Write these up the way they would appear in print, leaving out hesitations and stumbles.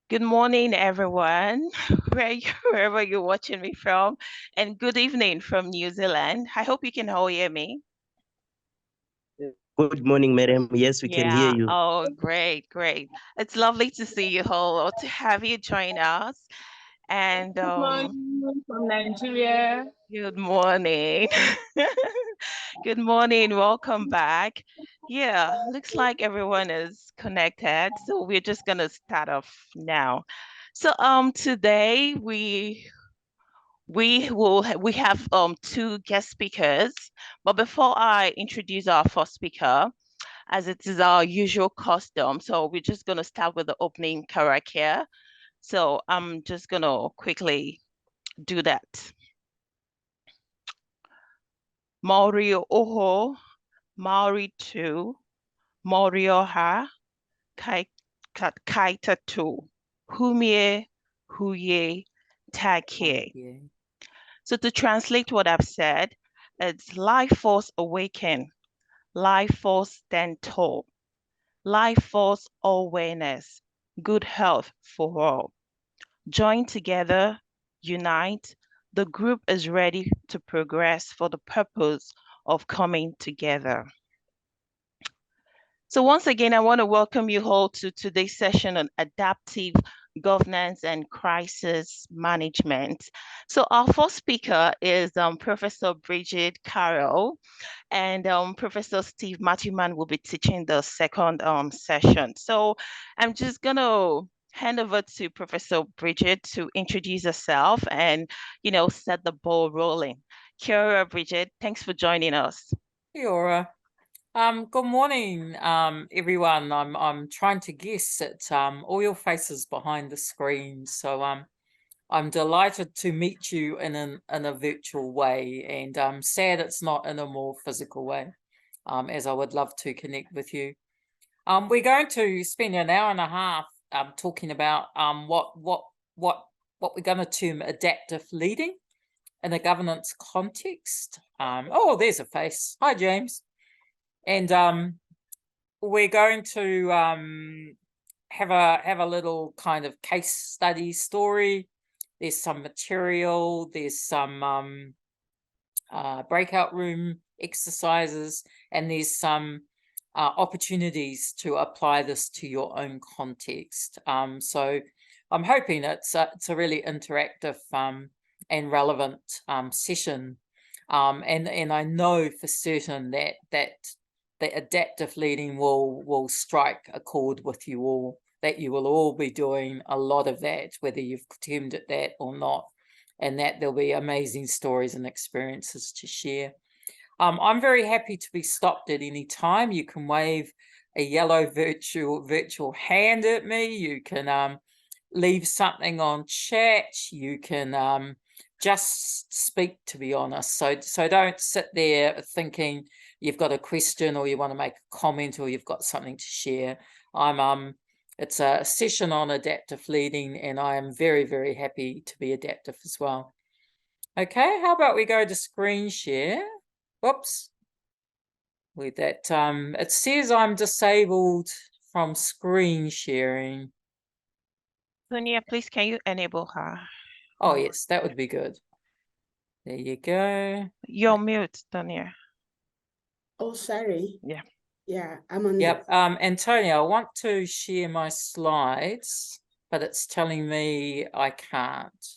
Good morning, everyone, wherever you're watching me from, and good evening from New Zealand. I hope you can all hear me. Good morning, madam. Yes, we can hear Yeah, you. oh, great, great. It's lovely to see you all or to have you join us. And Good morning from Nigeria. good morning. Good morning, welcome back. Yeah, looks like everyone is connected, so we're just gonna start off now. So today we have two guest speakers, but before I introduce our first speaker, as it is our usual custom, so we're just gonna start with the opening karakia. So I'm just gonna quickly do that. Maori oho, Maori tu, Maori oha, kai kaita tu, humie, huye, take. So to translate what I've said, it's life force awaken, life force stand tall, life force awareness, good health for all. Join together, unite. The group is ready to progress for the purpose of coming together. So once again, I want to welcome you all to today's session on adaptive governance and crisis management. So our first speaker is Professor Bridget Carroll, and Professor Steve Matthewman will be teaching the second session. So I'm just going to hand over to Professor Bridget to introduce herself and, set the ball rolling. Kia ora, Bridget. Thanks for joining us. Kia ora. Good morning, everyone. I'm trying to guess at all your faces behind the screen. So I'm delighted to meet you in a virtual way, and I'm sad it's not in a more physical way, as I would love to connect with you. We're going to spend an hour and a half talking about what we're going to term adaptive leading in a governance context. Oh, there's a face. Hi, James. And we're going to have a little kind of case study story. There's some material. There's some breakout room exercises, and there's some opportunities to apply this to your own context. So I'm hoping it's a really interactive and relevant session. And I know for certain that the adaptive leading will strike a chord with you all, that you will all be doing a lot of that, whether you've termed it that or not, and that there'll be amazing stories and experiences to share. I'm very happy to be stopped at any time. You can wave a yellow virtual hand at me. You can leave something on chat. You can just speak, to be honest. So don't sit there thinking you've got a question or you want to make a comment or you've got something to share. It's a session on adaptive leading, and I am very, very happy to be adaptive as well. Okay, how about we go to screen share? Whoops. With that, it says I'm disabled from screen sharing. Sonia, please, can you enable her? Oh, yes, that would be good. There you go. You're mute, Sonia. Oh, sorry. Yeah. Yeah, I'm on. Yep. Antonio, I want to share my slides, but it's telling me I can't.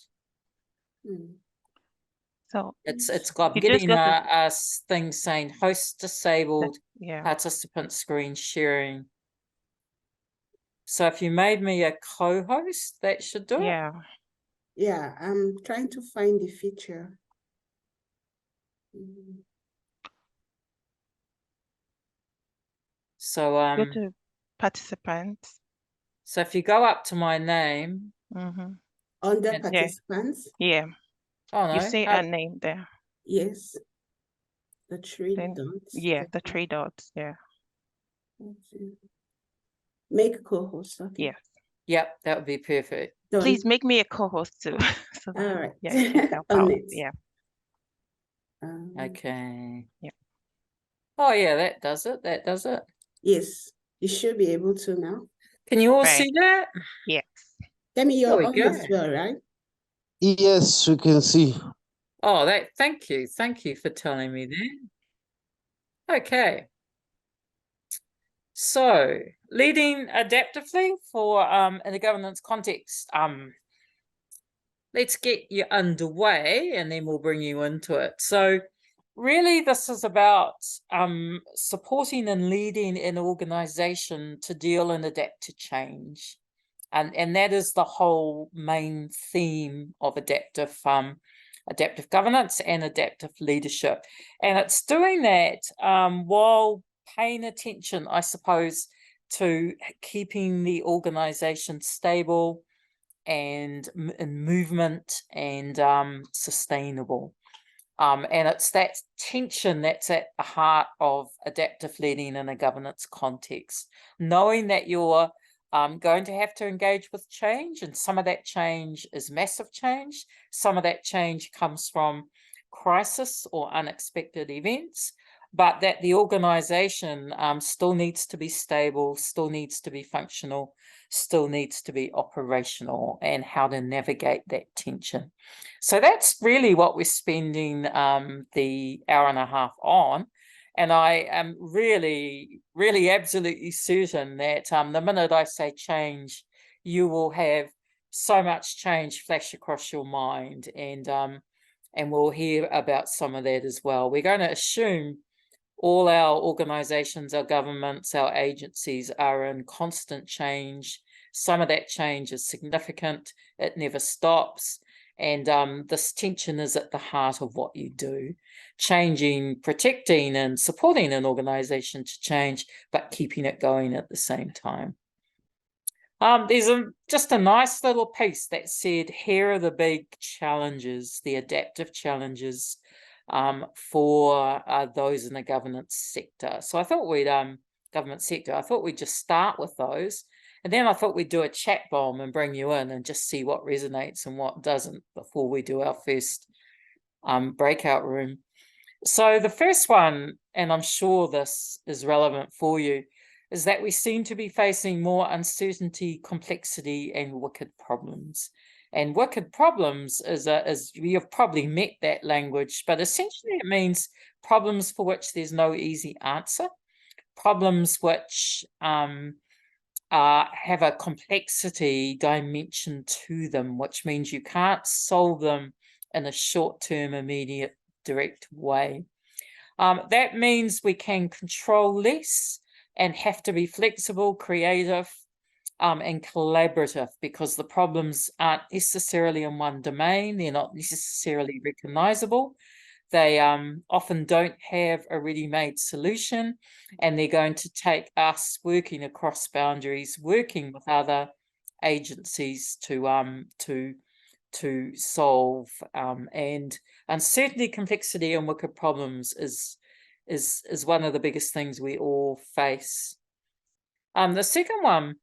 So it's got getting a thing saying host disabled, participant screen sharing. So if you made me a co-host, that should do it. Yeah, I'm trying to find the feature. So go to participants. So if you go up to my name, under participants, Oh no, you see a name there. Yes, the three dots. Yeah, the three dots. Yeah. Make co-host. Okay. Yes. Yep, that would be perfect. Please make me a co-host too. So all right. Yeah, you can help out. Yeah. Okay. Yeah. Oh yeah, that does it. That does it. Yes, you should be able to now. Can you all see that? Yes. Temi, There you're we on go. as well, right? Yes, we can see. Oh, thank you. Thank you for telling me that. Okay. So, leading adaptively for in a governance context, let's get you underway and then we'll bring you into it. So, really, this is about supporting and leading an organization to deal and adapt to change. And that is the whole main theme of adaptive governance and adaptive leadership. And it's doing that while paying attention, I suppose, to keeping the organization stable and in movement and sustainable. And it's that tension that's at the heart of adaptive leading in a governance context, knowing that you're going to have to engage with change, and some of that change is massive change. Some of that change comes from crisis or unexpected events, but that the organization still needs to be stable, still needs to be functional, still needs to be operational, and how to navigate that tension. So that's really what we're spending the hour and a half on. And I am really, really absolutely certain that the minute I say change, you will have so much change flash across your mind, and we'll hear about some of that as well. We're going to assume all our organizations, our governments, our agencies are in constant change. Some of that change is significant. It never stops. And this tension is at the heart of what you do, changing, protecting and supporting an organization to change, but keeping it going at the same time. There's just a nice little piece that said, here are the big challenges, the adaptive challenges for those in the governance sector. So I thought we'd, I thought we'd just start with those. And then I thought we'd do a chat bomb and bring you in and just see what resonates and what doesn't before we do our first breakout room. So the first one, and I'm sure this is relevant for you, is that we seem to be facing more uncertainty, complexity, and wicked problems. And wicked problems is you've probably met that language, but essentially it means problems for which there's no easy answer, problems which have a complexity dimension to them, which means you can't solve them in a short-term, immediate, direct way. That means we can control less and have to be flexible, creative, and collaborative, because the problems aren't necessarily in one domain. They're not necessarily recognizable. They often don't have a ready-made solution, and they're going to take us working across boundaries, working with other agencies to solve. And uncertainty, complexity, and wicked problems is one of the biggest things we all face. The second one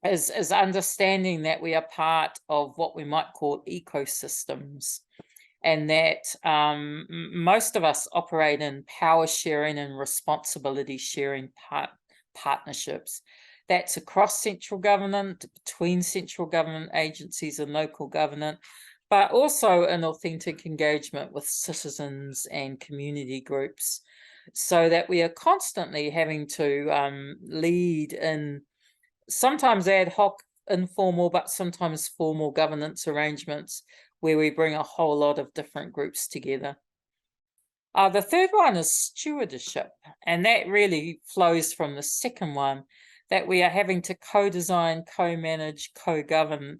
is understanding that we are part of what we might call ecosystems, and that most of us operate in power sharing and responsibility sharing partnerships. That's across central government, between central government agencies and local government, but also in authentic engagement with citizens and community groups, so that we are constantly having to lead in sometimes ad hoc, informal, but sometimes formal governance arrangements where we bring a whole lot of different groups together. The third one is stewardship, and that really flows from the second one, that we are having to co-design, co-manage, co-govern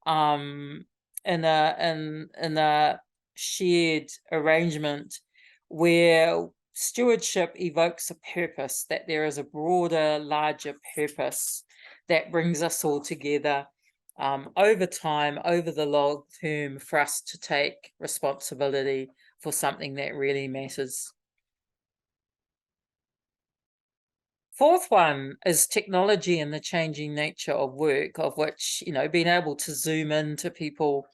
in a shared arrangement where stewardship evokes a purpose, that there is a broader, larger purpose that brings us all together over time, over the long term, for us to take responsibility for something that really matters. Fourth one is technology and the changing nature of work, of which, you know, being able to zoom into people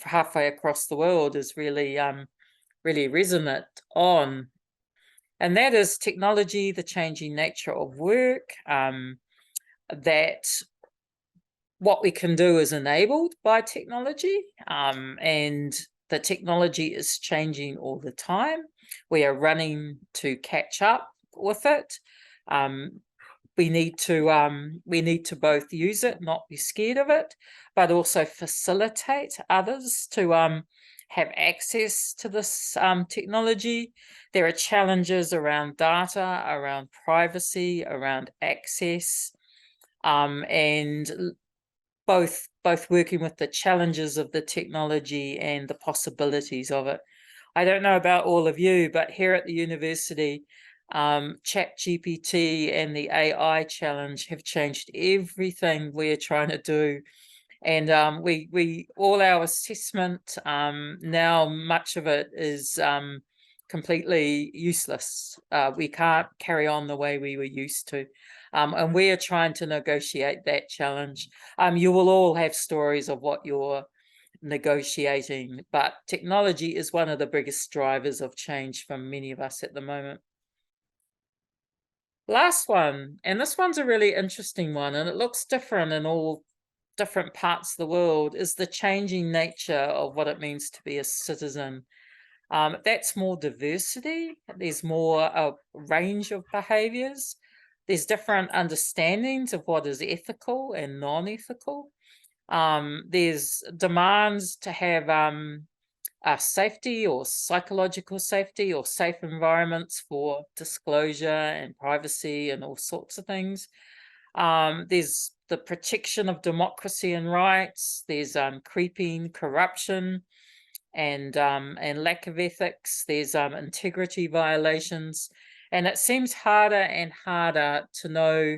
halfway across the world is really, really resonant on. And that is technology, the changing nature of work, that what we can do is enabled by technology, and the technology is changing all the time. We are running to catch up with it. We need to both use it, not be scared of it, but also facilitate others to have access to this technology. There are challenges around data, around privacy, around access, and both working with the challenges of the technology and the possibilities of it. I don't know about all of you, but here at the university, ChatGPT and the AI challenge have changed everything we're trying to do. And we all our assessment, now much of it is completely useless. We can't carry on the way we were used to. And we are trying to negotiate that challenge. You will all have stories of what you're negotiating, but technology is one of the biggest drivers of change for many of us at the moment. Last one, and this one's a really interesting one, and it looks different in all different parts of the world, is the changing nature of what it means to be a citizen. That's more diversity. There's more a range of behaviors. There's different understandings of what is ethical and non-ethical. There's demands to have safety or psychological safety or safe environments for disclosure and privacy and all sorts of things. There's the protection of democracy and rights. There's creeping corruption and lack of ethics. There's integrity violations. And it seems harder and harder to know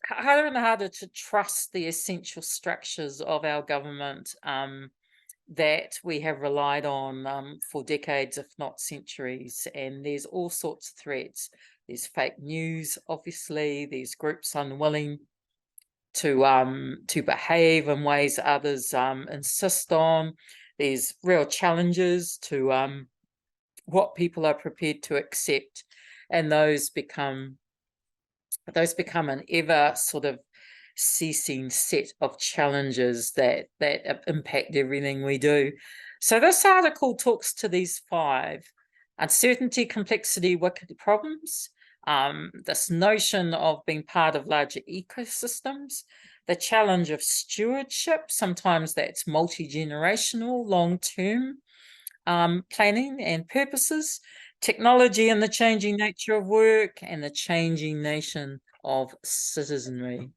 harder and harder to trust the essential structures of our government that we have relied on for decades, if not centuries. And there's all sorts of threats. There's fake news, obviously. There's groups unwilling to behave in ways others insist on. There's real challenges to what people are prepared to accept, and those become an ever sort of ceasing set of challenges that impact everything we do. So this article talks to these 5: uncertainty, complexity, wicked problems, this notion of being part of larger ecosystems, the challenge of stewardship, sometimes that's multi-generational, long-term planning and purposes, technology and the changing nature of work, and the changing nation of citizenry.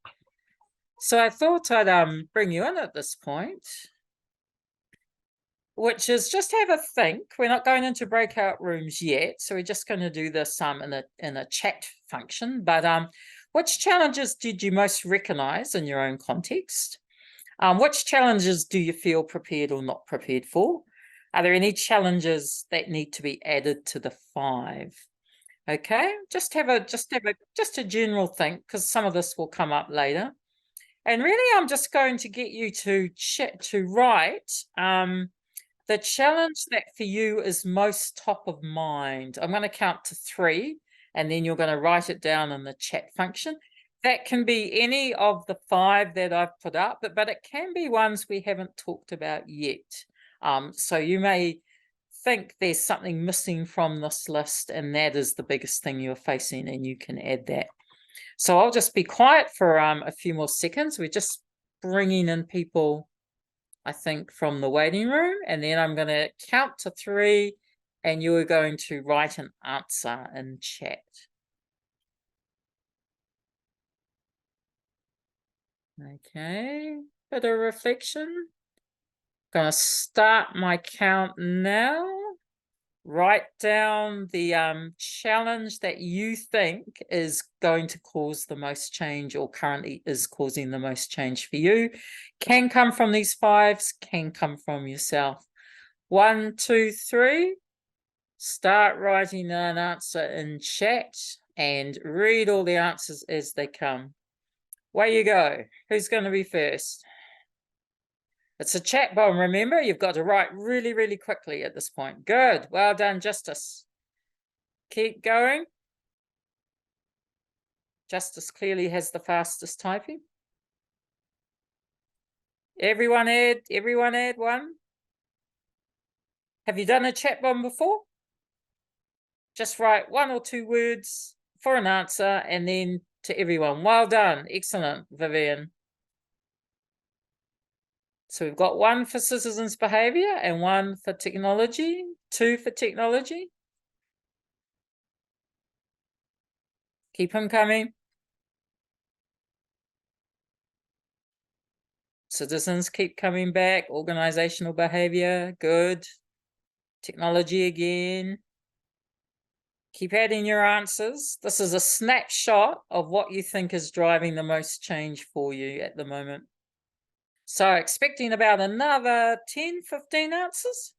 So I thought I'd bring you in at this point, which is just have a think. We're not going into breakout rooms yet, so we're just going to do this in a chat function. But which challenges did you most recognize in your own context? Which challenges do you feel prepared or not prepared for? Are there any challenges that need to be added to the 5? Okay, just a general think, because some of this will come up later. And really, I'm just going to get you to write the challenge that for you is most top of mind. I'm going to count to 3, and then you're going to write it down in the chat function. That can be any of the 5 that I've put up, but it can be ones we haven't talked about yet. So you may think there's something missing from this list, and that is the biggest thing you're facing, and you can add that. So I'll just be quiet for a few more seconds. We're just bringing in people, I think, from the waiting room, and then I'm going to count to 3, and you're going to write an answer in chat. Okay, bit of reflection. Going to start my count now. Write down the challenge that you think is going to cause the most change, or currently is causing the most change for you. Can come from these 5s, can come from yourself. 1, 2, 3. Start writing an answer in chat and read all the answers as they come. Away you go. Who's going to be first? It's a chat bomb, remember? You've got to write really, really quickly at this point. Good. Well done, Justice. Keep going. Justice clearly has the fastest typing. Everyone add one. Have you done a chat bomb before? Just write 1 or 2 words for an answer and then to everyone. Well done. Excellent, Vivian. So we've got 1 for citizens' behaviour and 1 for technology, 2 for technology. Keep them coming. Citizens keep coming back. Organizational behavior, good. Technology again. Keep adding your answers. This is a snapshot of what you think is driving the most change for you at the moment. So expecting about another 10, 15 answers.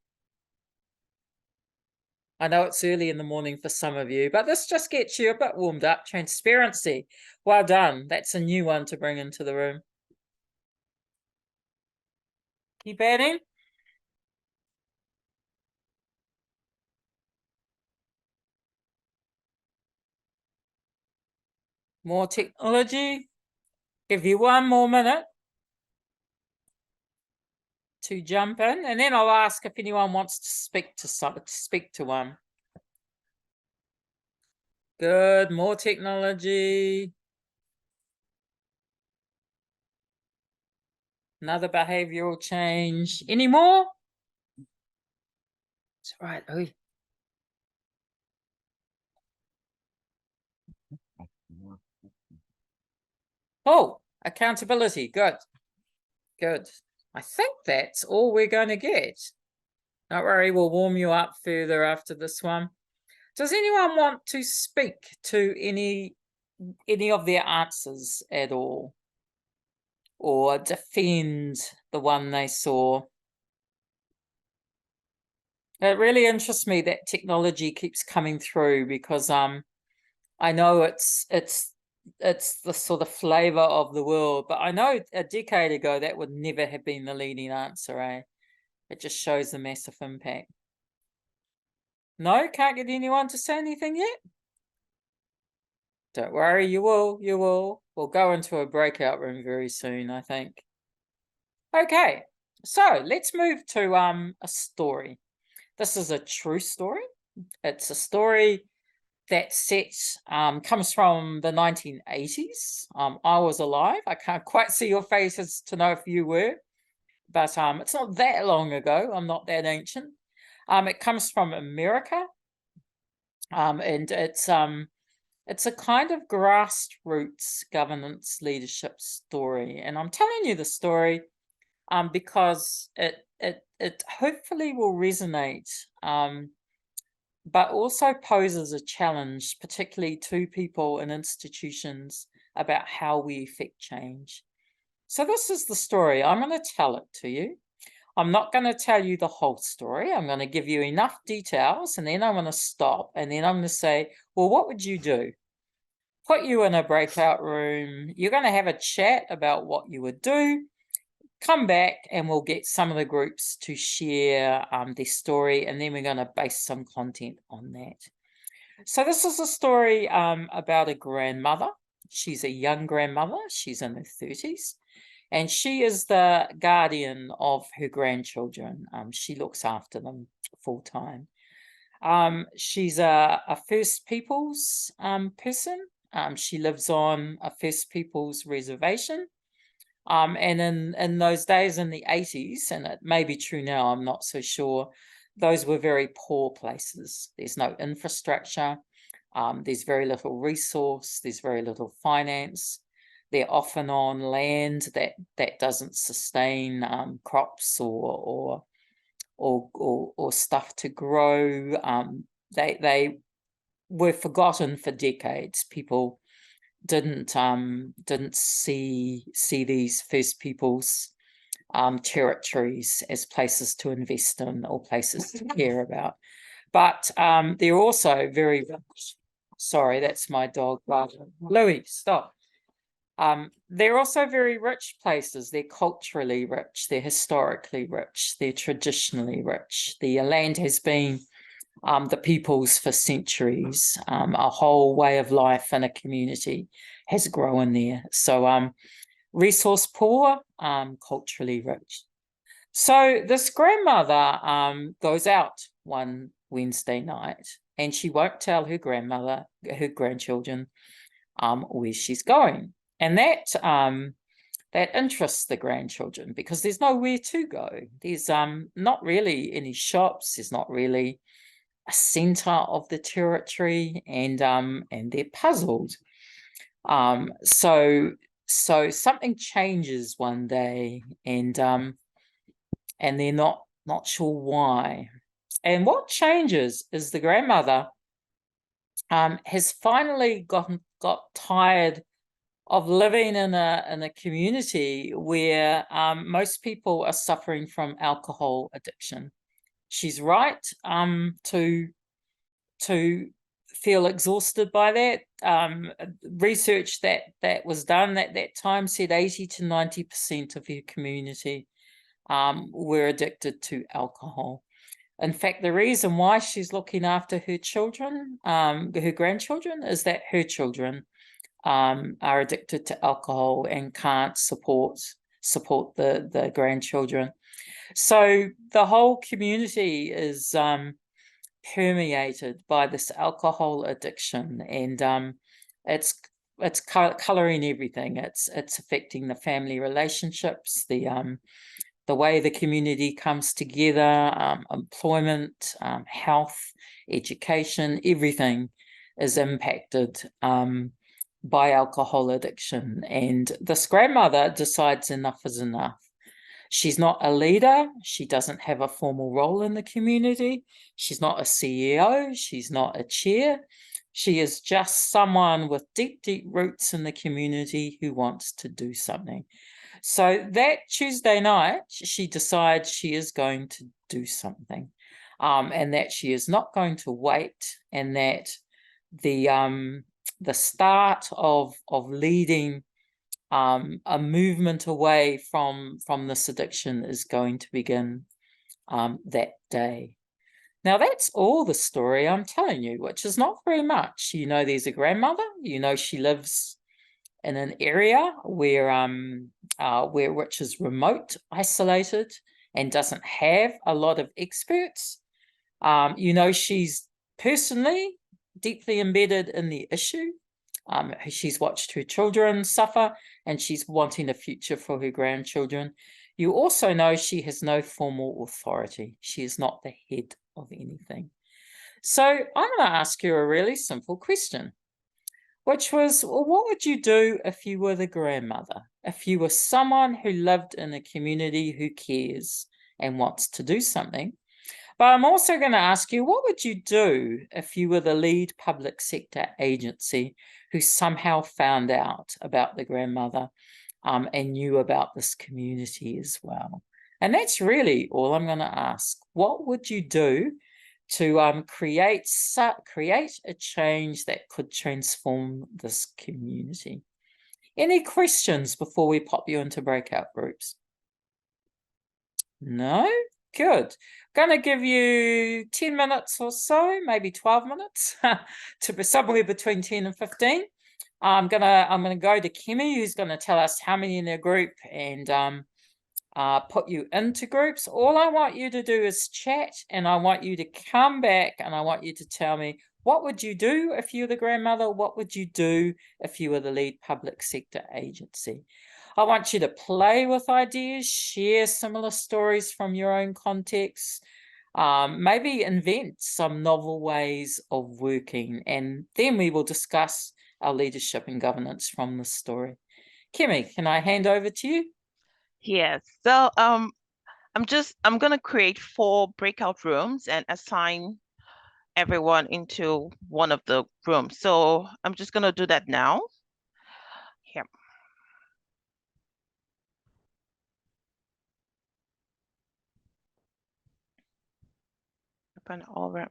I know it's early in the morning for some of you, but this just gets you a bit warmed up. Transparency. Well done. That's a new one to bring into the room. Keep adding. More technology. Give you 1 more minute to jump in, and then I'll ask if anyone wants to speak to one. Good. More technology. Another behavioral change. Any more? That's right. Oh, accountability. Good. Good. I think that's all we're going to get. Don't worry, we'll warm you up further after this one. Does anyone want to speak to any of their answers at all? Or defend the one they saw? It really interests me that technology keeps coming through because I know it's the sort of flavor of the world, but I know a decade ago that would never have been the leading answer, eh? It just shows the massive impact. No, can't get anyone to say anything yet? Don't worry, you will. We'll go into a breakout room very soon, I think. Okay, so let's move to a story. This is a true story. It's a story that comes from the 1980s. I was alive. I can't quite see your faces to know if you were, but it's not that long ago. I'm not that ancient. It comes from America, and it's a kind of grassroots governance leadership story. And I'm telling you the story because it hopefully will resonate, but also poses a challenge, particularly to people and institutions, about how we effect change. So this is the story. I'm going to tell it to you. I'm not going to tell you the whole story. I'm going to give you enough details, and then I'm going to stop, and then I'm going to say, well, what would you do? Put you in a breakout room. You're going to have a chat about what you would do. Come back and we'll get some of the groups to share their story, and then we're going to base some content on that. So this is a story about a grandmother. She's a young grandmother. She's in her 30s, and she is the guardian of her grandchildren. She looks after them full time. She's a First Peoples person. She lives on a First Peoples reservation. And in those days in the 80s, and it may be true now, I'm not so sure, those were very poor places. There's no infrastructure. There's very little resource. There's very little finance. They're often on land that doesn't sustain crops or stuff to grow. They were forgotten for decades. People didn't see these First Peoples territories as places to invest in or places to care about. But they're also very rich. Sorry, that's my dog. Louis, stop. They're also very rich places. They're culturally rich. They're historically rich. They're traditionally rich. The land has been the peoples for centuries. A whole way of life in a community has grown there. So resource poor, culturally rich. So this grandmother goes out one Wednesday night, and she won't tell her grandchildren, where she's going. And that interests the grandchildren because there's nowhere to go. There's not really any shops. There's not really a center of the territory, and they're puzzled. So something changes one day, and they're not sure why. And what changes is the grandmother has finally got tired of living in a community where most people are suffering from alcohol addiction. She's right to feel exhausted by that. Research that was done at that time said 80 to 90% of her community were addicted to alcohol. In fact, the reason why she's looking after her children, her grandchildren, is that her children are addicted to alcohol and can't support the grandchildren. So the whole community is permeated by this alcohol addiction, and it's coloring everything. It's affecting the family relationships, the way the community comes together, employment, health, education, everything is impacted by alcohol addiction. And this grandmother decides enough is enough. She's not a leader. She doesn't have a formal role in the community. She's not a CEO. She's not a chair. She is just someone with deep, deep roots in the community who wants to do something. So that Tuesday night, she decides she is going to do something, and that she is not going to wait, and that the start of leading a movement away from this addiction is going to begin that day. Now, that's all the story I'm telling you, which is not very much. You know, there's a grandmother. You know, she lives in an area which is remote, isolated, and doesn't have a lot of experts. You know, she's personally deeply embedded in the issue. She's watched her children suffer, and she's wanting a future for her grandchildren. You also know she has no formal authority. She is not the head of anything. So I'm going to ask you a really simple question, which was, well, what would you do if you were the grandmother? If you were someone who lived in a community who cares and wants to do something? But I'm also going to ask you, what would you do if you were the lead public sector agency who somehow found out about the grandmother and knew about this community as well? And that's really all I'm going to ask. What would you do to create a change that could transform this community? Any questions before we pop you into breakout groups? No? Good. Going to give you 10 minutes or so, maybe 12 minutes, to be somewhere between 10 and 15. I'm gonna go to Kemi, who's going to tell us how many in their group and put you into groups. All I want you to do is chat, and I want you to come back and I want you to tell me, what would you do if you were the grandmother? What would you do if you were the lead public sector agency? I want you to play with ideas, share similar stories from your own context, maybe invent some novel ways of working, and then we will discuss our leadership and governance from this story. Kemi, can I hand over to you? Yes. So I'm going to create 4 breakout rooms and assign everyone into one of the rooms. So I'm just going to do that now. Here. Open all rooms.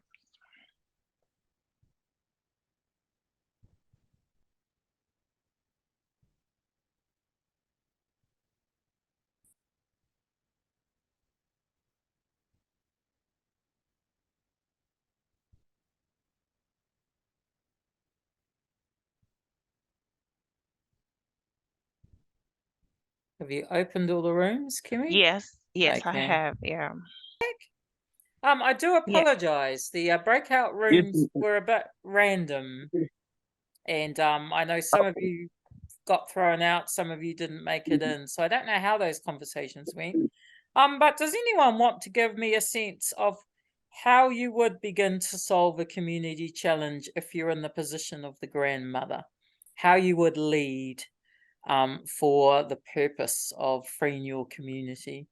Have you opened all the rooms, Kimmy? Yes, yes, I Okay. have. Yeah. I do apologize. The breakout Yes, rooms were a bit random, and I know some of you got thrown out, some of you didn't make it in, so I don't know how those conversations went. But does anyone want to give me a sense of how you would begin to solve a community challenge if you're in the position of the grandmother? How you would lead for the purpose of freeing your community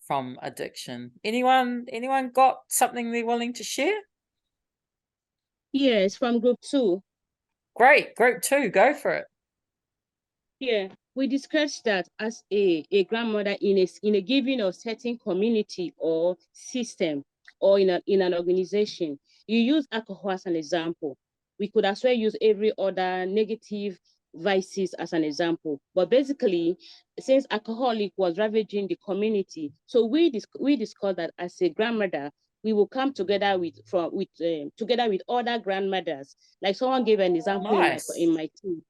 from addiction? Anyone got something they're willing to share? Yes, from group 2. Great, group 2, go for it. Yeah, we discussed that as a grandmother in a given or certain community or system or in an organization, you use alcohol as an example. We could as well use every other negative vices as an example. But basically, since alcoholic was ravaging the community, so we discussed that as a grandmother, we will come together together with other grandmothers. Like someone gave an example Nice. in my team.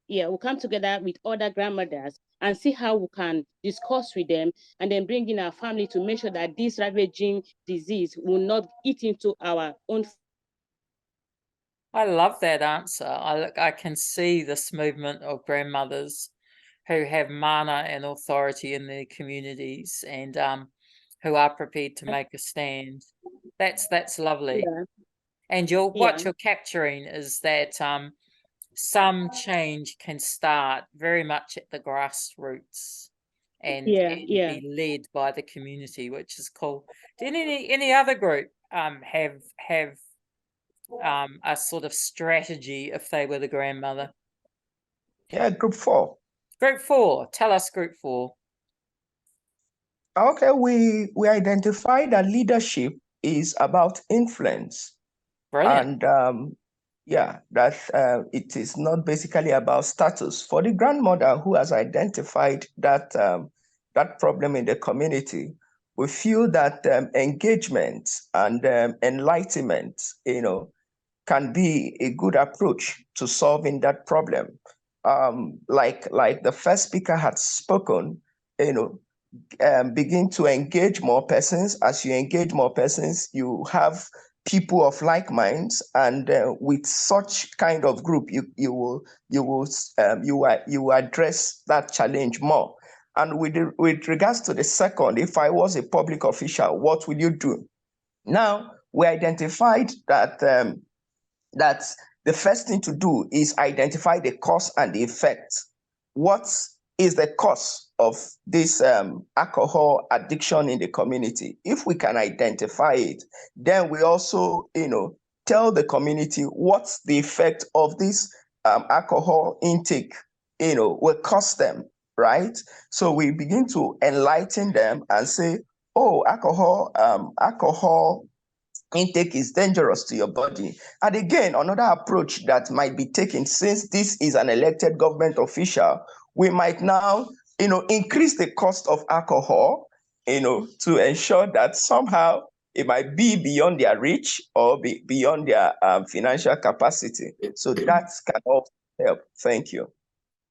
Yeah, we'll come together with other grandmothers and see how we can discuss with them and then bring in our family to make sure that this ravaging disease will not eat into our own. I love that answer. I can see this movement of grandmothers who have mana and authority in their communities and who are prepared to make a stand. That's lovely. Yeah. And what you're capturing is that some change can start very much at the grassroots and be led by the community, which is cool. Do any other group have a sort of strategy if they were the grandmother? Yeah, group 4. Group 4, tell us group 4. Okay, we identify that leadership is about influence. Brilliant. And yeah, that it is not basically about status. For the grandmother who has identified that that problem in the community, we feel that engagement and enlightenment, can be a good approach to solving that problem. Like the first speaker had spoken, begin to engage more persons. As you engage more persons, you have people of like minds, and with such kind of group, you will address that challenge more. And with regards to the second, if I was a public official, what will you do? Now we identified that that the first thing to do is identify the cause and the effect. What is the cause of this alcohol addiction in the community? If we can identify it, then we also, tell the community what's the effect of this alcohol intake, will cost them, right? So we begin to enlighten them and say, oh, alcohol intake is dangerous to your body. And again, another approach that might be taken, since this is an elected government official, we might now, increase the cost of alcohol, to ensure that somehow it might be beyond their reach or beyond their financial capacity. So that can also help. Thank you.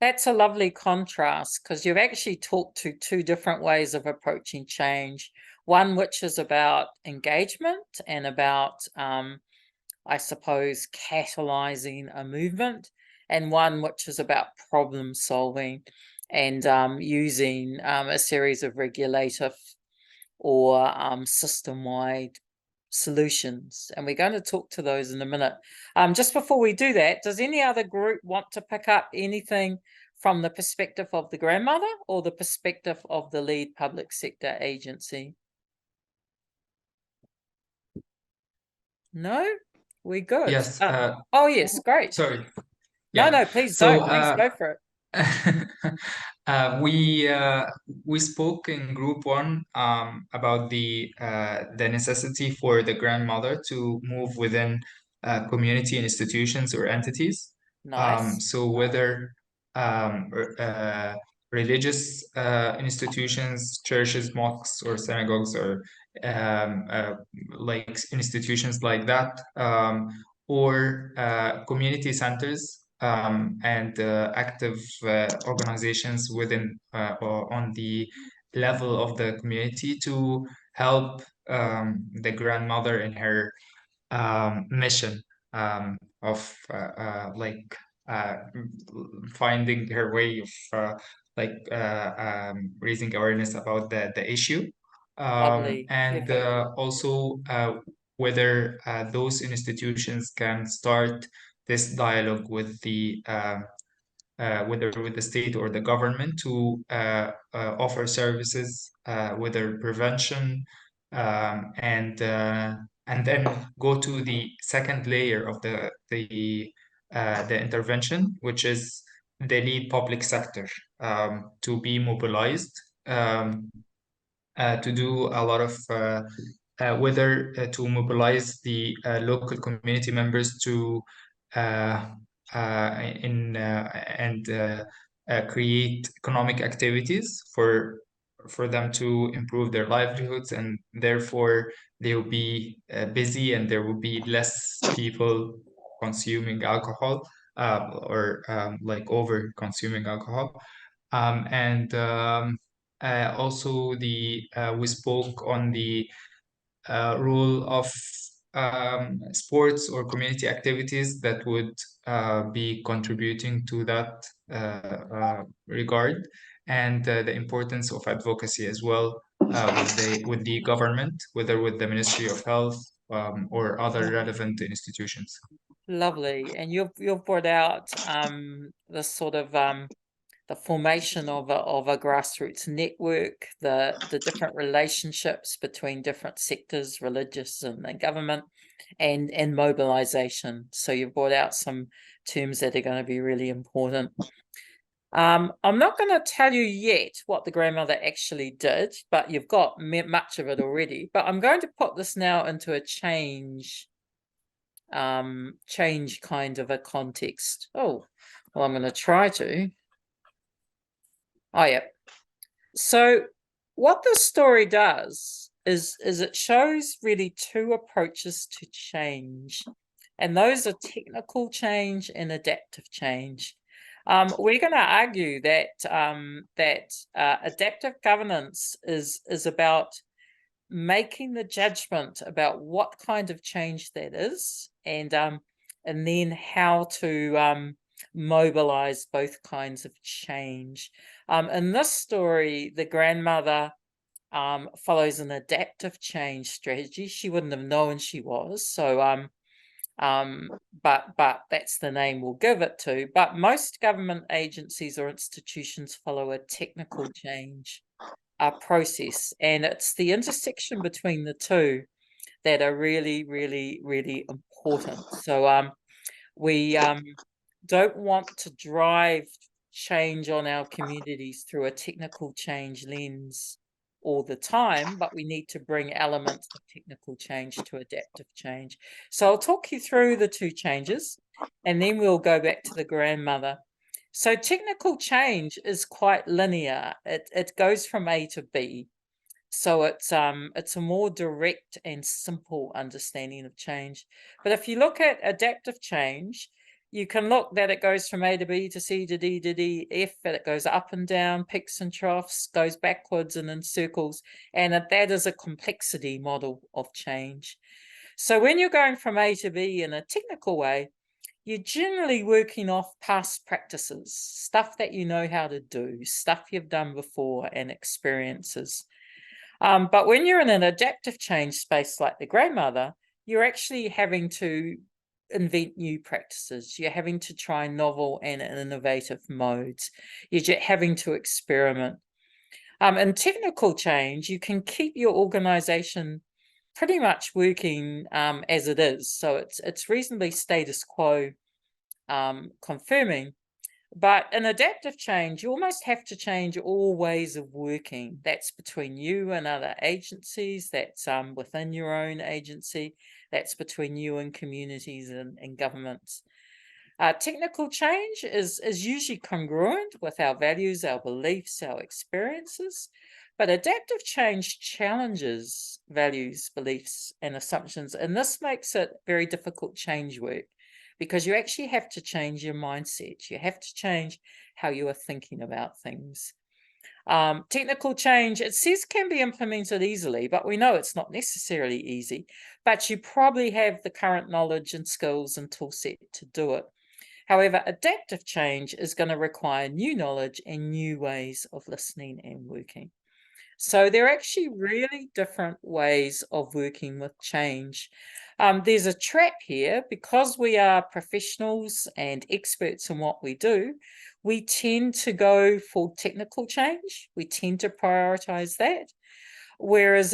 That's a lovely contrast, because you've actually talked to two different ways of approaching change. One which is about engagement and about, I suppose, catalyzing a movement, and one which is about problem solving and using a series of regulative or system-wide solutions. And we're going to talk to those in a minute. Just before we do that, does any other group want to pick up anything from the perspective of the grandmother or the perspective of the lead public sector agency? No? We're good. Yes. Oh, yes, great. Sorry. No, please don't. Please go for it. We spoke in group 1 about the necessity for the grandmother to move within community institutions or entities. Nice. So whether religious institutions, churches, mosques, or synagogues, or like institutions like that, or community centers, and active organizations within or on the level of the community to help the grandmother in her mission of like finding her way of raising awareness about the issue, Lovely. and Perfect. also whether those institutions can start this dialogue with the whether with the state or the government to offer services, whether prevention, and then go to the second layer of the intervention, which is the need public sector to be mobilized, to do a lot of whether to mobilize the local community members to uh, in and create economic activities for them to improve their livelihoods, and therefore they will be busy and there will be less people consuming alcohol, or like over consuming alcohol, and also we spoke on the role of sports or community activities that would be contributing to that regard, and the importance of advocacy as well with the government, whether with the Ministry of Health or other relevant institutions. Lovely. And you've brought out the sort of the formation of a grassroots network, the different relationships between different sectors, religious and government, and mobilization. So you've brought out some terms that are going to be really important. I'm not going to tell you yet what the grandmother actually did, but you've got much of it already. But I'm going to put this now into a change kind of a context. Oh, well, I'm going to try to. Oh, yeah. So what this story does is it shows really two approaches to change, and those are technical change and adaptive change. We're going to argue that adaptive governance is about making the judgment about what kind of change that is, and then how to mobilize both kinds of change. In this story, the grandmother follows an adaptive change strategy. She wouldn't have known she was, so but that's the name we'll give it to. But most government agencies or institutions follow a technical change process, and it's the intersection between the two that are really, really, really important. So we don't want to drive change on our communities through a technical change lens all the time, but we need to bring elements of technical change to adaptive change. So I'll talk you through the two changes, and then we'll go back to the grandmother. So technical change is quite linear. It goes from A to B. So it's a more direct and simple understanding of change. But if you look at adaptive change, you can look that it goes from A to B to C to D to D, F, that it goes up and down, peaks and troughs, goes backwards and in circles, and that is a complexity model of change. So when you're going from A to B in a technical way, you're generally working off past practices, stuff that you know how to do, stuff you've done before, and experiences. But when you're in an adaptive change space like the grandmother, you're actually having to invent new practices. You're having to try novel and innovative modes. You're having to experiment. In technical change, you can keep your organization pretty much working as it is. So it's reasonably status quo confirming. But in adaptive change, you almost have to change all ways of working. That's between you and other agencies, that's within your own agency, that's between you and communities and governments. Technical change is usually congruent with our values, our beliefs, our experiences, but adaptive change challenges values, beliefs, and assumptions, and this makes it very difficult change work, because you actually have to change your mindset. You have to change how you are thinking about things. Technical change, it says, can be implemented easily, but we know it's not necessarily easy, but you probably have the current knowledge and skills and tool set to do it. However, adaptive change is going to require new knowledge and new ways of listening and working. So they're actually really different ways of working with change. There's a trap here, because we are professionals and experts in what we do. We tend to go for technical change. We tend to prioritize that. Whereas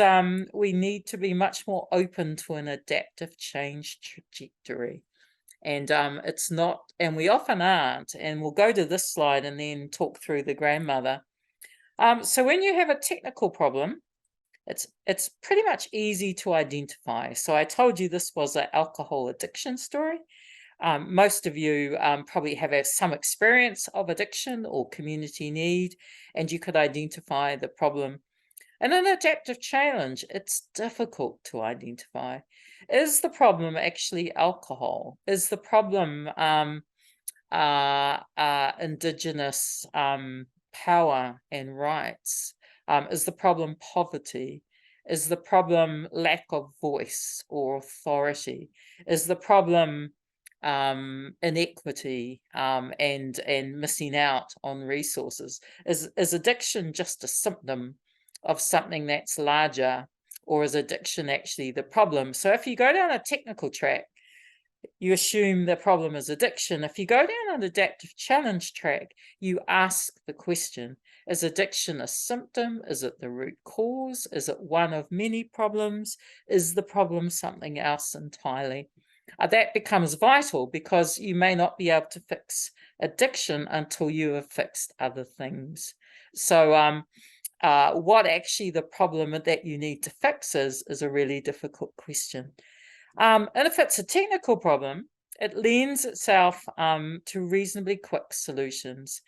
we need to be much more open to an adaptive change trajectory. And it's not, and we often aren't. And we'll go to this slide and then talk through the grandmother. So when you have a technical problem, it's pretty much easy to identify. So I told you this was an alcohol addiction story. Most of you probably have some experience of addiction or community need, and you could identify the problem. In an adaptive challenge, it's difficult to identify. Is the problem actually alcohol? Is the problem Indigenous power and rights? Is the problem poverty? Is the problem lack of voice or authority? Is the problem inequity and missing out on resources? Is addiction just a symptom of something that's larger, or is addiction actually the problem? So if you go down a technical track, you assume the problem is addiction. If you go down an adaptive challenge track, you ask the question, is addiction a symptom? Is it the root cause? Is it one of many problems? Is the problem something else entirely? That becomes vital, because you may not be able to fix addiction until you have fixed other things. So what actually the problem that you need to fix is a really difficult question. And if it's a technical problem, it lends itself to reasonably quick solutions.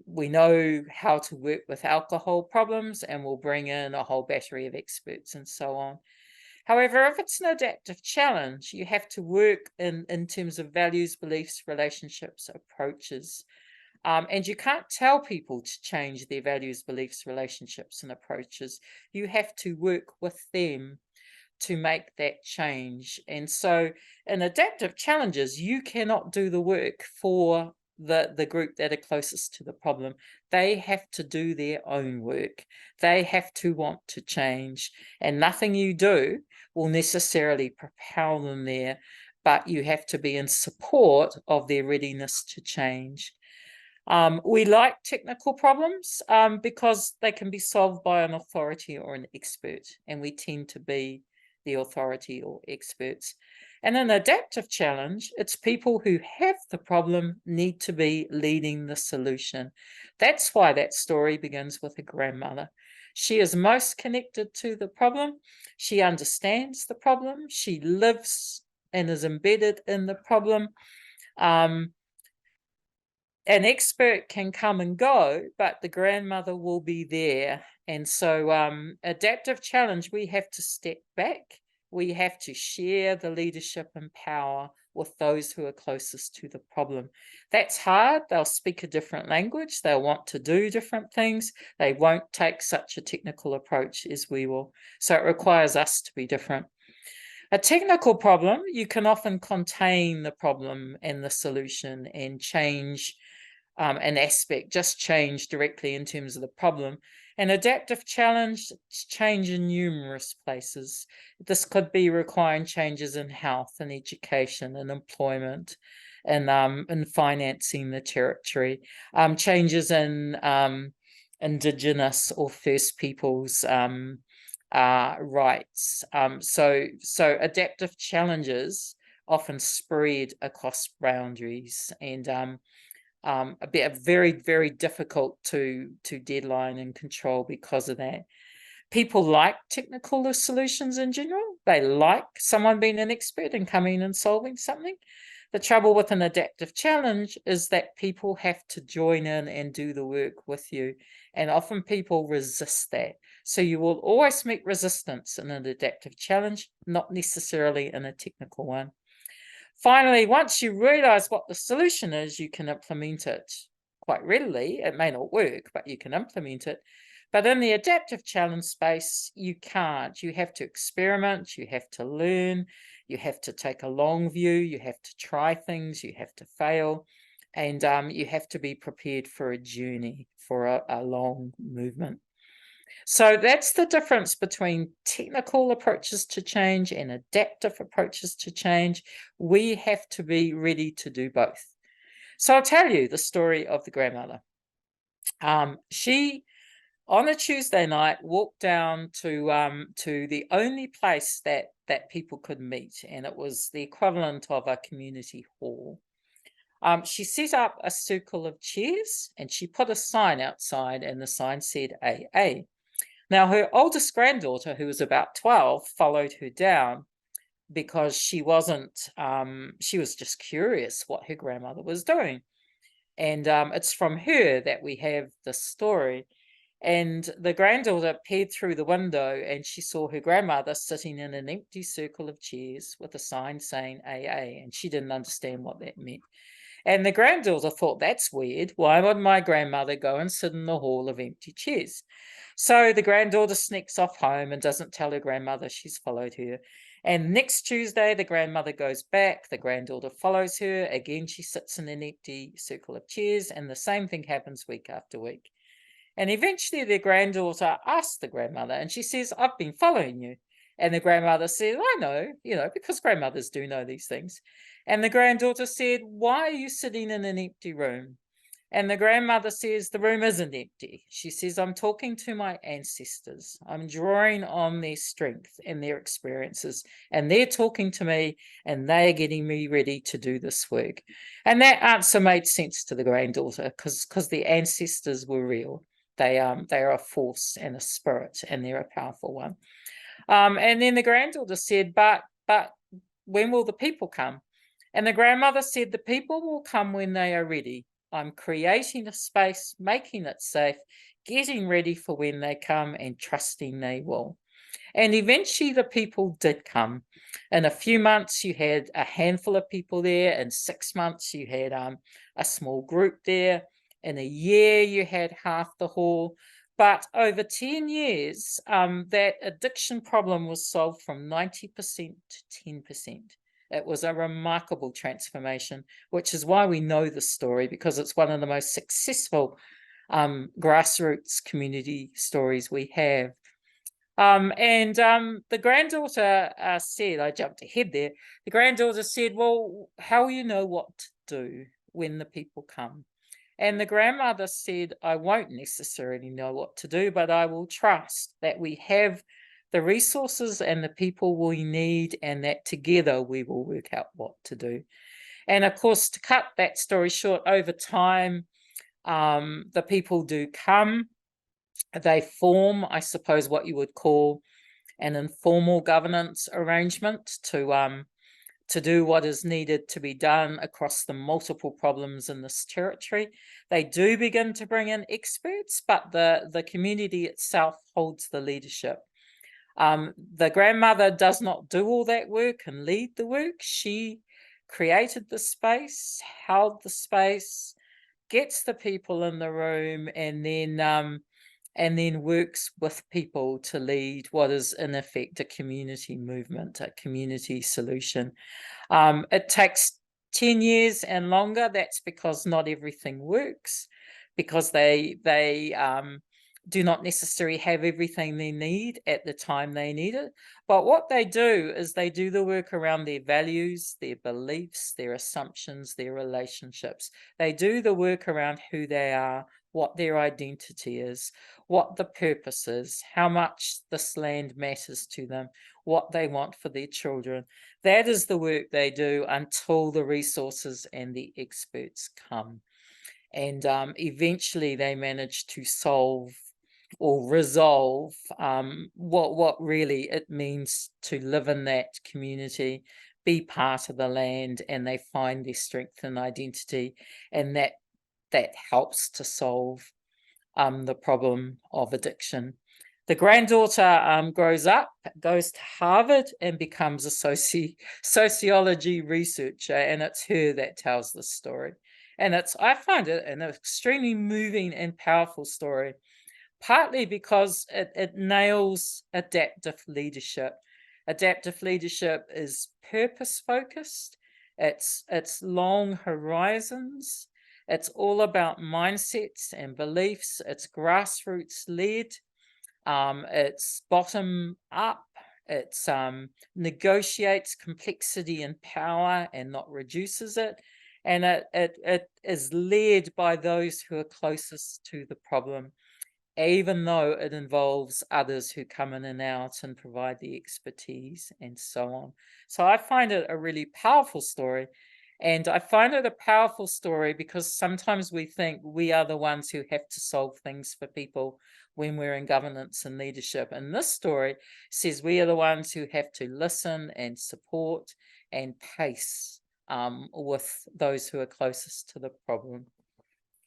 We know how to work with alcohol problems, and we'll bring in a whole battery of experts and so on. However, if it's an adaptive challenge, you have to work in terms of values, beliefs, relationships, approaches. And you can't tell people to change their values, beliefs, relationships, and approaches. You have to work with them to make that change. And so in adaptive challenges, you cannot do the work for the group that are closest to the problem. They have to do their own work. They have to want to change, and nothing you do will necessarily propel them there, but you have to be in support of their readiness to change. We like technical problems because they can be solved by an authority or an expert, and we tend to be the authority or experts. And an adaptive challenge, it's people who have the problem need to be leading the solution. That's why that story begins with a grandmother. She is most connected to the problem. She understands the problem. She lives and is embedded in the problem. An expert can come and go, but the grandmother will be there. And so adaptive challenge, we have to step back. We have to share the leadership and power with those who are closest to the problem. That's hard. They'll speak a different language. They'll want to do different things. They won't take such a technical approach as we will. So it requires us to be different. A technical problem, you can often contain the problem and the solution and change an aspect, just change directly in terms of the problem. An adaptive challenge, change in numerous places. This could be requiring changes in health and education and employment and financing the territory, changes in Indigenous or First Peoples rights. So adaptive challenges often spread across boundaries and very, very difficult to deadline and control because of that. People like technical solutions in general. They like someone being an expert and coming and solving something. The trouble with an adaptive challenge is that people have to join in and do the work with you. And often people resist that. So you will always meet resistance in an adaptive challenge, not necessarily in a technical one. Finally, once you realize what the solution is, you can implement it quite readily. It may not work, but you can implement it. But in the adaptive challenge space, you can't. You have to experiment, you have to learn, you have to take a long view, you have to try things, you have to fail, and you have to be prepared for a journey, for a long movement. So that's the difference between technical approaches to change and adaptive approaches to change. We have to be ready to do both. So I'll tell you the story of the grandmother. She, on a Tuesday night, walked down to the only place that people could meet, and it was the equivalent of a community hall. She set up a circle of chairs, and she put a sign outside, and the sign said AA. Now, her oldest granddaughter, who was about 12, followed her down because she was just curious what her grandmother was doing. And it's from her that we have the story. And the granddaughter peered through the window and she saw her grandmother sitting in an empty circle of chairs with a sign saying AA, and she didn't understand what that meant. And the granddaughter thought, that's weird. Why would my grandmother go and sit in the hall of empty chairs? So the granddaughter sneaks off home and doesn't tell her grandmother she's followed her. And next Tuesday, the grandmother goes back. The granddaughter follows her. Again, she sits in an empty circle of chairs, and the same thing happens week after week. And eventually the granddaughter asks the grandmother, and she says, I've been following you. And the grandmother said, I know, because grandmothers do know these things. And the granddaughter said, why are you sitting in an empty room? And the grandmother says, the room isn't empty. She says, I'm talking to my ancestors. I'm drawing on their strength and their experiences. And they're talking to me, and they're getting me ready to do this work. And that answer made sense to the granddaughter because the ancestors were real. They are a force and a spirit, and they're a powerful one. And then the granddaughter said, but when will the people come? And the grandmother said, the people will come when they are ready. I'm creating a space, making it safe, getting ready for when they come, and trusting they will. And eventually the people did come. In a few months, you had a handful of people there. In 6 months, you had a small group there. In a year, you had half the hall. But over 10 years, that addiction problem was solved from 90% to 10%. It was a remarkable transformation, which is why we know the story, because it's one of the most successful grassroots community stories we have. The granddaughter said, I jumped ahead there, the granddaughter said, well, how will you know what to do when the people come? And the grandmother said, I won't necessarily know what to do, but I will trust that we have the resources and the people we need, and that together we will work out what to do. And of course, to cut that story short, over time, the people do come. They form, I suppose, what you would call an informal governance arrangement to do what is needed to be done across the multiple problems in this territory. They do begin to bring in experts, but the community itself holds the leadership. The grandmother does not do all that work and lead the work. She created the space, held the space, gets the people in the room, and then works with people to lead what is in effect a community movement, a community solution. It takes 10 years and longer. That's because not everything works, because they do not necessarily have everything they need at the time they need it. But what they do is they do the work around their values, their beliefs, their assumptions, their relationships. They do the work around who they are, what their identity is, what the purpose is, how much this land matters to them, what they want for their children. That is the work they do until the resources and the experts come. And eventually they manage to solve or resolve what really it means to live in that community, be part of the land, and they find their strength and identity, and that helps to solve the problem of addiction. The granddaughter grows up, goes to Harvard, and becomes a sociology researcher, and it's her that tells the story. And I find it an extremely moving and powerful story, partly because it nails adaptive leadership. Adaptive leadership is purpose-focused, it's long horizons, it's all about mindsets and beliefs, it's grassroots-led, it's bottom-up, it's negotiates complexity and power and not reduces it, and it is led by those who are closest to the problem, even though it involves others who come in and out and provide the expertise and so on. So I find it a really powerful story. And I find it a powerful story because sometimes we think we are the ones who have to solve things for people when we're in governance and leadership. And this story says we are the ones who have to listen and support and pace with those who are closest to the problem.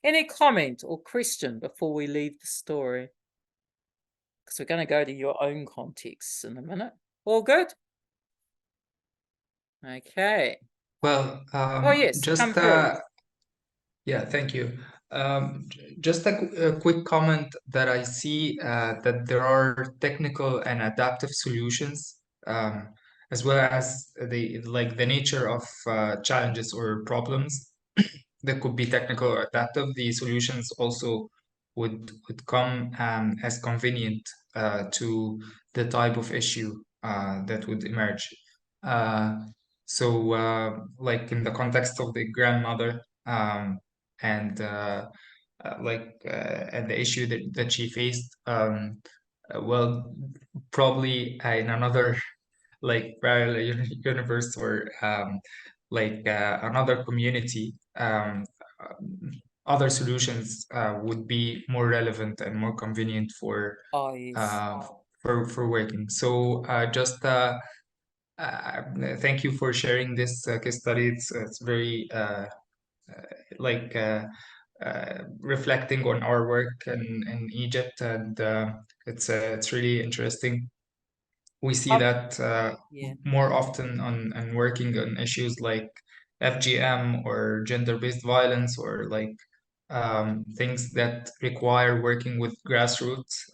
Any comment or question before we leave the story? Because we're going to go to your own context in a minute. All good? Okay. Well, Oh, yes, just come through. yeah, thank you. Just a quick comment that I see that there are technical and adaptive solutions, as well as the nature of challenges or problems that could be technical or adaptive. The solutions also would come as convenient to the type of issue that would emerge. So, like in the context of the grandmother, and the issue that she faced, well, probably in another like parallel universe or another community, other solutions would be more relevant and more convenient for Oh, yes. for working. So just thank you for sharing this case study. It's very reflecting on our work in Egypt, and it's really interesting. We see that Yeah. more often on working on issues like FGM or gender-based violence, or things that require working with grassroots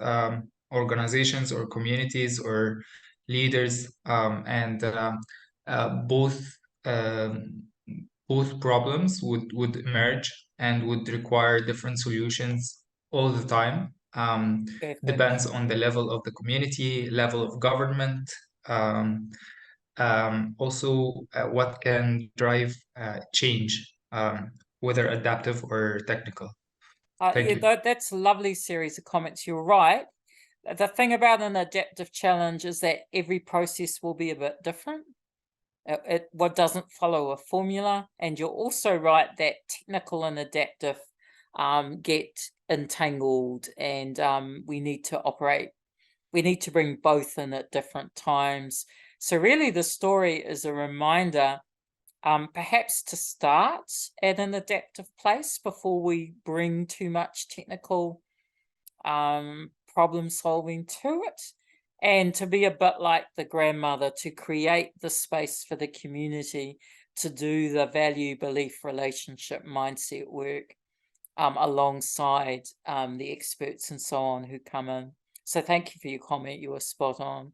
organizations or communities or leaders, and both um, both problems would emerge and would require different solutions all the time. Perfect. Depends on the level of the community, level of government, also what can drive change, whether adaptive or technical. Thank you. That's a lovely series of comments. You're right. The thing about an adaptive challenge is that every process will be a bit different. What doesn't follow a formula, and you're also right that technical and adaptive get entangled, and we need to bring both in at different times. So really the story is a reminder perhaps to start at an adaptive place before we bring too much technical problem solving to it, and to be a bit like the grandmother, to create the space for the community to do the value, belief, relationship, mindset work alongside the experts and so on who come in. So thank you for your comment. You were spot on.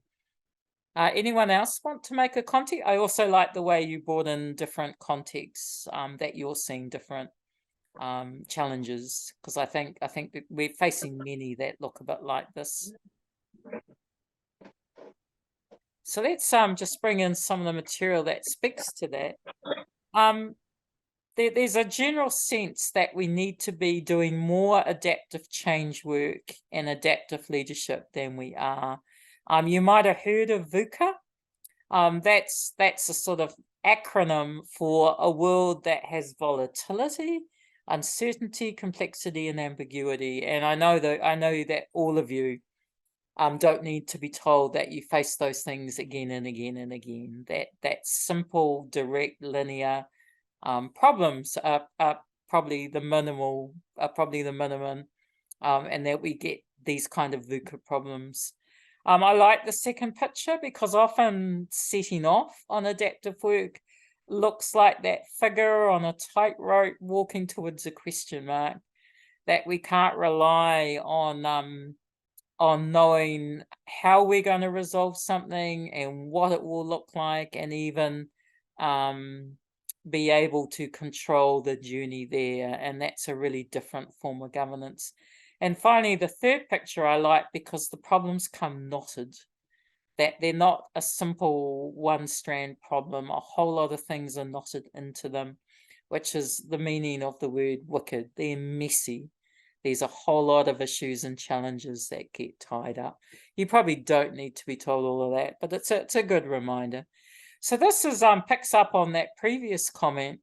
Anyone else want to make a comment? I also like the way you brought in different contexts, that you're seeing different challenges, because I think that we're facing many that look a bit like this. So let's just bring in some of the material that speaks to that. There's a general sense that we need to be doing more adaptive change work and adaptive leadership than we are. You might have heard of VUCA. That's a sort of acronym for a world that has volatility, uncertainty, complexity, and ambiguity. And I know that all of you don't need to be told that you face those things again and again and again. That simple, direct, linear problems are probably the minimum, and that we get these kind of VUCA problems. I like the second picture because often setting off on adaptive work looks like that figure on a tightrope walking towards a question mark, that we can't rely on knowing how we're going to resolve something and what it will look like, and even be able to control the journey there. And that's a really different form of governance. And finally, the third picture I like because the problems come knotted, that they're not a simple one strand problem. A whole lot of things are knotted into them, which is the meaning of the word wicked. They're messy. There's a whole lot of issues and challenges that get tied up. You probably don't need to be told all of that, but it's a good reminder. So this is picks up on that previous comment,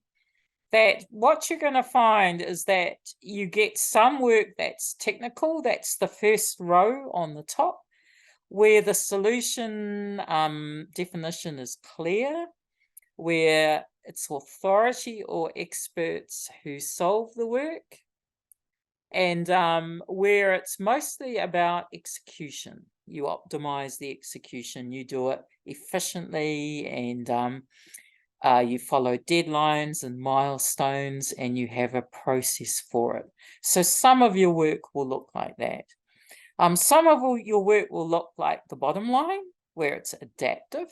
that what you're going to find is that you get some work that's technical. That's the first row on the top, where the solution definition is clear, where it's authority or experts who solve the work, and where it's mostly about execution. You optimize the execution, you do it efficiently, and you follow deadlines and milestones, and you have a process for it. So some of your work will look like that. Some of your work will look like the bottom line, where it's adaptive.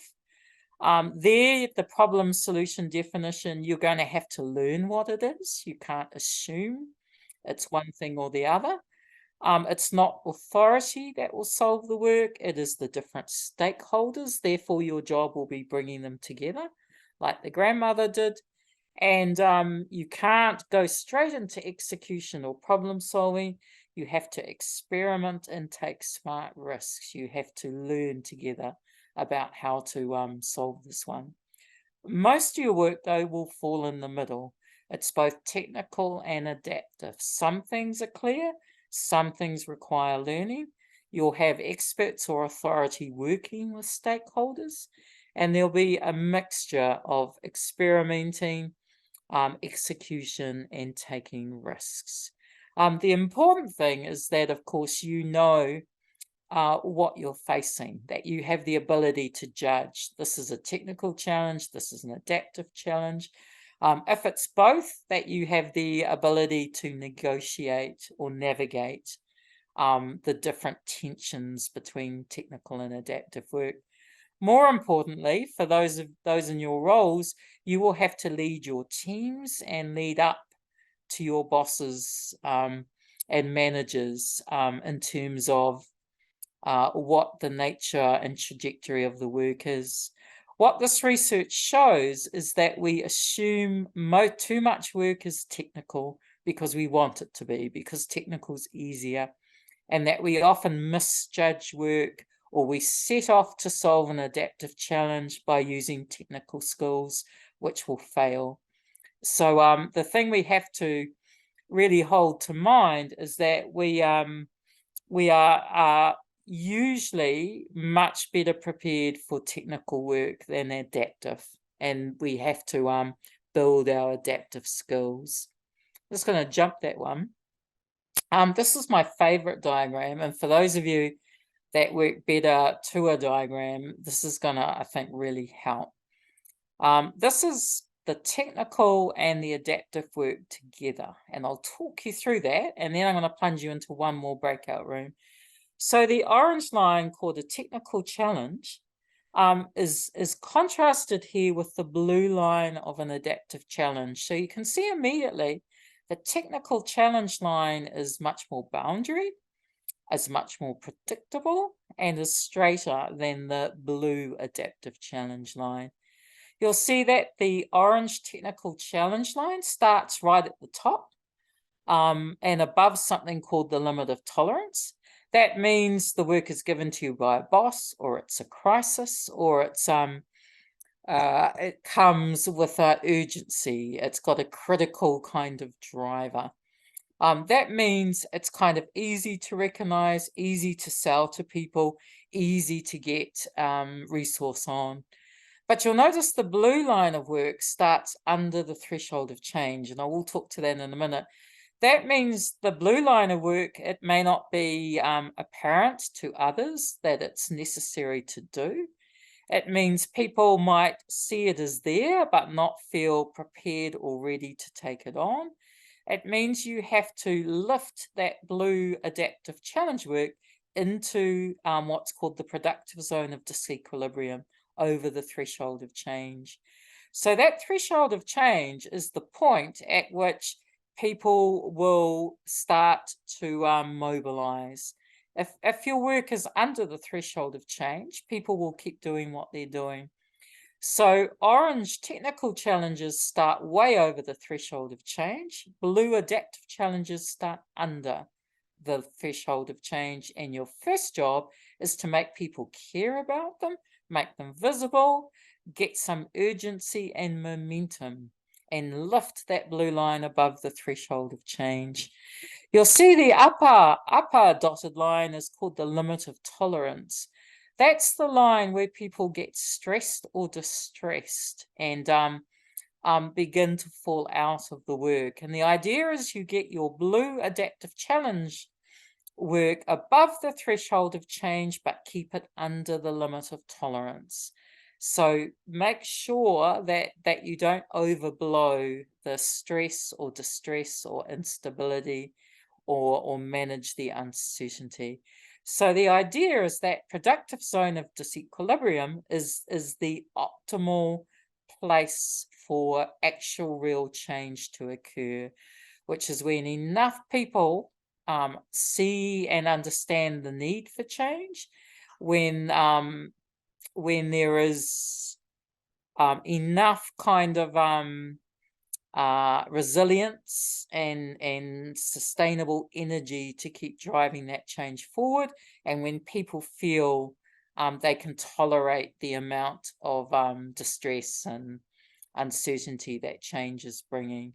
There, the problem solution definition, you're going to have to learn what it is. You can't assume it's one thing or the other. It's not authority that will solve the work. It is the different stakeholders. Therefore, your job will be bringing them together, like the grandmother did. And you can't go straight into execution or problem solving. You have to experiment and take smart risks. You have to learn together about how to solve this one. Most of your work, though, will fall in the middle. It's both technical and adaptive. Some things are clear, some things require learning. You'll have experts or authority working with stakeholders, and there'll be a mixture of experimenting, execution, and taking risks. The important thing is that, of course, you know what you're facing, that you have the ability to judge. This is a technical challenge, this is an adaptive challenge. If it's both, that you have the ability to negotiate or navigate the different tensions between technical and adaptive work. More importantly, for those in your roles, you will have to lead your teams and lead up to your bosses and managers in terms of what the nature and trajectory of the work is. What this research shows is that we assume too much work is technical because we want it to be, because technical is easier, and that we often misjudge work, or we set off to solve an adaptive challenge by using technical skills, which will fail. So the thing we have to really hold to mind is that we are usually much better prepared for technical work than adaptive, and we have to build our adaptive skills. I'm just going to jump that one. This is my favorite diagram, and for those of you that work better to a diagram, this is going to, I think, really help. This is the technical and the adaptive work together, and I'll talk you through that, and then I'm going to plunge you into one more breakout room. So the orange line, called a technical challenge, is contrasted here with the blue line of an adaptive challenge. So you can see immediately the technical challenge line is much more boundary, is much more predictable, and is straighter than the blue adaptive challenge line. You'll see that the orange technical challenge line starts right at the top and above something called the limit of tolerance. That means the work is given to you by a boss, or it's a crisis, or it's it comes with an urgency. It's got a critical kind of driver. That means it's kind of easy to recognize, easy to sell to people, easy to get resource on. But you'll notice the blue line of work starts under the threshold of change, and I will talk to that in a minute. That means the blue line of work, it may not be apparent to others that it's necessary to do. It means people might see it as there, but not feel prepared or ready to take it on. It means you have to lift that blue adaptive challenge work into what's called the productive zone of disequilibrium, over the threshold of change. So that threshold of change is the point at which people will start to mobilize. If your work is under the threshold of change, people will keep doing what they're doing. So orange technical challenges start way over the threshold of change. Blue adaptive challenges start under the threshold of change. And your first job is to make people care about them, make them visible, get some urgency and momentum, and lift that blue line above the threshold of change. You'll see the upper dotted line is called the limit of tolerance. That's the line where people get stressed or distressed and begin to fall out of the work. And the idea is you get your blue adaptive challenge work above the threshold of change, but keep it under the limit of tolerance. So make sure that you don't overblow the stress or distress or instability or manage the uncertainty. So the idea is that productive zone of disequilibrium is the optimal place for actual real change to occur, which is when enough people see and understand the need for change, when there is enough kind of resilience and sustainable energy to keep driving that change forward, and when people feel they can tolerate the amount of distress and uncertainty that change is bringing.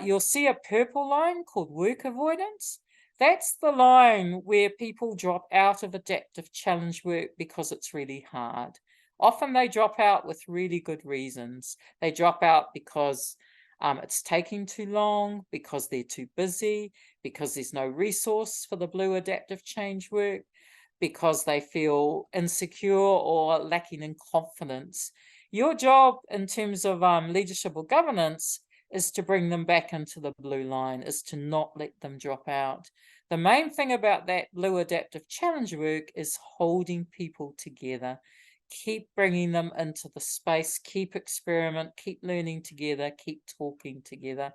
You'll see a purple line called work avoidance. That's the line where people drop out of adaptive challenge work because it's really hard. Often they drop out with really good reasons. They drop out because it's taking too long, because they're too busy, because there's no resource for the blue adaptive change work, because they feel insecure or lacking in confidence. Your job in terms of leadership or governance is to bring them back into the blue line, is to not let them drop out. The main thing about that blue adaptive challenge work is holding people together. Keep bringing them into the space, keep experiment, keep learning together, keep talking together.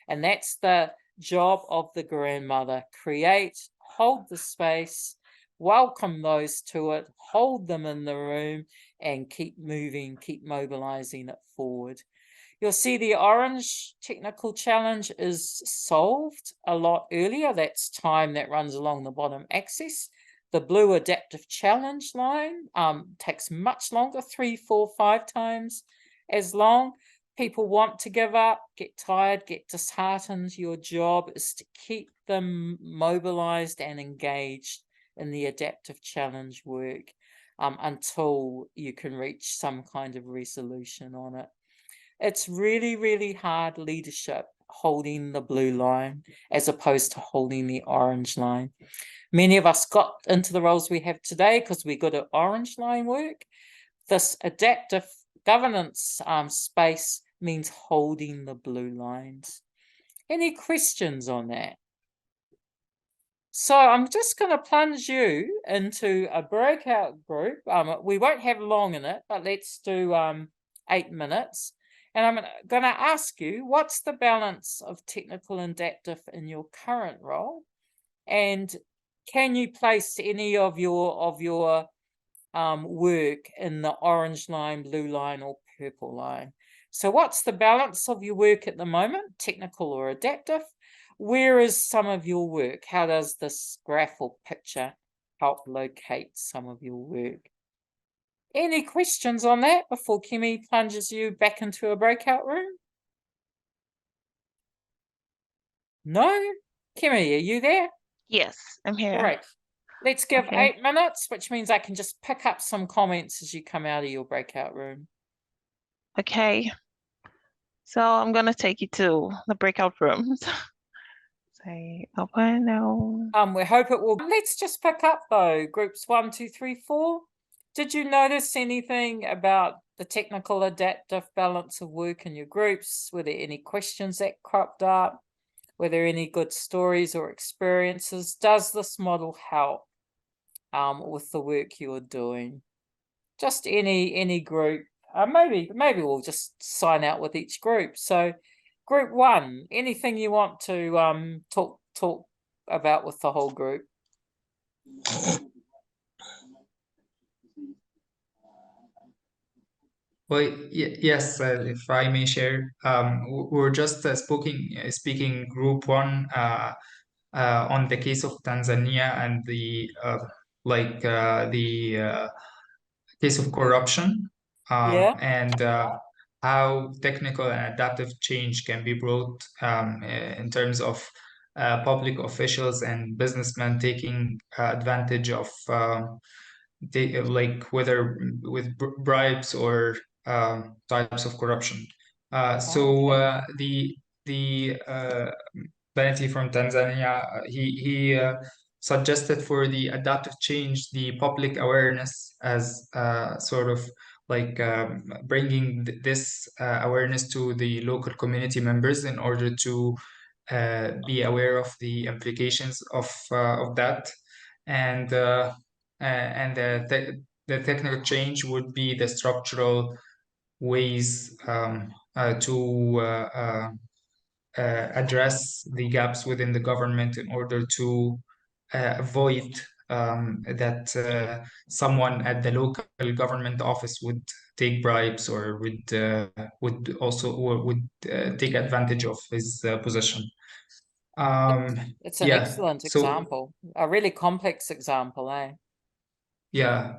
And that's the job of the grandmother. Create, hold the space, welcome those to it, hold them in the room, and keep moving, keep mobilizing it forward. You'll see the orange technical challenge is solved a lot earlier. That's time that runs along the bottom axis. The blue adaptive challenge line takes much longer, 3, 4, 5 times as long. People want to give up, get tired, get disheartened. Your job is to keep them mobilized and engaged in the adaptive challenge work until you can reach some kind of resolution on it. It's really, really hard leadership holding the blue line as opposed to holding the orange line. Many of us got into the roles we have today because we're good at orange line work. This adaptive governance space means holding the blue lines. Any questions on that? So I'm just going to plunge you into a breakout group. We won't have long in it, but let's do 8 minutes. And I'm going to ask you, what's the balance of technical and adaptive in your current role? And can you place any of your work in the orange line, blue line, or purple line? So what's the balance of your work at the moment, technical or adaptive? Where is some of your work? How does this graph or picture help locate some of your work? Any questions on that before Kemi plunges you back into a breakout room? No? Kemi, are you there? Yes, I'm here. Great. Let's give Okay. 8 minutes, which means I can just pick up some comments as you come out of your breakout room. Okay. So I'm going to take you to the breakout rooms. Say open now. We hope it will. Let's just pick up though. Groups 1, 2, 3, 4. Did you notice anything about the technical adaptive balance of work in your groups? Were there any questions that cropped up? Were there any good stories or experiences? Does this model help with the work you're doing? Just any group. Maybe we'll just sign out with each group. So group 1, anything you want to talk about with the whole group? Well, yes, if I may share, we're just speaking group 1 on the case of Tanzania and the case of corruption, Yeah. and how technical and adaptive change can be brought in terms of public officials and businessmen taking advantage of whether with bribes or types of corruption. The Beneti from Tanzania, he suggested for the adaptive change, the public awareness as sort of like bringing this awareness to the local community members in order to be aware of the implications of that, and the technical change would be the structural ways to address the gaps within the government in order to avoid that someone at the local government office would take bribes or would also take advantage of his position. It's an Yeah, excellent so example, a really complex example, eh? yeah.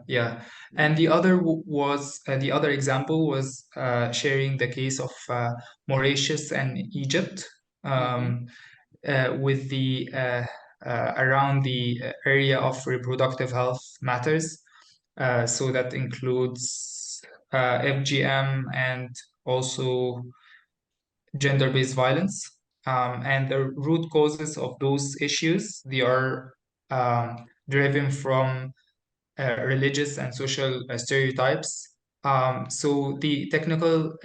And the other example was sharing the case of Mauritius and Egypt with the around the area of reproductive health matters. So that includes FGM and also gender-based violence. And the root causes of those issues, they are driven from religious and social stereotypes. So the technical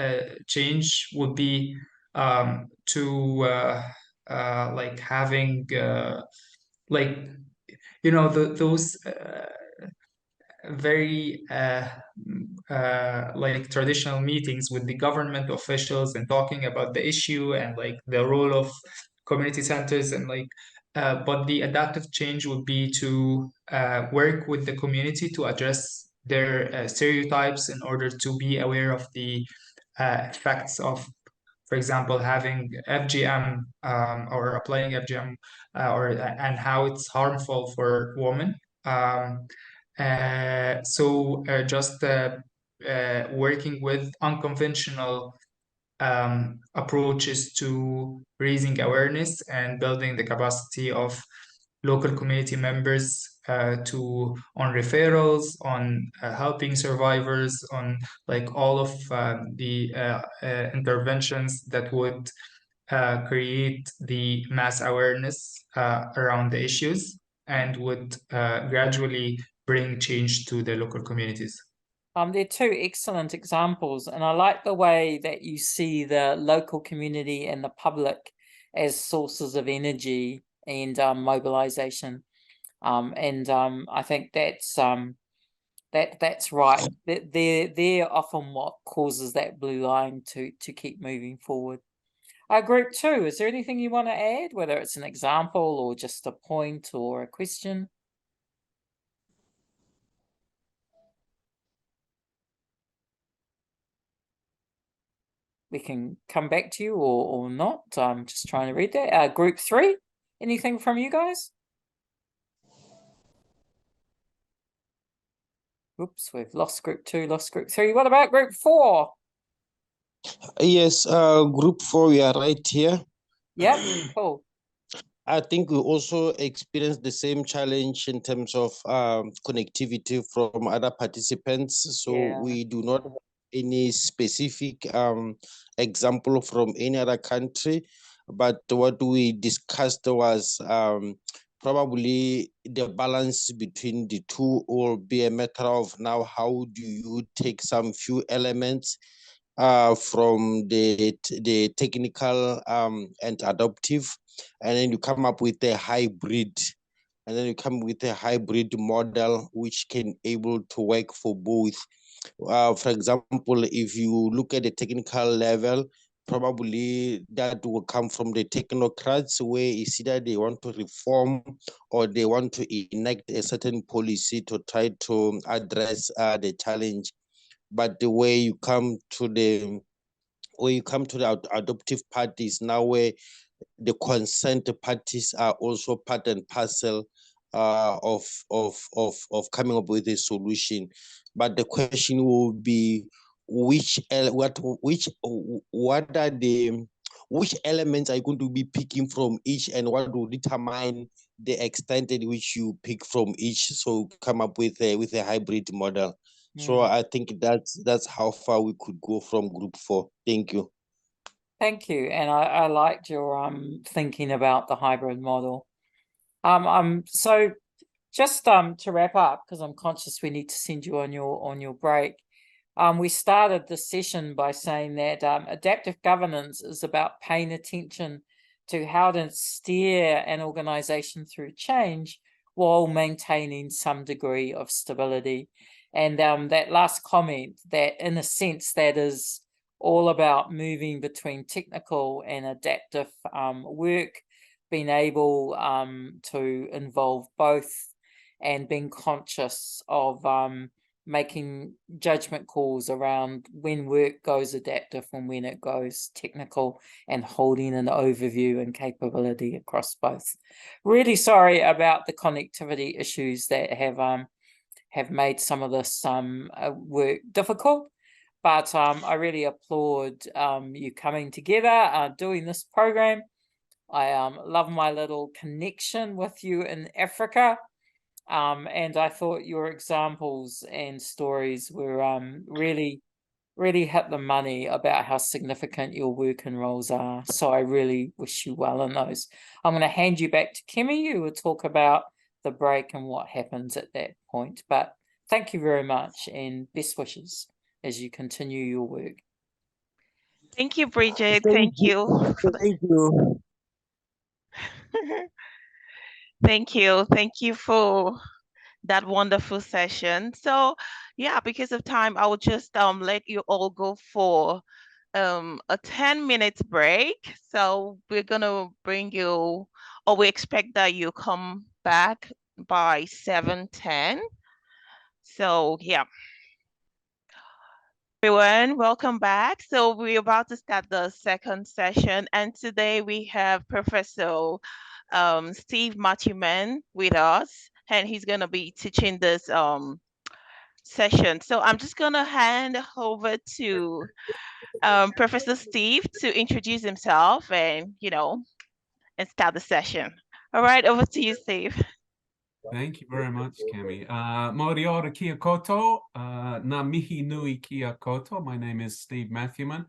change would be to like having like those very like traditional meetings with the government officials and talking about the issue and like the role of community centers and like but the adaptive change would be to work with the community to address their stereotypes in order to be aware of the effects of, for example, having FGM or applying FGM and how it's harmful for women. Just working with unconventional approaches to raising awareness and building the capacity of local community members on referrals, on helping survivors, on like all of the interventions that would create the mass awareness around the issues and would gradually bring change to the local communities. They're two excellent examples, and I like the way that you see the local community and the public as sources of energy and mobilization. I think that's right. They're often what causes that blue line to keep moving forward. Group 2, is there anything you want to add, whether it's an example or just a point or a question? We can come back to you or not. I'm just trying to read that. Group 3, anything from you guys? Oops, we've lost group 2, lost group 3. What about group 4? Yes, group 4, we are right here. Yeah, cool. I think we also experienced the same challenge in terms of connectivity from other participants. So Yeah. we do not have any specific example from any other country. but what we discussed was probably the balance between the two will be a matter of now how do you take some few elements from the technical and adaptive, and then you come up with a hybrid, and then you come with a hybrid model which can able to work for both. For example, if you look at the technical level, probably that will come from the technocrats, where it's either they want to reform or they want to enact a certain policy to try to address the challenge. But the way you come to the adoptive parties now, where the consent parties are also part and parcel of coming up with a solution. But the question will be which elements are you going to be picking from each, and what will determine the extent in which you pick from each, so come up with a hybrid model. So I think that's how far we could go from group 4. Thank you. Thank you, and I liked your thinking about the hybrid model. So just to wrap up, because I'm conscious we need to send you on your break. We started the session by saying that adaptive governance is about paying attention to how to steer an organization through change while maintaining some degree of stability. And that last comment, that in a sense that is all about moving between technical and adaptive work, being able to involve both, and being conscious of making judgment calls around when work goes adaptive and when it goes technical, and holding an overview and capability across both. Really sorry about the connectivity issues that have made some of this work difficult. But I really applaud you coming together, doing this program. I love my little connection with you in Africa. And I thought your examples and stories were really hit the money about how significant your work and roles are. So I really wish you well in those. I'm going to hand you back to Kemi, who will talk about the break and what happens at that point. But thank you very much, and best wishes as you continue your work. Thank you, Bridget. Thank you. Thank you. Thank you for that wonderful session. So yeah, because of time, I will just let you all go for a 10-minute break. So we're gonna bring you, or we expect that you come back by 7:10. So yeah. Everyone, welcome back. So we're about to start the second session, and today we have Professor Steve Matthewman with us, and he's going to be teaching this session. So I'm just going to hand over to Professor Steve to introduce himself and, and start the session. All right, over to you, Steve. Thank you very much, Kemi. Mō ora kia koutou, nā mihi nui kia koutou. My name is Steve Matthewman.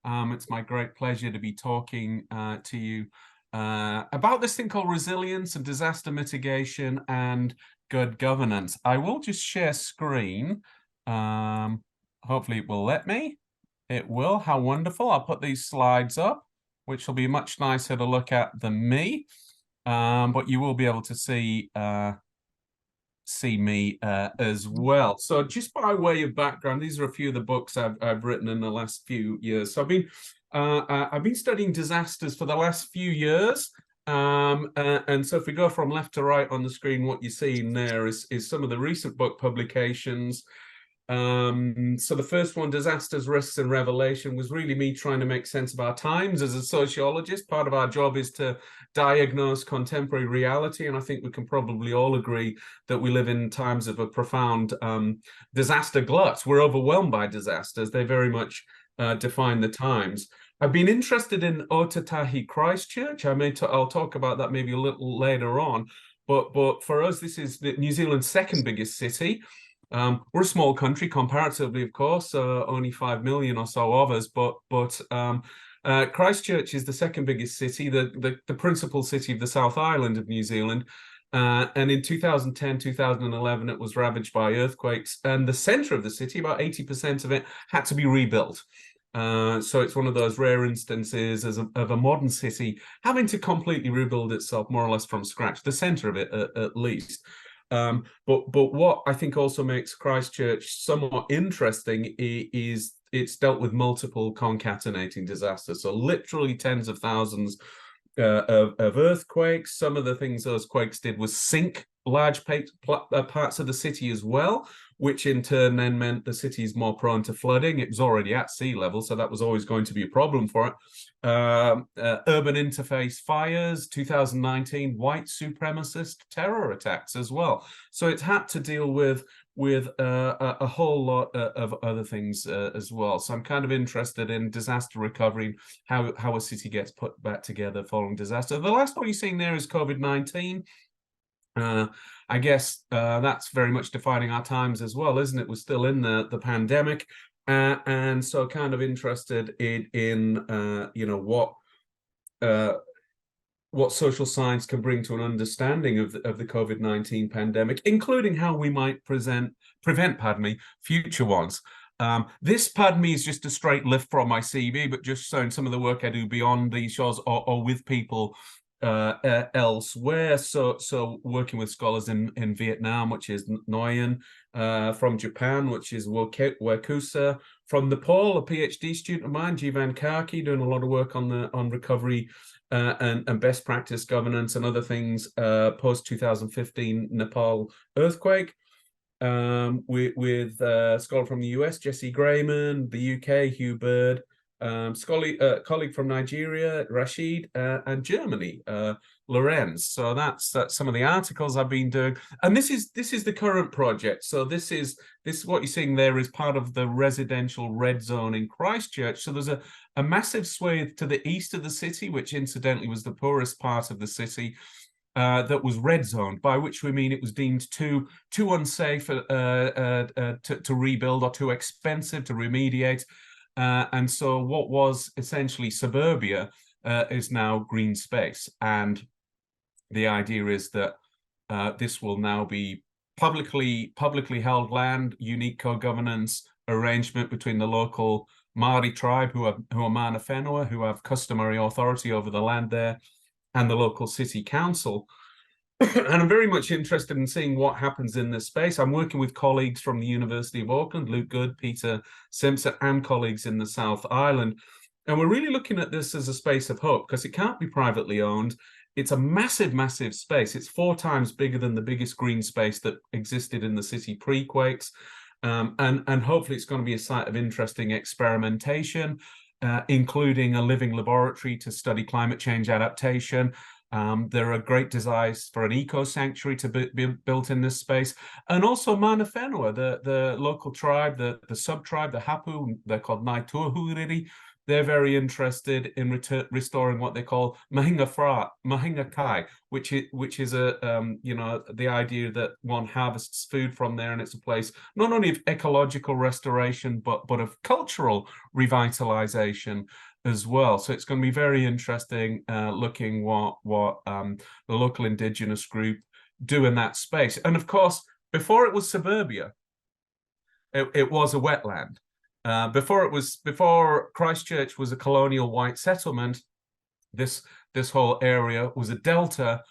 It's my great pleasure to be talking to you about this thing called resilience and disaster mitigation and good governance. I will just share screen. Hopefully it will let me. It will. How wonderful. I'll put these slides up, which will be much nicer to look at than me. But you will be able to see me as well. So just by way of background, these are a few of the books I've written in the last few years. So I've been studying disasters for the last few years. And so if we go from left to right on the screen, what you're seeing there is some of the recent book publications. So the first one, Disasters, Risks and Revelation, was really me trying to make sense of our times as a sociologist. Part of our job is to diagnose contemporary reality, and I think we can probably all agree that we live in times of a profound disaster glut. We're overwhelmed by disasters. They very much define the times. I've been interested in Ōtautahi Christchurch. I'll talk about that maybe a little later on, but for us, this is New Zealand's second biggest city. We're a small country comparatively, of course, only 5 million or so of us, but Christchurch is the second biggest city, the principal city of the South Island of New Zealand. And in 2010, 2011, it was ravaged by earthquakes. And the center of the city, about 80% of it, had to be rebuilt. So it's one of those rare instances of a modern city having to completely rebuild itself more or less from scratch, the center of it at least. But what I think also makes Christchurch somewhat interesting is it's dealt with multiple concatenating disasters. So literally tens of thousands of earthquakes. Some of the things those quakes did was sink large parts of the city as well, which in turn then meant the city is more prone to flooding. It was already at sea level, so that was always going to be a problem for it. Urban interface fires, 2019 white supremacist terror attacks as well. So it's had to deal with a whole lot of other things as well. So I'm kind of interested in disaster recovery, how a city gets put back together following disaster. The last one you're seeing there is COVID-19. I guess that's very much defining our times as well, isn't it? We're still in the pandemic, and so kind of interested in you know, what social science can bring to an understanding of the COVID-19 pandemic, including how we might prevent future ones. This, pardon me, is just a straight lift from my CV, but just showing some of the work I do beyond these shows or with people elsewhere. So working with scholars in Vietnam, which is Nguyen, from Japan, which is Wakusa, from Nepal, a PhD student of mine, Jivan Karki, doing a lot of work on recovery and best practice governance and other things post 2015 Nepal earthquake. With a scholar from the US, Jesse Grayman, the UK, Hugh Bird, colleague from Nigeria, Rashid, and Germany, Lorenz. So that's some of the articles I've been doing, and this is the current project. So this is what you're seeing there is part of the residential red zone in Christchurch. So there's a massive swathe to the east of the city, which incidentally was the poorest part of the city, that was red zoned, by which we mean it was deemed too unsafe to rebuild or too expensive to remediate. And so what was essentially suburbia is now green space. And the idea is that this will now be publicly held land, unique co-governance arrangement between the local Māori tribe, who are Mana Whenua, who have customary authority over the land there, and the local city council. And I'm very much interested in seeing what happens in this space. I'm working with colleagues from the University of Auckland, Luke Good, Peter Simpson, and colleagues in the South Island. And we're really looking at this as a space of hope, because it can't be privately owned. It's a massive, massive space. It's 4 times bigger than the biggest green space that existed in the city pre-quakes. And hopefully it's going to be a site of interesting experimentation, including a living laboratory to study climate change adaptation. There are great desires for an eco-sanctuary to be built in this space. And also Mana Whenua, the local tribe, the sub-tribe, the Hapu, they're called Ngai Tuahuriri. They're very interested in restoring what they call mahinga kai, which is a you know, the idea that one harvests food from there, and it's a place not only of ecological restoration but of cultural revitalization as well. So it's going to be very interesting looking what the local indigenous group do in that space. And of course, before it was suburbia, it was a wetland. Before Christchurch was a colonial white settlement, this whole area was a delta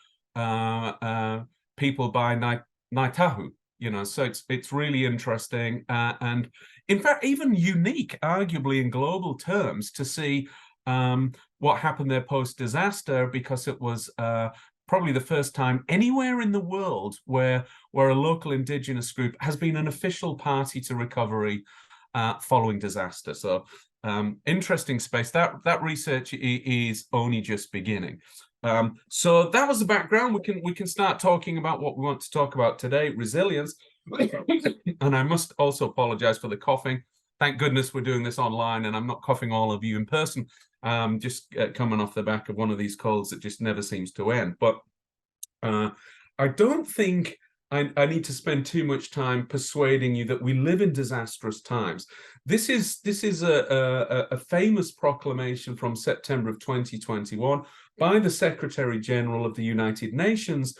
peopled by Ngāi Tahu. You know, so it's really interesting and in fact even unique, arguably in global terms, to see what happened there post-disaster, because it was probably the first time anywhere in the world where a local indigenous group has been an official party to recovery following disaster. So interesting space. That research is only just beginning. So that was the background. We can start talking about what we want to talk about today: resilience. And I must also apologize for the coughing. Thank goodness we're doing this online and I'm not coughing all of you in person. Just coming off the back of one of these colds that just never seems to end. But I don't think I need to spend too much time persuading you that we live in disastrous times. This is a famous proclamation from September of 2021 by the Secretary General of the United Nations,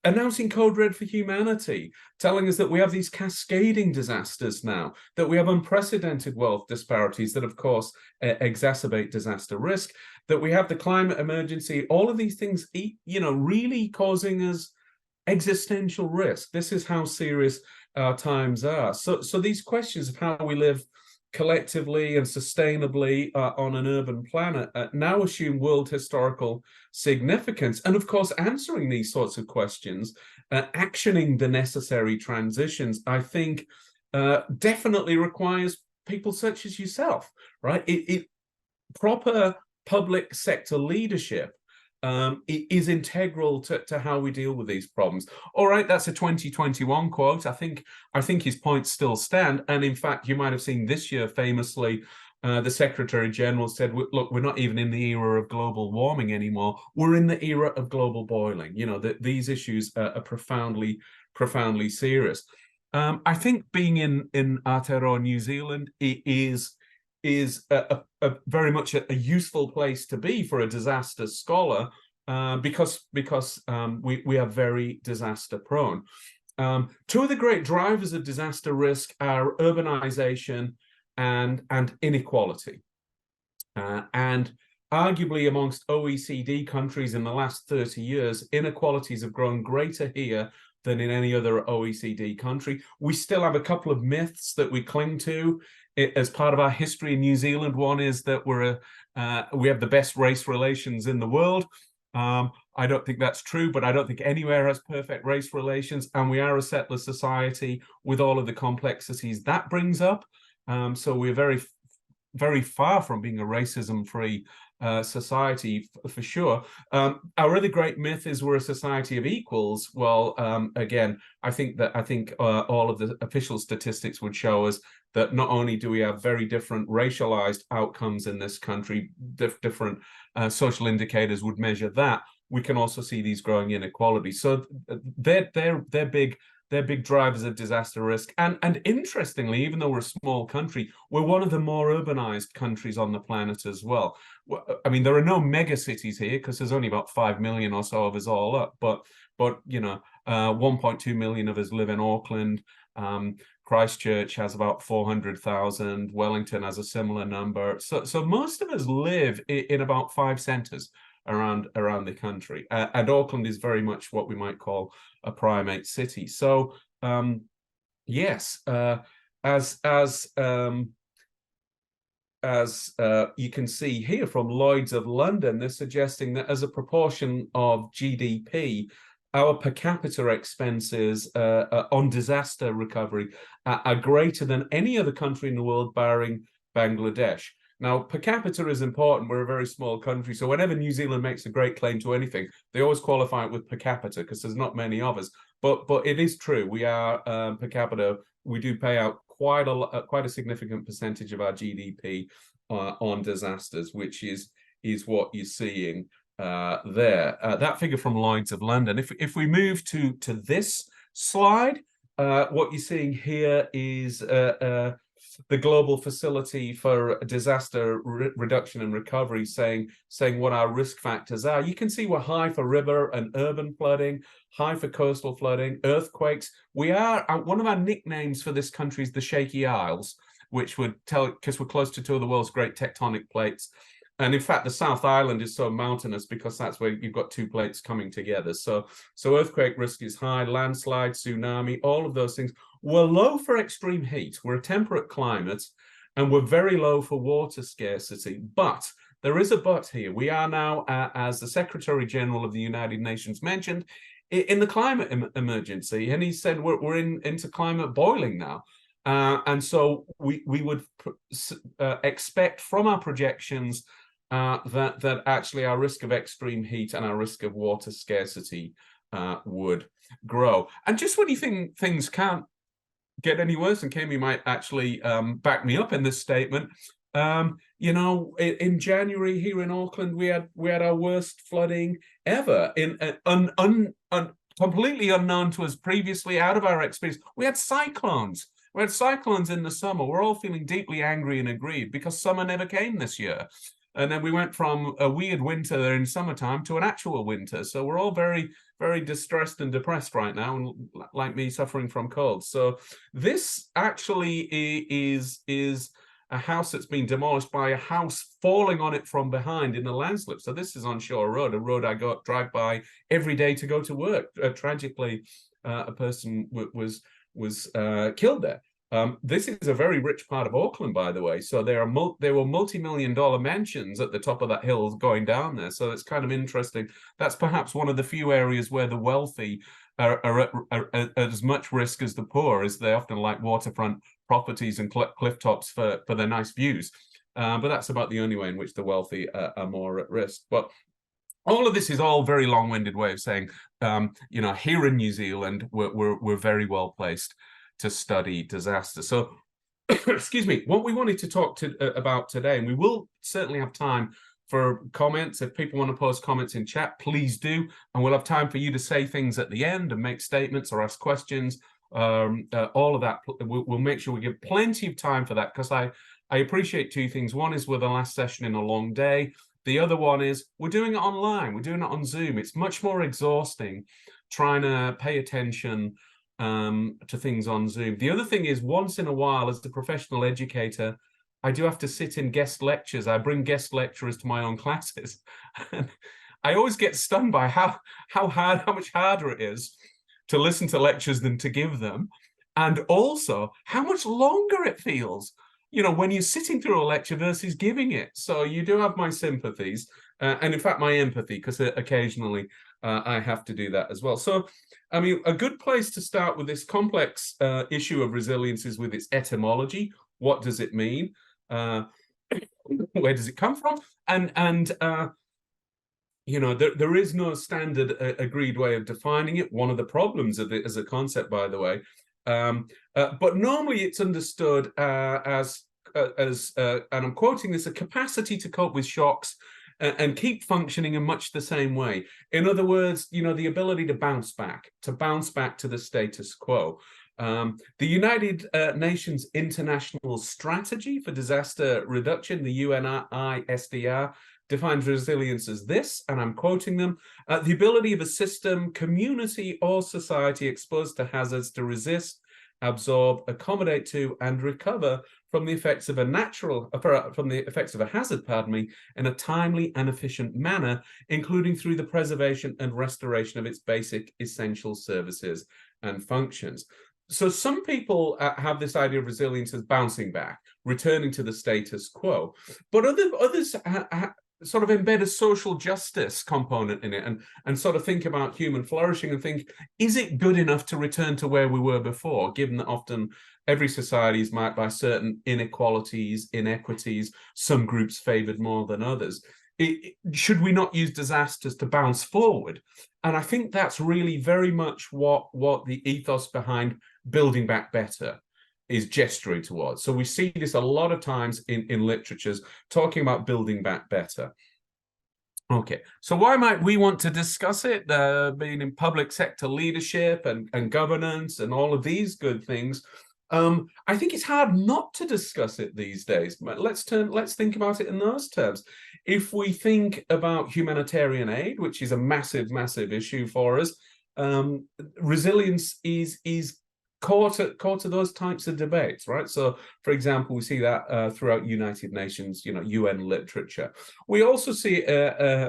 announcing Code Red for Humanity, telling us that we have these cascading disasters now, that we have unprecedented wealth disparities that, of course, exacerbate disaster risk, that we have the climate emergency, all of these things, really causing us existential risk. This is how serious our times are. So these questions of how we live collectively and sustainably on an urban planet now assume world historical significance. And of course, answering these sorts of questions, actioning the necessary transitions, I think definitely requires people such as yourself, right? Proper public sector leadership is integral to how we deal with these problems. All right, that's a 2021 quote. I think his points still stand. And in fact, you might have seen this year famously, the Secretary General said, look, we're not even in the era of global warming anymore. We're in the era of global boiling. These issues are profoundly serious. I think being in Aotearoa, New Zealand, is a very much a useful place to be for a disaster scholar, because we are very disaster prone. Two of the great drivers of disaster risk are urbanization and inequality. And arguably amongst OECD countries in the last 30 years, inequalities have grown greater here than in any other OECD country. We still have a couple of myths that we cling to as part of our history in New Zealand. One is that we have the best race relations in the world. I don't think that's true, but I don't think anywhere has perfect race relations, and we are a settler society with all of the complexities that brings up. So we're very, very far from being a racism-free society for sure. Our other great myth is we're a society of equals. Well, again, I think all of the official statistics would show us that not only do we have very different racialized outcomes in this country, different social indicators would measure that, we can also see these growing inequalities. So they're big drivers of disaster risk. And interestingly, even though we're a small country, we're one of the more urbanized countries on the planet as well. I mean, there are no mega cities here because there's only about 5 million or so of us all up. But 1.2 million of us live in Auckland. Christchurch has about 400,000. Wellington has a similar number. So most of us live in about 5 centres around the country, and Auckland is very much what we might call a primate city. So yes, as you can see here from Lloyd's of London, they're suggesting that as a proportion of GDP, our per capita expenses on disaster recovery are greater than any other country in the world, barring Bangladesh. Now, per capita is important. We're a very small country. So whenever New Zealand makes a great claim to anything, they always qualify it with per capita because there's not many of us. But it is true. We are per capita. We do pay out quite a significant percentage of our GDP on disasters, which is what you're seeing there. That figure from Lloyd's of London. If we move to this slide, what you're seeing here is the Global Facility for Disaster Reduction and Recovery saying what our risk factors are. You can see we're high for river and urban flooding, high for coastal flooding, earthquakes. We are, one of our nicknames for this country is the Shaky Isles, which would tell, because we're close to two of the world's great tectonic plates. And in fact, the South Island is so mountainous because that's where you've got two plates coming together. So earthquake risk is high, landslide, tsunami, all of those things. We're low for extreme heat. We're a temperate climate, and we're very low for water scarcity. But there is a but here. We are now, as the Secretary General of the United Nations mentioned, in the climate emergency. And he said we're into climate boiling now. And so we would expect from our projections that actually our risk of extreme heat and our risk of water scarcity would grow. And just when you think things can't get any worse, and Kemi might actually back me up in this statement, in January here in Auckland, we had our worst flooding ever, in completely unknown to us previously, out of our experience. We had cyclones. We had cyclones in the summer. We're all feeling deeply angry and aggrieved because summer never came this year. And then we went from a weird winter in summertime to an actual winter. So we're all very, very distressed and depressed right now, and like me, suffering from colds. So this actually is a house that's been demolished by a house falling on it from behind in a landslip. So this is on Shore Road, a road I drive by every day to go to work. Tragically, a person was killed there. This is a very rich part of Auckland, by the way. So there were multi-million-dollar mansions at the top of that hill going down there. So it's kind of interesting. That's perhaps one of the few areas where the wealthy are at as much risk as the poor, as they often like waterfront properties and cliff tops for their nice views. But that's about the only way in which the wealthy are more at risk. But all of this is all very long-winded way of saying, you know, here in New Zealand, we're very well placed to study disaster. So, excuse me, what we wanted to talk about today, and we will certainly have time for comments. If people want to post comments in chat, please do. And we'll have time for you to say things at the end and make statements or ask questions. All of that, we'll make sure we give plenty of time for that, because I appreciate two things. One is we're the last session in a long day. The other one is we're doing it online. We're doing it on Zoom. It's much more exhausting trying to pay attention to things on Zoom. The other thing is, once in a while, as the professional educator, I do have to sit in guest lectures. I bring guest lecturers to my own classes. And I always get stunned by how much harder it is to listen to lectures than to give them. And also how much longer it feels, you know, when you're sitting through a lecture versus giving it. So you do have my sympathies, and in fact, my empathy, because occasionally I have to do that as well. So, I mean, a good place to start with this complex issue of resilience is with its etymology. What does it mean? Where does it come from? And you know, there is no standard agreed way of defining it. One of the problems of it as a concept, by the way, but normally it's understood as and I'm quoting this, a capacity to cope with shocks and keep functioning in much the same way. In other words, you know, the ability to bounce back to the status quo. The United Nations International Strategy for Disaster Reduction, the UNISDR, defines resilience as this, and I'm quoting them, the ability of a system, community, or society exposed to hazards to resist, absorb, accommodate to, and recover from the effects of a hazard, in a timely and efficient manner, including through the preservation and restoration of its basic essential services and functions. So some people have this idea of resilience as bouncing back, returning to the status quo, but others sort of embed a social justice component in it and sort of think about human flourishing and think, is it good enough to return to where we were before, given that often every society is marked by certain inequalities, inequities, some groups favored more than others. Should we not use disasters to bounce forward? And I think that's really very much what the ethos behind Building Back Better is gesturing towards. So we see this a lot of times in literatures talking about building back better. Okay, so why might we want to discuss it? Being in public sector leadership and governance and all of these good things, I think it's hard not to discuss it these days. Let's think about it in those terms. If we think about humanitarian aid, which is a massive, massive issue for us, resilience is core to those types of debates, right? So, for example, we see that throughout United Nations, you know, UN literature. We also see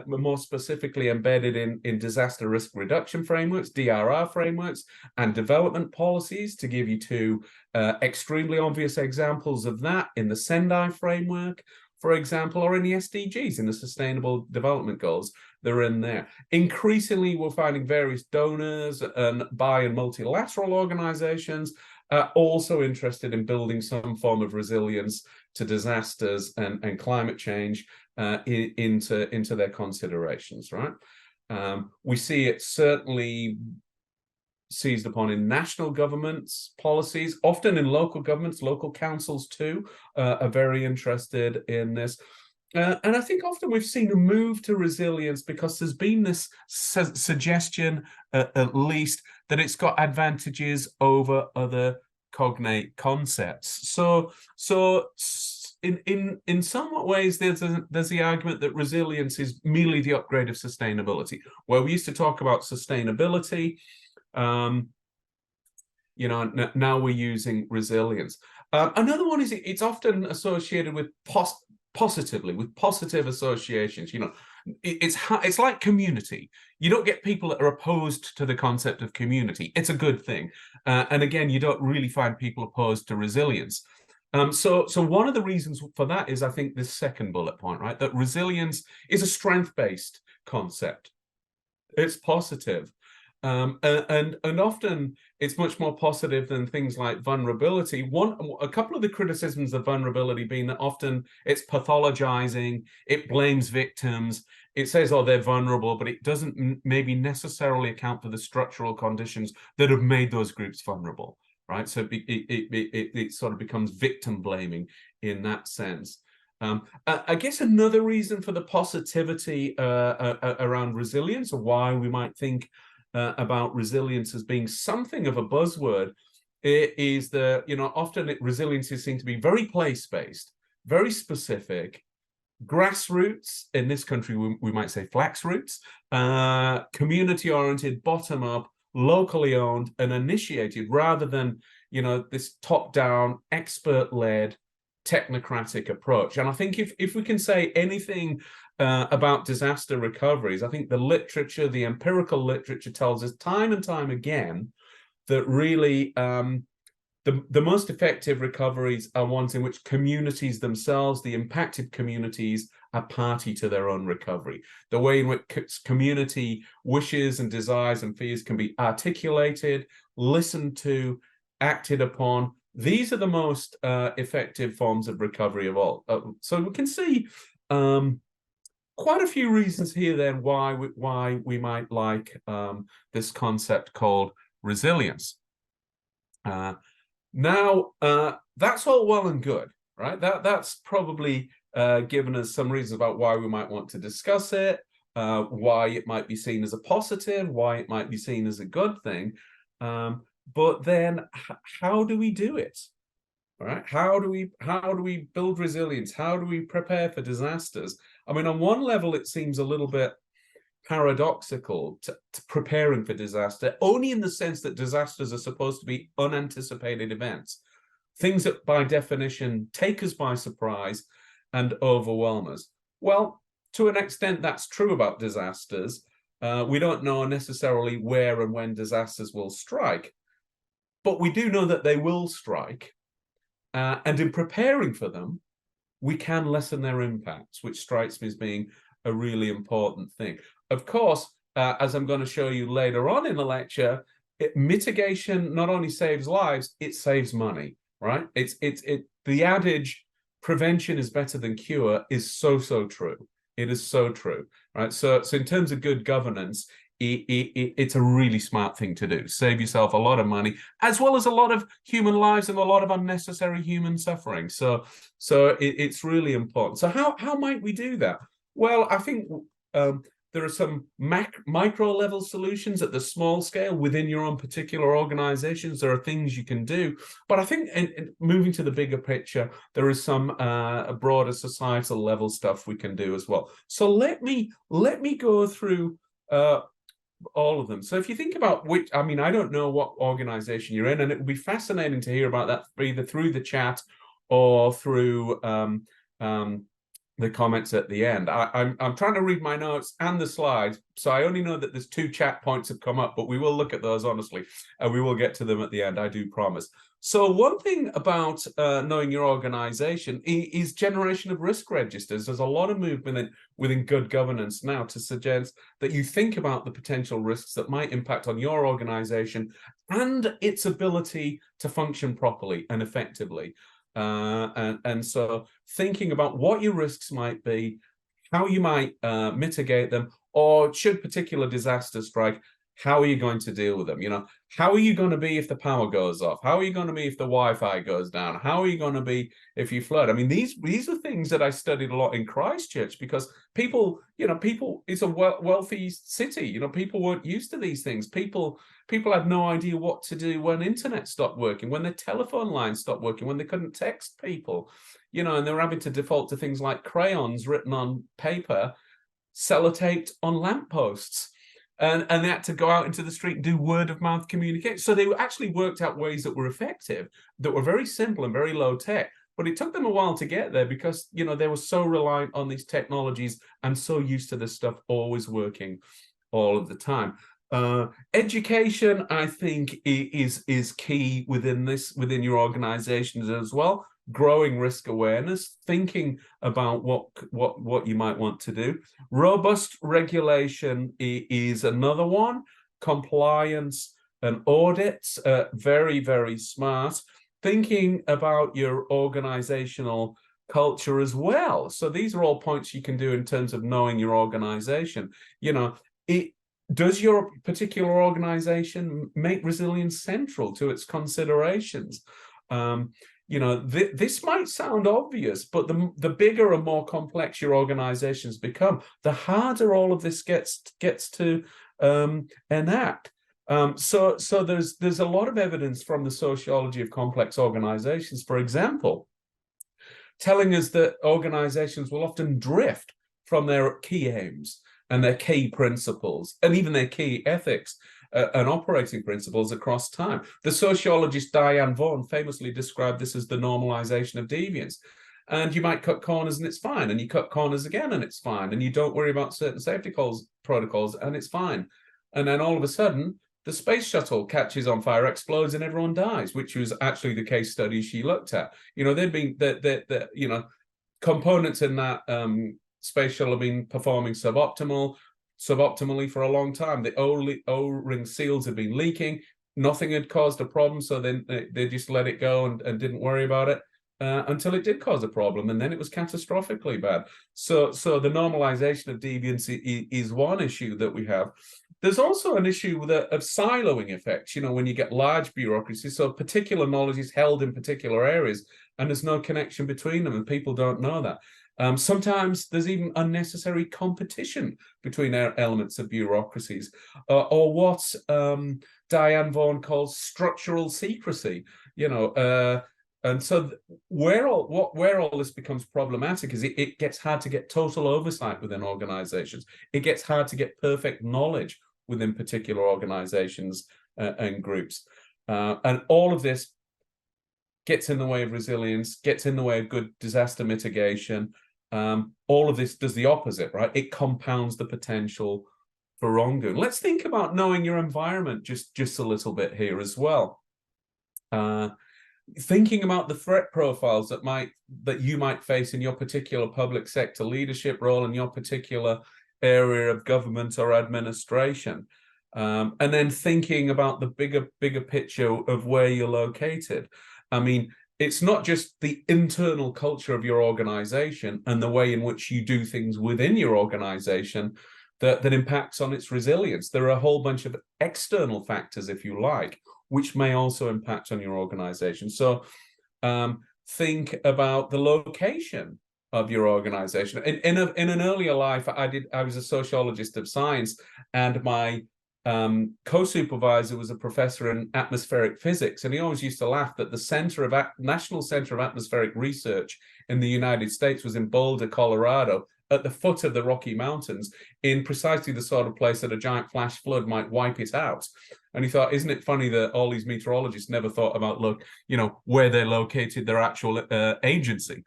more specifically embedded in disaster risk reduction frameworks, DRR frameworks, and development policies. To give you two extremely obvious examples of that, in the Sendai framework, for example, or in the SDGs, in the Sustainable Development Goals, they're in there. Increasingly, we're finding various donors and bi and multilateral organizations also interested in building some form of resilience to disasters and climate change into their considerations, right? We see it certainly seized upon in national governments' policies, often in local governments, local councils too, are very interested in this. And I think often we've seen a move to resilience because there's been this suggestion, at least, that it's got advantages over other cognate concepts. So in somewhat ways, there's the argument that resilience is merely the upgrade of sustainability. Where we used to talk about sustainability, you know, now we're using resilience. Another one is it's often associated with positively, with positive associations. You know, it's like community. You don't get people that are opposed to the concept of community. It's a good thing. And again, you don't really find people opposed to resilience. So one of the reasons for that is, I think, this second bullet point, right? That resilience is a strength-based concept. It's positive. And often it's much more positive than things like vulnerability. A couple of the criticisms of vulnerability being that often it's pathologizing, it blames victims, it says, oh, they're vulnerable, but it doesn't maybe necessarily account for the structural conditions that have made those groups vulnerable, right? So it sort of becomes victim blaming in that sense. I guess another reason for the positivity around resilience, or why we might think about resilience as being something of a buzzword, is that, you know, often resilience is seen to be very place-based, very specific, grassroots. In this country, we might say flax roots, community-oriented, bottom-up, locally owned and initiated, rather than, you know, this top-down, expert-led, technocratic approach. And I think if we can say anything about disaster recoveries, I think the literature, the empirical literature, tells us time and time again that really the most effective recoveries are ones in which communities themselves, the impacted communities, are party to their own recovery. The way in which community wishes and desires and fears can be articulated, listened to, acted upon. These are the most effective forms of recovery of all. So we can see quite a few reasons here then why we might like this concept called resilience. Now, that's all well and good, right? That's probably given us some reasons about why we might want to discuss it, why it might be seen as a positive, why it might be seen as a good thing. But then how do we do it? All right, how do we build resilience? How do we prepare for disasters? I mean, on one level, it seems a little bit paradoxical to preparing for disaster, only in the sense that disasters are supposed to be unanticipated events, things that by definition take us by surprise and overwhelm us. Well, to an extent, that's true about disasters. We don't know necessarily where and when disasters will strike, but we do know that they will strike. And in preparing for them, we can lessen their impacts, which strikes me as being a really important thing. Of course, as I'm going to show you later on in the lecture, mitigation not only saves lives, it saves money, right? The adage, prevention is better than cure, is so true. It is so true, right? So in terms of good governance, it's a really smart thing to do. Save yourself a lot of money, as well as a lot of human lives and a lot of unnecessary human suffering. So it's really important. So how might we do that? Well, I think there are some micro level solutions at the small scale within your own particular organizations. There are things you can do, but I think in moving to the bigger picture, there is some broader societal level stuff we can do as well. So let me go through all of them. So if you think about which, I mean, I don't know what organization you're in, and it would be fascinating to hear about that either through the chat or through the comments at the end. I'm trying to read my notes and the slides, so I only know that there's 2 chat points have come up, but we will look at those honestly, and we will get to them at the end, I do promise. So one thing about knowing your organization is generation of risk registers. There's a lot of movement within good governance now to suggest that you think about the potential risks that might impact on your organization and its ability to function properly and effectively. And so thinking about what your risks might be, how you might mitigate them, or should particular disasters strike, how are you going to deal with them? You know, how are you going to be if the power goes off? How are you going to be if the Wi-Fi goes down? How are you going to be if you flood? I mean, these are things that I studied a lot in Christchurch, because people, you know, it's a wealthy city. You know, people weren't used to these things. People had no idea what to do when internet stopped working, when the telephone lines stopped working, when they couldn't text people, you know, and they were having to default to things like crayons written on paper, sellotaped on lampposts. And they had to go out into the street and do word of mouth communication. So they actually worked out ways that were effective, that were very simple and very low tech. But it took them a while to get there because, you know, they were so reliant on these technologies and so used to this stuff always working all of the time. Education, I think, is key within your organizations as well. Growing risk awareness, thinking about what you might want to do. Robust regulation is another one. Compliance and audits, very, very smart. Thinking about your organizational culture as well. So these are all points you can do in terms of knowing your organization. You know, does your particular organization make resilience central to its considerations? You know, this might sound obvious, but the bigger and more complex your organizations become, the harder all of this gets to enact. So there's a lot of evidence from the sociology of complex organizations, for example, telling us that organizations will often drift from their key aims and their key principles and even their key ethics and operating principles across time. The sociologist Diane Vaughan famously described this as the normalization of deviance. And you might cut corners and it's fine, and you cut corners again and it's fine, and you don't worry about certain safety protocols and it's fine. And then all of a sudden, the space shuttle catches on fire, explodes, and everyone dies, which was actually the case study she looked at. You know, there'd been you know, components in that space shuttle have been performing suboptimally for a long time. The O-ring seals had been leaking. Nothing had caused a problem, so then they just let it go and didn't worry about it until it did cause a problem, and then it was catastrophically bad. So the normalization of deviance is one issue that we have. There's also an issue of siloing effects, you know, when you get large bureaucracies, so particular knowledge is held in particular areas, and there's no connection between them, and people don't know that. Sometimes there's even unnecessary competition between elements of bureaucracies, or what Diane Vaughan calls structural secrecy. You know, and so where all this becomes problematic is it gets hard to get total oversight within organizations. It gets hard to get perfect knowledge within particular organizations and groups, and all of this gets in the way of resilience, gets in the way of good disaster mitigation. All of this does the opposite, right? It compounds the potential for wrongdoing. Let's think about knowing your environment just a little bit here as well. Thinking about the threat profiles that you might face in your particular public sector leadership role, in your particular area of government or administration. And then thinking about the bigger picture of where you're located. I mean, it's not just the internal culture of your organization and the way in which you do things within your organization that impacts on its resilience. There are a whole bunch of external factors, if you like, which may also impact on your organization. So think about the location of your organization. In an earlier life, I was a sociologist of science, and my co-supervisor was a professor in atmospheric physics, and he always used to laugh that the National Center of Atmospheric Research in the United States was in Boulder, Colorado, at the foot of the Rocky Mountains, in precisely the sort of place that a giant flash flood might wipe it out. And he thought, isn't it funny that all these meteorologists never thought about, where they're located, their actual agency.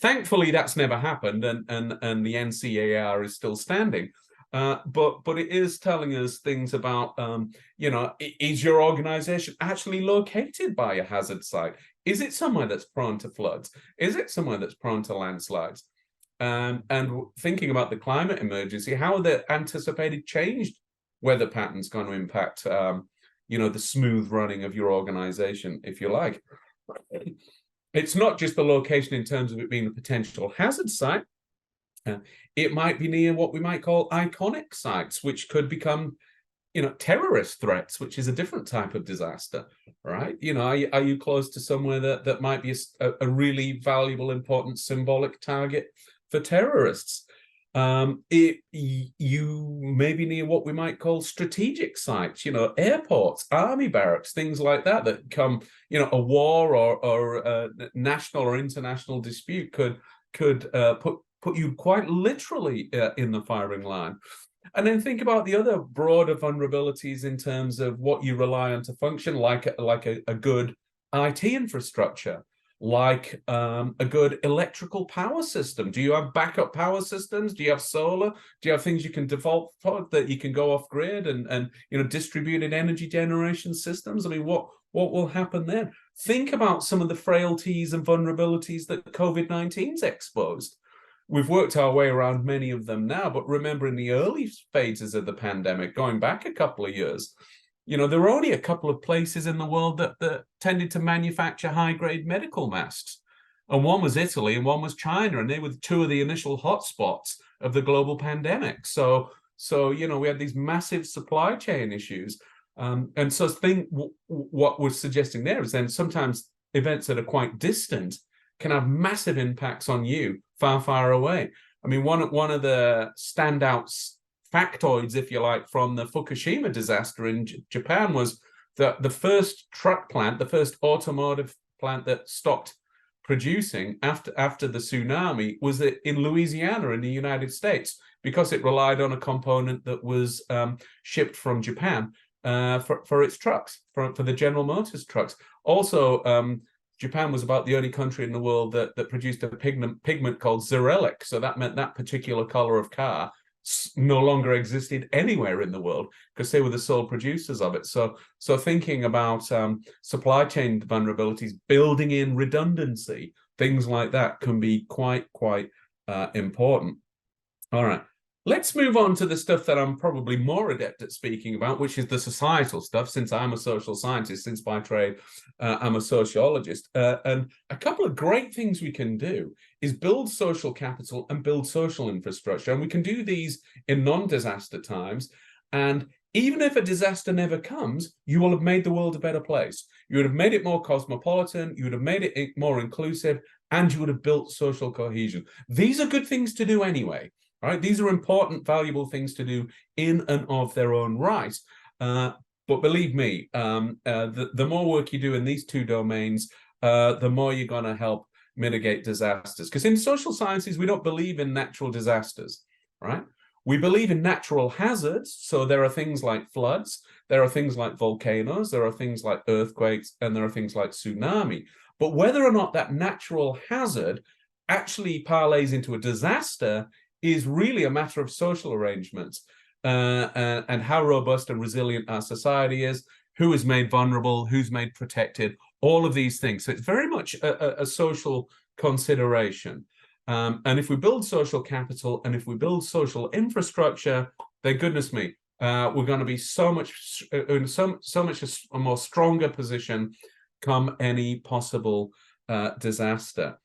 Thankfully that's never happened, and the NCAR is still standing. But it is telling us things about, is your organization actually located by a hazard site? Is it somewhere that's prone to floods? Is it somewhere that's prone to landslides? And thinking about the climate emergency, how are the anticipated changed weather patterns going to impact, the smooth running of your organization, if you like? It's not just the location in terms of it being a potential hazard site. It might be near what we might call iconic sites, which could become terrorist threats, which is a different type of disaster, right? Are you close to somewhere that might be a really valuable, important, symbolic target for terrorists? You may be near what we might call strategic sites, airports, army barracks, things like that come, a war or a national or international dispute could put you quite literally in the firing line. And then think about the other broader vulnerabilities in terms of what you rely on to function, like a good IT infrastructure, like a good electrical power system. Do you have backup power systems? Do you have solar? Do you have things you can default for that you can go off grid and distributed energy generation systems? I mean, what will happen then? Think about some of the frailties and vulnerabilities that COVID-19's exposed. We've worked our way around many of them now, but remember in the early phases of the pandemic, going back a couple of years, there were only a couple of places in the world that tended to manufacture high-grade medical masks. And one was Italy and one was China, and they were two of the initial hotspots of the global pandemic. So we had these massive supply chain issues. And so what we're suggesting there is then sometimes events that are quite distant can have massive impacts on you far, far away. I mean, one of the standout factoids, if you like, from the Fukushima disaster in Japan was that the first truck plant, the first automotive plant that stopped producing after the tsunami was in Louisiana in the United States, because it relied on a component that was shipped from Japan for its trucks, for the General Motors trucks. Also, Japan was about the only country in the world that produced a pigment called Xerelic. So that meant that particular color of car no longer existed anywhere in the world because they were the sole producers of it. So thinking about supply chain vulnerabilities, building in redundancy, things like that can be quite important. All right. Let's move on to the stuff that I'm probably more adept at speaking about, which is the societal stuff, since I'm a social scientist, since by trade I'm a sociologist. And a couple of great things we can do is build social capital and build social infrastructure. And we can do these in non-disaster times. And even if a disaster never comes, you will have made the world a better place. You would have made it more cosmopolitan, you would have made it more inclusive, and you would have built social cohesion. These are good things to do anyway. Right? These are important, valuable things to do in and of their own right. But believe me, the more work you do in these two domains, the more you're going to help mitigate disasters. Because in social sciences, we don't believe in natural disasters, right? We believe in natural hazards. So there are things like floods, there are things like volcanoes, there are things like earthquakes, and there are things like tsunami. But whether or not that natural hazard actually parlays into a disaster is really a matter of social arrangements and how robust and resilient our society is, who is made vulnerable, who's made protected, all of these things. So it's very much a social consideration. And if we build social capital and if we build social infrastructure, then goodness me, we're going to be so much in so much a more stronger position come any possible disaster.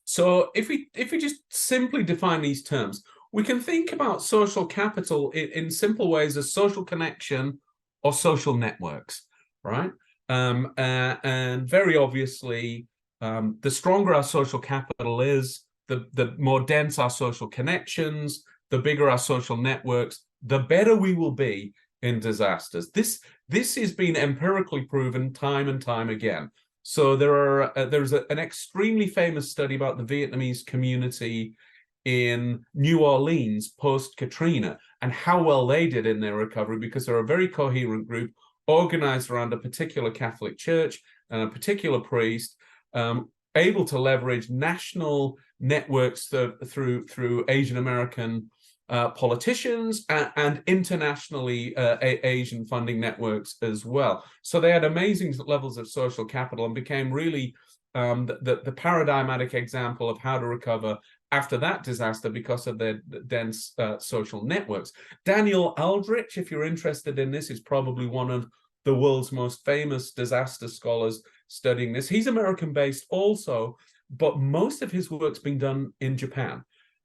So if we just simply define these terms, we can think about social capital in simple ways as social connection or social networks, right? And very obviously, the stronger our social capital is, the more dense our social connections, the bigger our social networks, the better we will be in disasters. This has been empirically proven time and time again. So there's an extremely famous study about the Vietnamese community in New Orleans post-Katrina and how well they did in their recovery, because they're a very coherent group organized around a particular Catholic church and a particular priest, able to leverage national networks through Asian American politicians and internationally Asian funding networks as well. So they had amazing levels of social capital and became really the paradigmatic example of how to recover after that disaster because of their dense social networks. Daniel Aldrich, if you're interested in this, is probably one of the world's most famous disaster scholars studying this. He's American-based also, but most of his work's been done in Japan.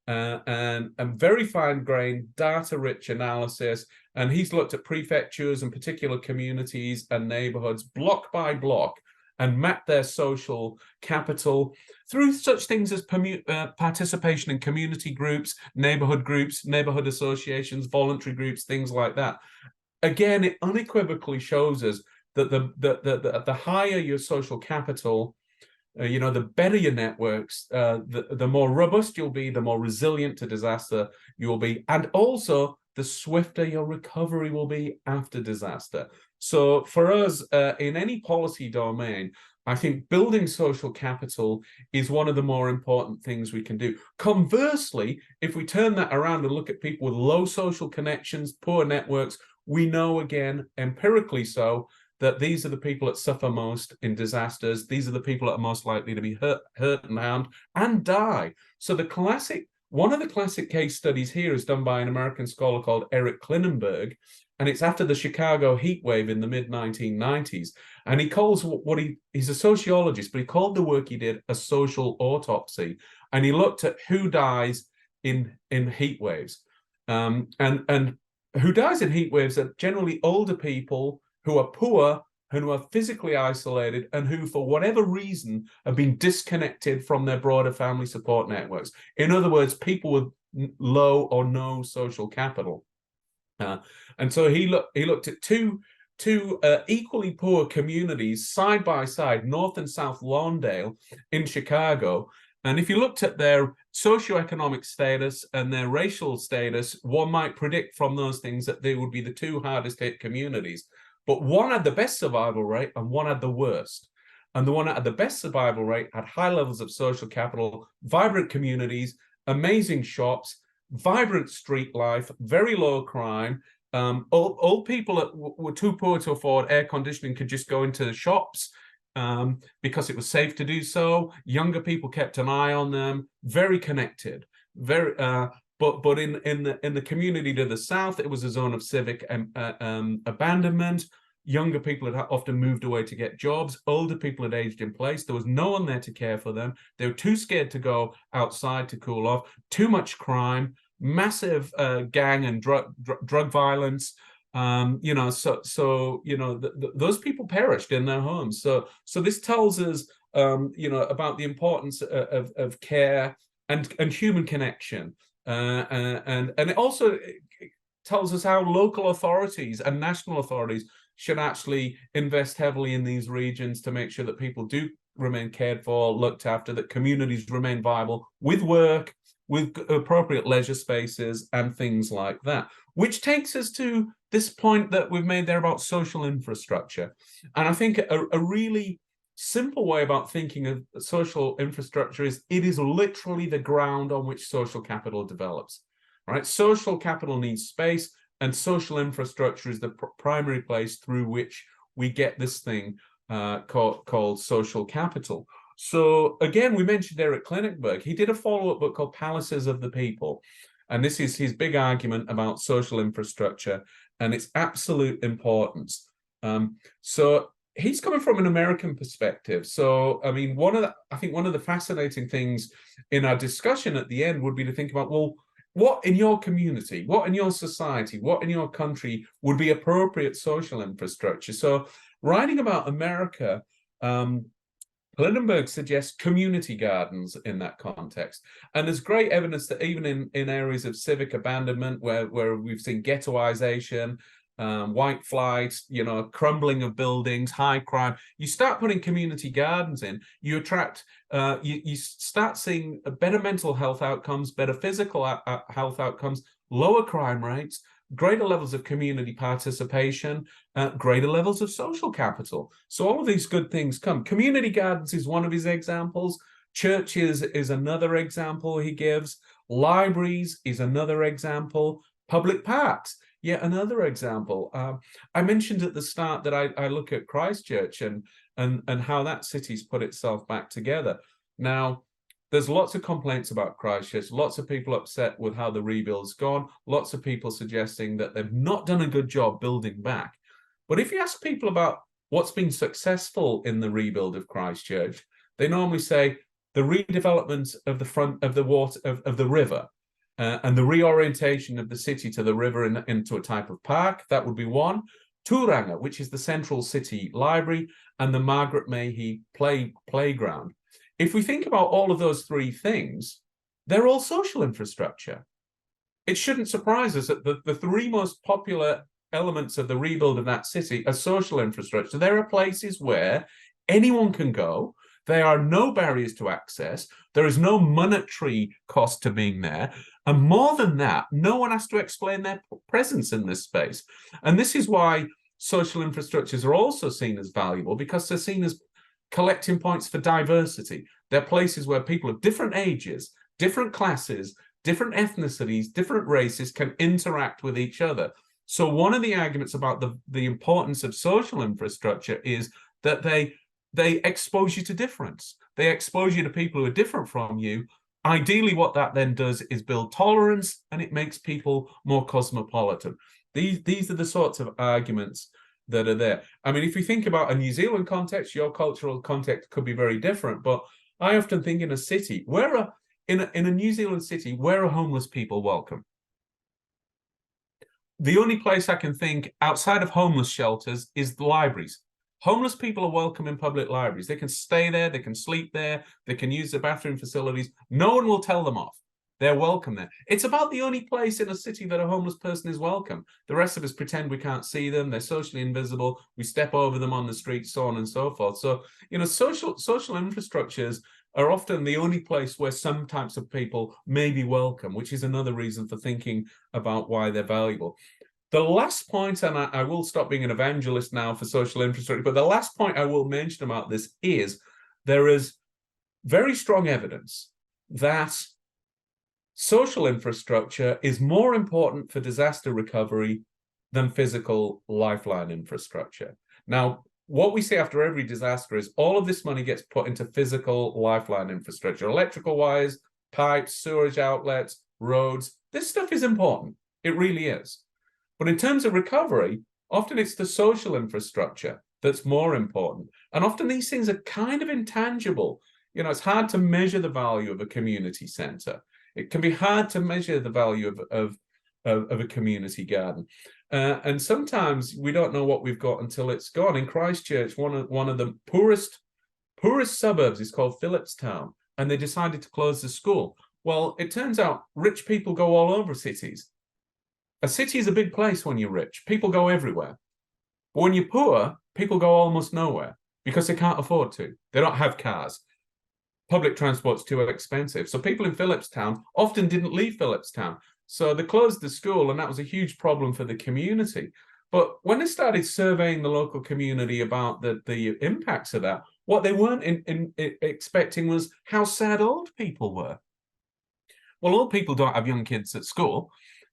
and very fine-grained, data-rich analysis. And he's looked at prefectures and particular communities and neighborhoods block by block and mapped their social capital through such things as participation in community groups, neighborhood associations, voluntary groups, things like that. Again, it unequivocally shows us that the higher your social capital, the better your networks, the more robust you'll be, the more resilient to disaster you'll be, and also the swifter your recovery will be after disaster. So for us, in any policy domain, I think building social capital is one of the more important things we can do. Conversely, if we turn that around and look at people with low social connections, poor networks, we know, again, empirically so, that these are the people that suffer most in disasters. These are the people that are most likely to be hurt and harmed and die. So one of the classic case studies here is done by an American scholar called Eric Klinenberg, and it's after the Chicago heat wave in the mid-1990s. And he calls he's a sociologist, but he called the work he did a social autopsy. And he looked at who dies in heat waves. And who dies in heat waves are generally older people who are poor, who are physically isolated, and who, for whatever reason, have been disconnected from their broader family support networks. In other words, people with low or no social capital. And so he looked at two equally poor communities side by side, North and South Lawndale in Chicago. And if you looked at their socioeconomic status and their racial status, one might predict from those things that they would be the two hardest hit communities. But one had the best survival rate and one had the worst. And the one that had the best survival rate had high levels of social capital, vibrant communities, amazing shops, vibrant street life, very low crime. Old people that were too poor to afford air conditioning could just go into the shops because it was safe to do so. Younger people kept an eye on them, very connected, very. But in the community to the south, it was a zone of civic abandonment. Younger people had often moved away to get jobs. Older people had aged in place. There was no one there to care for them. They were too scared to go outside to cool off. Too much crime, massive gang and drug violence. Those people perished in their homes. So this tells us, about the importance of care and human connection. And it also tells us how local authorities and national authorities should actually invest heavily in these regions to make sure that people do remain cared for, looked after, that communities remain viable with work, with appropriate leisure spaces and things like that. Which takes us to this point that we've made there about social infrastructure. And I think a really simple way about thinking of social infrastructure is it is literally the ground on which social capital develops, right? Social capital needs space, and social infrastructure is the primary place through which we get this thing called social capital. So again, we mentioned Eric Klinenberg. He did a follow-up book called Palaces of the People. And this is his big argument about social infrastructure and its absolute importance. So he's coming from an American perspective. So, I mean, I think one of the fascinating things in our discussion at the end would be to think about, well, what in your community, what in your society, what in your country would be appropriate social infrastructure? So writing about America, Klinenberg suggests community gardens in that context. And there's great evidence that even in areas of civic abandonment where we've seen ghettoization, white flight, crumbling of buildings, high crime, you start putting community gardens in, you attract, you start seeing better mental health outcomes, better physical health outcomes, lower crime rates, greater levels of community participation, greater levels of social capital. So all of these good things come. Community gardens is one of his examples. Churches is another example he gives. Libraries is another example. Public parks, yet another example. I mentioned at the start that I look at Christchurch and how that city's put itself back together. Now, there's lots of complaints about Christchurch, lots of people upset with how the rebuild's gone, lots of people suggesting that they've not done a good job building back. But if you ask people about what's been successful in the rebuild of Christchurch, they normally say the redevelopment of the front of the water of the river. and the reorientation of the city to the river into a type of park. That would be one. Turanga, which is the central city library, and the Margaret Mayhew playground. If we think about all of those three things, they're all social infrastructure. It shouldn't surprise us that the three most popular elements of the rebuild of that city are social infrastructure. There are places where anyone can go. There are no barriers to access. There is no monetary cost to being there. And more than that, no one has to explain their presence in this space. And this is why social infrastructures are also seen as valuable, because they're seen as collecting points for diversity. They're places where people of different ages, different classes, different ethnicities, different races can interact with each other. So one of the arguments about the importance of social infrastructure is that they expose you to difference. They expose you to people who are different from you. Ideally, what that then does is build tolerance, and it makes people more cosmopolitan. These are the sorts of arguments that are there. I mean, if you think about a New Zealand context, your cultural context could be very different. But I often think in a city, in a New Zealand city, where are homeless people welcome? The only place I can think outside of homeless shelters is the libraries. Homeless people are welcome in public libraries. They can stay there, they can sleep there, they can use the bathroom facilities. No one will tell them off. They're welcome there. It's about the only place in a city that a homeless person is welcome. The rest of us pretend we can't see them. They're socially invisible. We step over them on the street, so on and so forth. So, you know, social infrastructures are often the only place where some types of people may be welcome, which is another reason for thinking about why they're valuable. The last point, and I will stop being an evangelist now for social infrastructure, but the last point I will mention about this is there is very strong evidence that social infrastructure is more important for disaster recovery than physical lifeline infrastructure. Now, what we see after every disaster is all of this money gets put into physical lifeline infrastructure, electrical wires, pipes, sewage outlets, roads. This stuff is important. It really is. But in terms of recovery, often it's the social infrastructure that's more important. And often these things are kind of intangible. You know, it's hard to measure the value of a community center. It can be hard to measure the value of a community garden. And sometimes we don't know what we've got until it's gone. In Christchurch, one of the poorest suburbs is called Phillipstown, and they decided to close the school. Well, it turns out rich people go all over cities. A city is a big place when you're rich. People go everywhere. But when you're poor, people go almost nowhere because they can't afford to. They don't have cars. Public transport's too expensive. So people in Phillipstown often didn't leave Phillipstown. So they closed the school, and that was a huge problem for the community. But when they started surveying the local community about the impacts of that, what they weren't expecting was how sad old people were. Well, old people don't have young kids at school.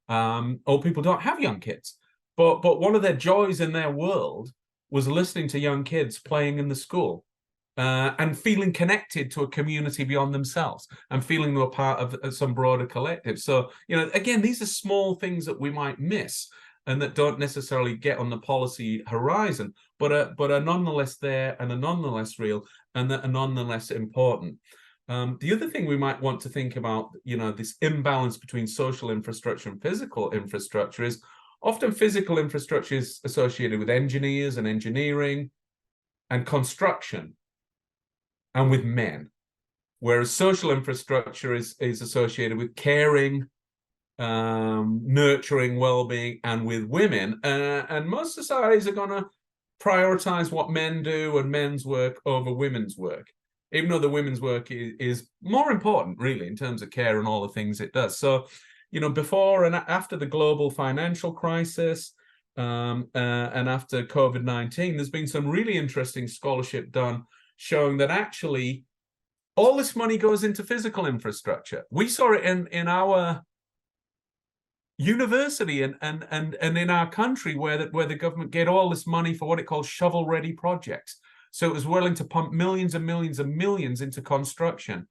Old people don't have young kids. But one of their joys in their world was listening to young kids playing in the school. And feeling connected to a community beyond themselves and feeling they're part of some broader collective. So, you know, again, these are small things that we might miss and that don't necessarily get on the policy horizon, but are nonetheless there and are nonetheless real and that are nonetheless important. The other thing we might want to think about, you know, this imbalance between social infrastructure and physical infrastructure is often physical infrastructure is associated with engineers and engineering and construction, and with men, whereas social infrastructure is associated with caring, nurturing, well-being, and with women. And most societies are going to prioritize what men do and men's work over women's work, even though the women's work is more important, really, in terms of care and all the things it does. So, you know, before and after the global financial crisis, and after COVID-19, there's been some really interesting scholarship done showing that actually all this money goes into physical infrastructure. We saw it in our university and in our country where the government get all this money for what it calls shovel-ready projects. So it was willing to pump millions and millions and millions into construction.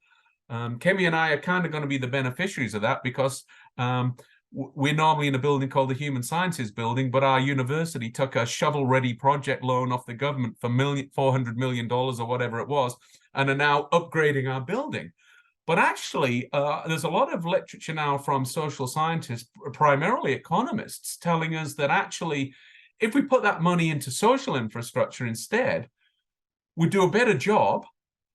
Kemi and I are kind of going to be the beneficiaries of that because we're normally in a building called the Human Sciences Building, but our university took a shovel-ready project loan off the government for $400 million or whatever it was, and are now upgrading our building. But actually, there's a lot of literature now from social scientists, primarily economists, telling us that actually, if we put that money into social infrastructure instead, we do a better job,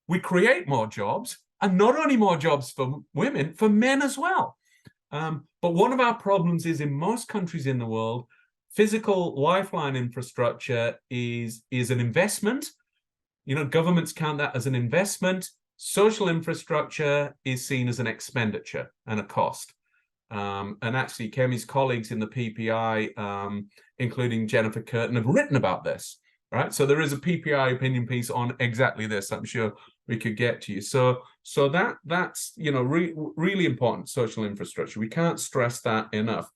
we create more jobs, and not only more jobs for women, for men as well. But one of our problems is in most countries in the world, physical lifeline infrastructure is an investment. You know, governments count that as an investment. Social infrastructure is seen as an expenditure and a cost. And actually, Kemi's colleagues in the PPI, including Jennifer Curtin, have written about this, right? So there is a PPI opinion piece on exactly this. I'm sure we could get to you. So that's, you know, really important, social infrastructure. We can't stress that enough.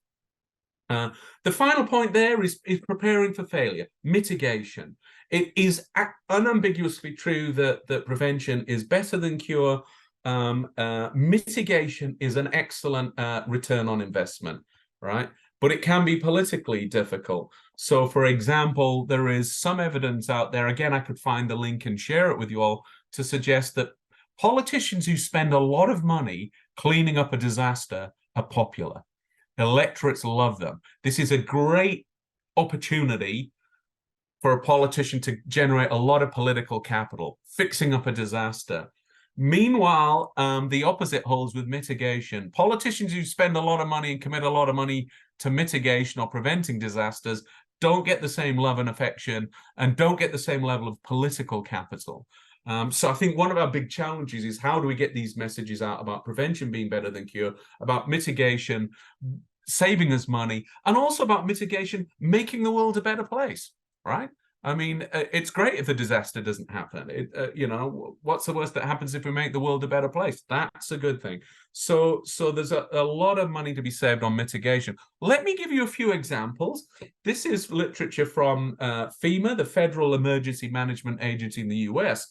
The final point there is preparing for failure, mitigation. It is unambiguously true that prevention is better than cure. Mitigation is an excellent return on investment, right? But it can be politically difficult. So, for example, there is some evidence out there, again, I could find the link and share it with you all, to suggest that politicians who spend a lot of money cleaning up a disaster are popular. Electorates love them. This is a great opportunity for a politician to generate a lot of political capital, fixing up a disaster. Meanwhile, the opposite holds with mitigation. Politicians who spend a lot of money and commit a lot of money to mitigation or preventing disasters don't get the same love and affection and don't get the same level of political capital. So I think one of our big challenges is how do we get these messages out about prevention being better than cure, about mitigation saving us money, and also about mitigation making the world a better place, right? I mean, it's great if a disaster doesn't happen. You know, what's the worst that happens if we make the world a better place? That's a good thing. So there's a lot of money to be saved on mitigation. Let me give you a few examples. This is literature from FEMA, the Federal Emergency Management Agency in the US.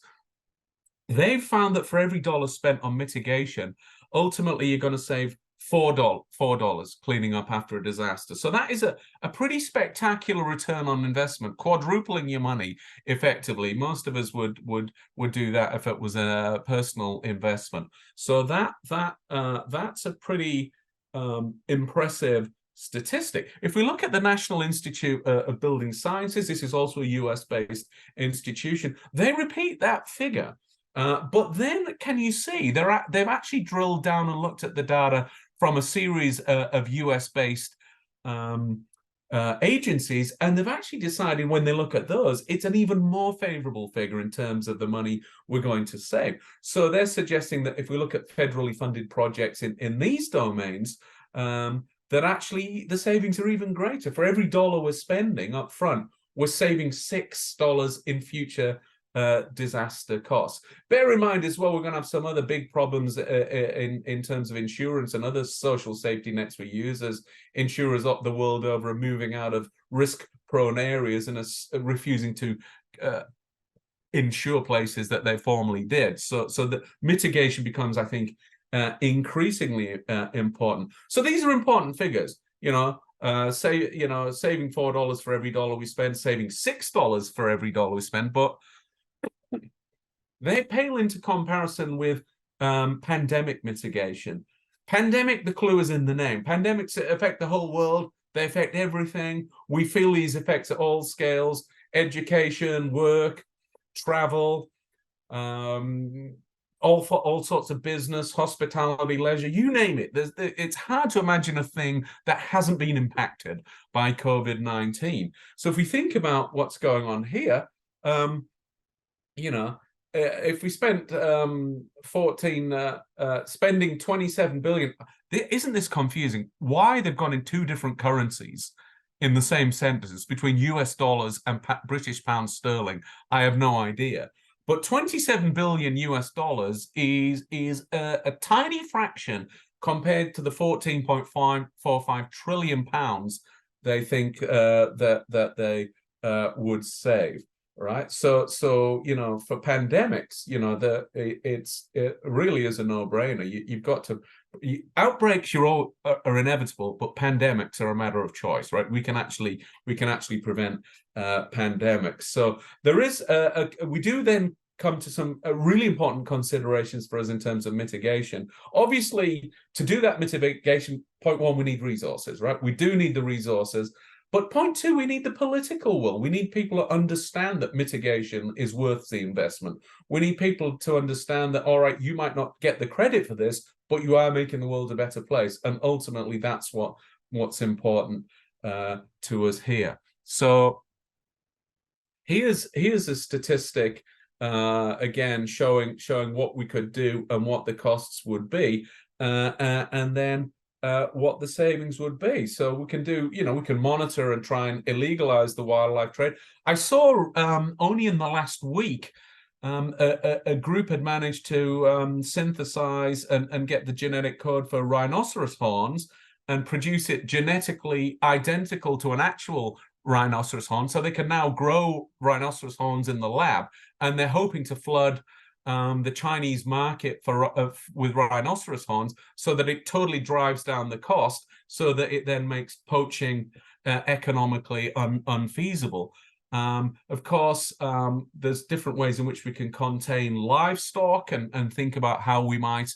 They've found that for every dollar spent on mitigation, ultimately you're going to save $4 cleaning up after a disaster. So that is a pretty spectacular return on investment, quadrupling your money effectively. Most of us would do that if it was a personal investment. So that's a pretty impressive statistic. If we look at the National Institute of Building Sciences, this is also a US-based institution, they repeat that figure. But then can you see they've actually drilled down and looked at the data from a series of US-based agencies, and they've actually decided when they look at those, it's an even more favorable figure in terms of the money we're going to save. So they're suggesting that if we look at federally funded projects in these domains, that actually the savings are even greater. For every dollar we're spending up front, we're saving $6 in future disaster costs. Bear in mind as well, we're going to have some other big problems in terms of insurance and other social safety nets we use, as insurers up the world over are moving out of risk-prone areas and are refusing to insure places that they formerly did. So the mitigation becomes, I think, increasingly important. So these are important figures, you know. Saving $4 for every dollar we spend, saving $6 for every dollar we spend, but they pale into comparison with pandemic mitigation. Pandemic, the clue is in the name. Pandemics affect the whole world. They affect everything. We feel these effects at all scales: education, work, travel, all sorts of business, hospitality, leisure, you name it. It's hard to imagine a thing that hasn't been impacted by COVID-19. So if we think about what's going on here, you know, if we spent spending 27 billion, isn't this confusing? Why they've gone in two different currencies in the same sentences between US dollars and British pounds sterling, I have no idea. But 27 billion US dollars is a tiny fraction compared to the 14.545 trillion pounds they think that they would save. Right, so you know, for pandemics, you know, it really is a no-brainer. You've got to outbreaks are inevitable, but pandemics are a matter of choice, right? We can actually prevent pandemics. So there is we do then come to some really important considerations for us in terms of mitigation. Obviously, to do that mitigation, point one, we need resources, right? We do need the resources. But point two, we need the political will. We need people to understand that mitigation is worth the investment. We need people to understand that, all right, you might not get the credit for this, but you are making the world a better place. And ultimately, that's what's important to us here. So here's a statistic, again, showing what we could do and what the costs would be, and then what the savings would be. So we can do, we can monitor and try and illegalize the wildlife trade. I saw only in the last week, a group had managed to synthesize and get the genetic code for rhinoceros horns and produce it genetically identical to an actual rhinoceros horn. So they can now grow rhinoceros horns in the lab, and they're hoping to flood the Chinese market with rhinoceros horns so that it totally drives down the cost, so that it then makes poaching economically unfeasible. Of course, there's different ways in which we can contain livestock and think about how we might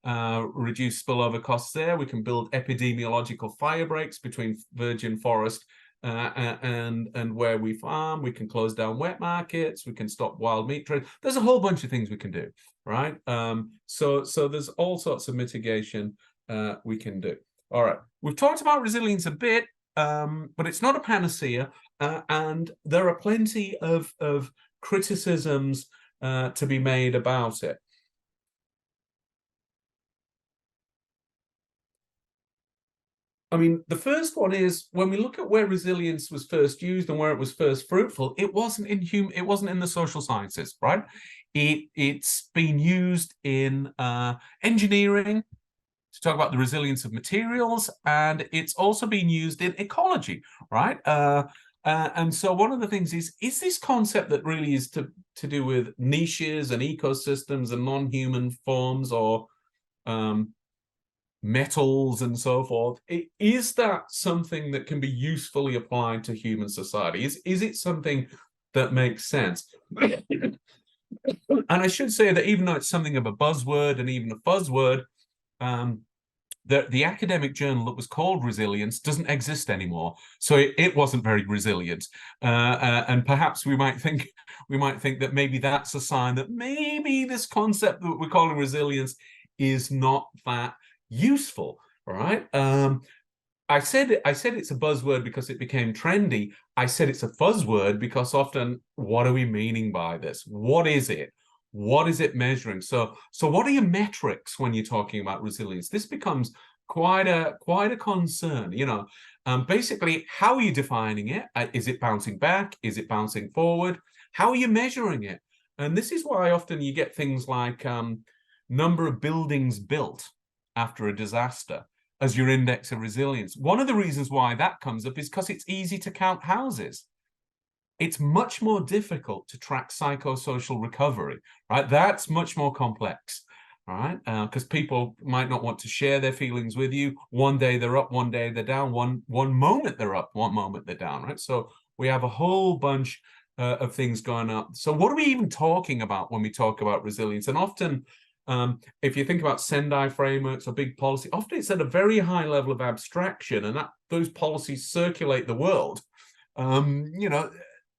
reduce spillover costs there. We can build epidemiological fire breaks between virgin forest and where we farm. We can close down wet markets. We can stop wild meat trade. There's a whole bunch of things we can do, right? So there's all sorts of mitigation we can do. All right, we've talked about resilience a bit, but it's not a panacea, and there are plenty of criticisms to be made about it. I mean, the first one is, when we look at where resilience was first used and where it was first fruitful, it wasn't in the social sciences, right? It's been used in engineering to talk about the resilience of materials, and it's also been used in ecology, right? And so one of the things is this concept that really is to do with niches and ecosystems and non-human forms, or metals and so forth. Is that something that can be usefully applied to human society? Is it something that makes sense? And I should say that even though it's something of a buzzword and even a fuzzword, the academic journal that was called Resilience doesn't exist anymore, so it wasn't very resilient. And perhaps we might think that maybe that's a sign that maybe this concept that we're calling resilience is not that useful, right? I said it's a buzzword because it became trendy. I said it's a fuzzword because often, what are we meaning by this? What is it? What is it measuring? So what are your metrics when you're talking about resilience? This becomes quite a concern. Basically, how are you defining it? Is it bouncing back? Is it bouncing forward? How are you measuring it? And this is why often you get things like number of buildings built after a disaster as your index of resilience. One of the reasons why that comes up is because it's easy to count houses. It's much more difficult to track psychosocial recovery, right? That's much more complex, right? Because people might not want to share their feelings with you. One day they're up, one day they're down. One moment they're up, one moment they're down, right? So we have a whole bunch of things going on. So what are we even talking about when we talk about resilience? And often, if you think about Sendai frameworks or big policy, often it's at a very high level of abstraction, and those policies circulate the world.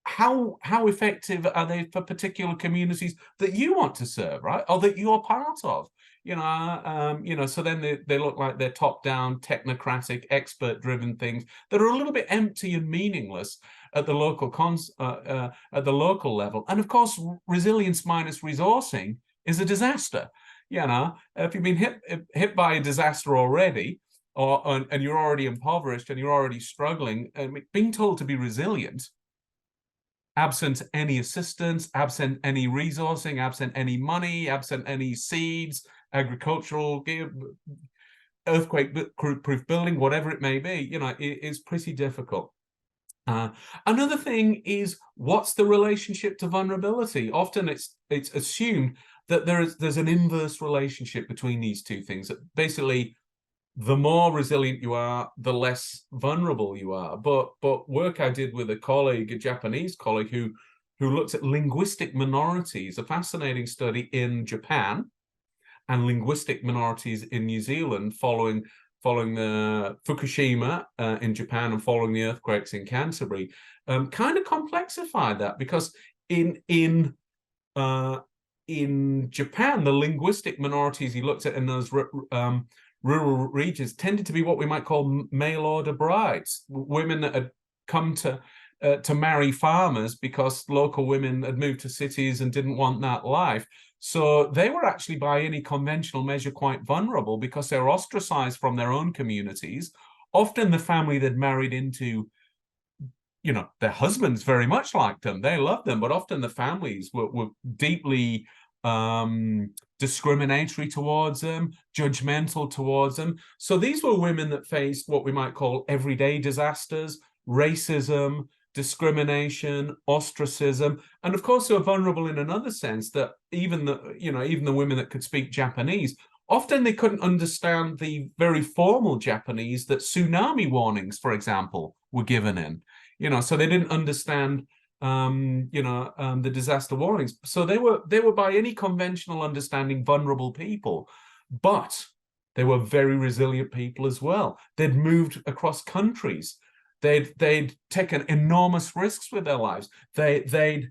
How effective are they for particular communities that you want to serve, right? Or that you're part of? So then they look like they're top-down, technocratic, expert-driven things that are a little bit empty and meaningless at the local level. And of course, resilience minus resourcing is a disaster. If you've been hit by a disaster already, and you're already impoverished and you're already struggling, being told to be resilient, absent any assistance, absent any resourcing, absent any money, absent any seeds, agricultural, earthquake-proof building, whatever it may be, it is pretty difficult. Another thing is, what's the relationship to vulnerability? Often it's assumed that there's an inverse relationship between these two things. That basically, the more resilient you are, the less vulnerable you are. But work I did with a Japanese colleague, who who looked at linguistic minorities, a fascinating study in Japan, and linguistic minorities in New Zealand following the Fukushima in Japan and following the earthquakes in Canterbury, kind of complexified that, because in Japan, the linguistic minorities he looked at in those rural regions tended to be what we might call mail order brides, women that had come to marry farmers because local women had moved to cities and didn't want that life. So they were actually, by any conventional measure, quite vulnerable because they were ostracized from their own communities. Often the family they'd married into, you know, their husbands very much liked them, they loved them, but often the families were deeply discriminatory towards them, judgmental towards them. So these were women that faced what we might call everyday disasters, racism, discrimination, ostracism, and of course they were vulnerable in another sense, that even the women that could speak Japanese, often they couldn't understand the very formal Japanese that tsunami warnings, for example, were given in. So they didn't understand the disaster warnings. So they were by any conventional understanding vulnerable people, but they were very resilient people as well. They'd moved across countries. They'd taken enormous risks with their lives. They'd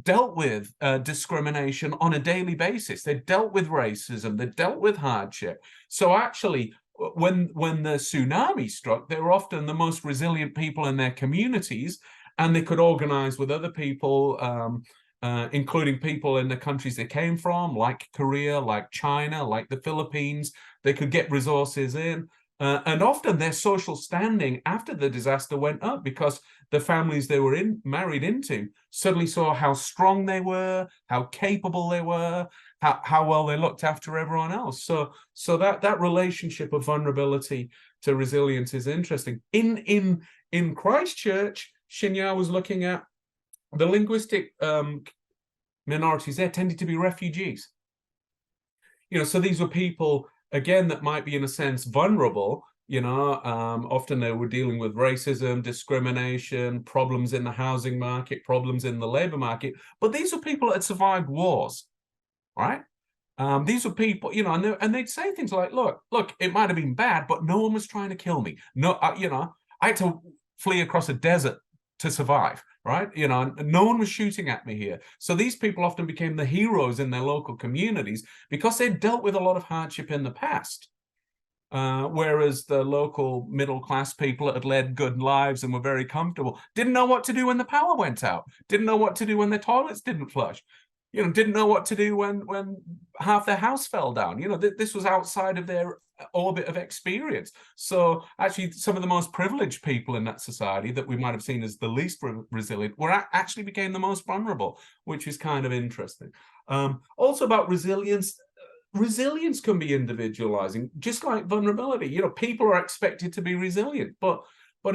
dealt with discrimination on a daily basis. They dealt with racism. They dealt with hardship. So actually, when the tsunami struck, they were often the most resilient people in their communities, and they could organize with other people, including people in the countries they came from, like Korea, like China, like the Philippines. They could get resources in. And often their social standing after the disaster went up because the families they were married into suddenly saw how strong they were, how capable they were, how well they looked after everyone else. So that relationship of vulnerability to resilience is interesting. In Christchurch, Shinya was looking at the linguistic minorities there tended to be refugees. So these were people, again, that might be in a sense vulnerable. Often they were dealing with racism, discrimination, problems in the housing market, problems in the labor market. But these were people that had survived wars, right? These were people, and they'd say things like, look, it might have been bad, but no one was trying to kill me. No, I had to flee across a desert to survive, right? No one was shooting at me here. So these people often became the heroes in their local communities because they'd dealt with a lot of hardship in the past. Whereas the local middle-class people that had led good lives and were very comfortable didn't know what to do when the power went out, didn't know what to do when their toilets didn't flush, didn't know what to do when half their house fell down. This was outside of their orbit of experience. So actually some of the most privileged people in that society that we might have seen as the least resilient actually became the most vulnerable, which is kind of interesting. Also about resilience can be individualizing, just like vulnerability. People are expected to be resilient, but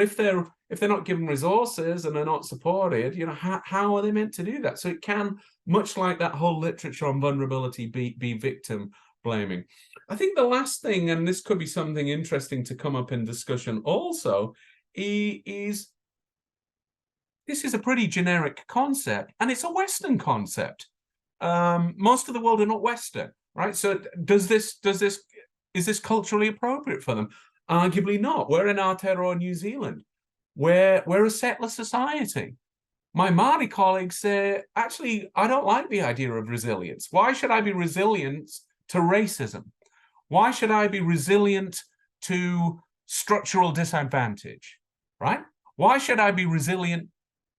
if they're not given resources and they're not supported, how are they meant to do that? So it can, much like that whole literature on vulnerability, be victim blaming. I think the last thing, and this could be something interesting to come up in discussion also, is this is a pretty generic concept, and it's a Western concept. Most of the world are not Western, right? So is this culturally appropriate for them? Arguably not. We're in Aotearoa, New Zealand. We're a settler society. My Māori colleagues say, actually, I don't like the idea of resilience. Why should I be resilient to racism? Why should I be resilient to structural disadvantage, right? Why should I be resilient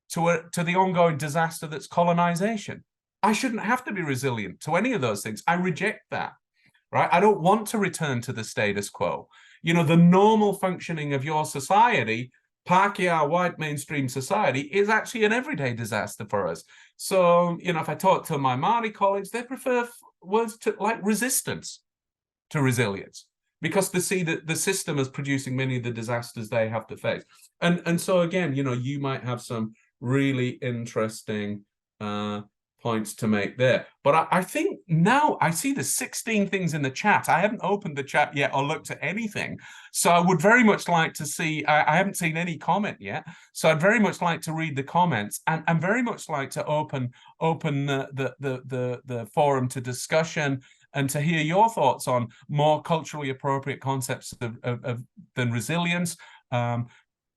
to the ongoing disaster that's colonization? I shouldn't have to be resilient to any of those things. I reject that, right? I don't want to return to the status quo. The normal functioning of your society, Pākehā white mainstream society, is actually an everyday disaster for us. So, if I talk to my Māori colleagues, they prefer words like resistance to resilience, because they see that the system is producing many of the disasters they have to face. And so again, you might have some really interesting points to make there. But I think now I see there's 16 things in the chat. I haven't opened the chat yet or looked at anything. So I would very much like to see, I haven't seen any comment yet. So I'd very much like to read the comments and very much like to open the forum to discussion and to hear your thoughts on more culturally appropriate concepts than resilience,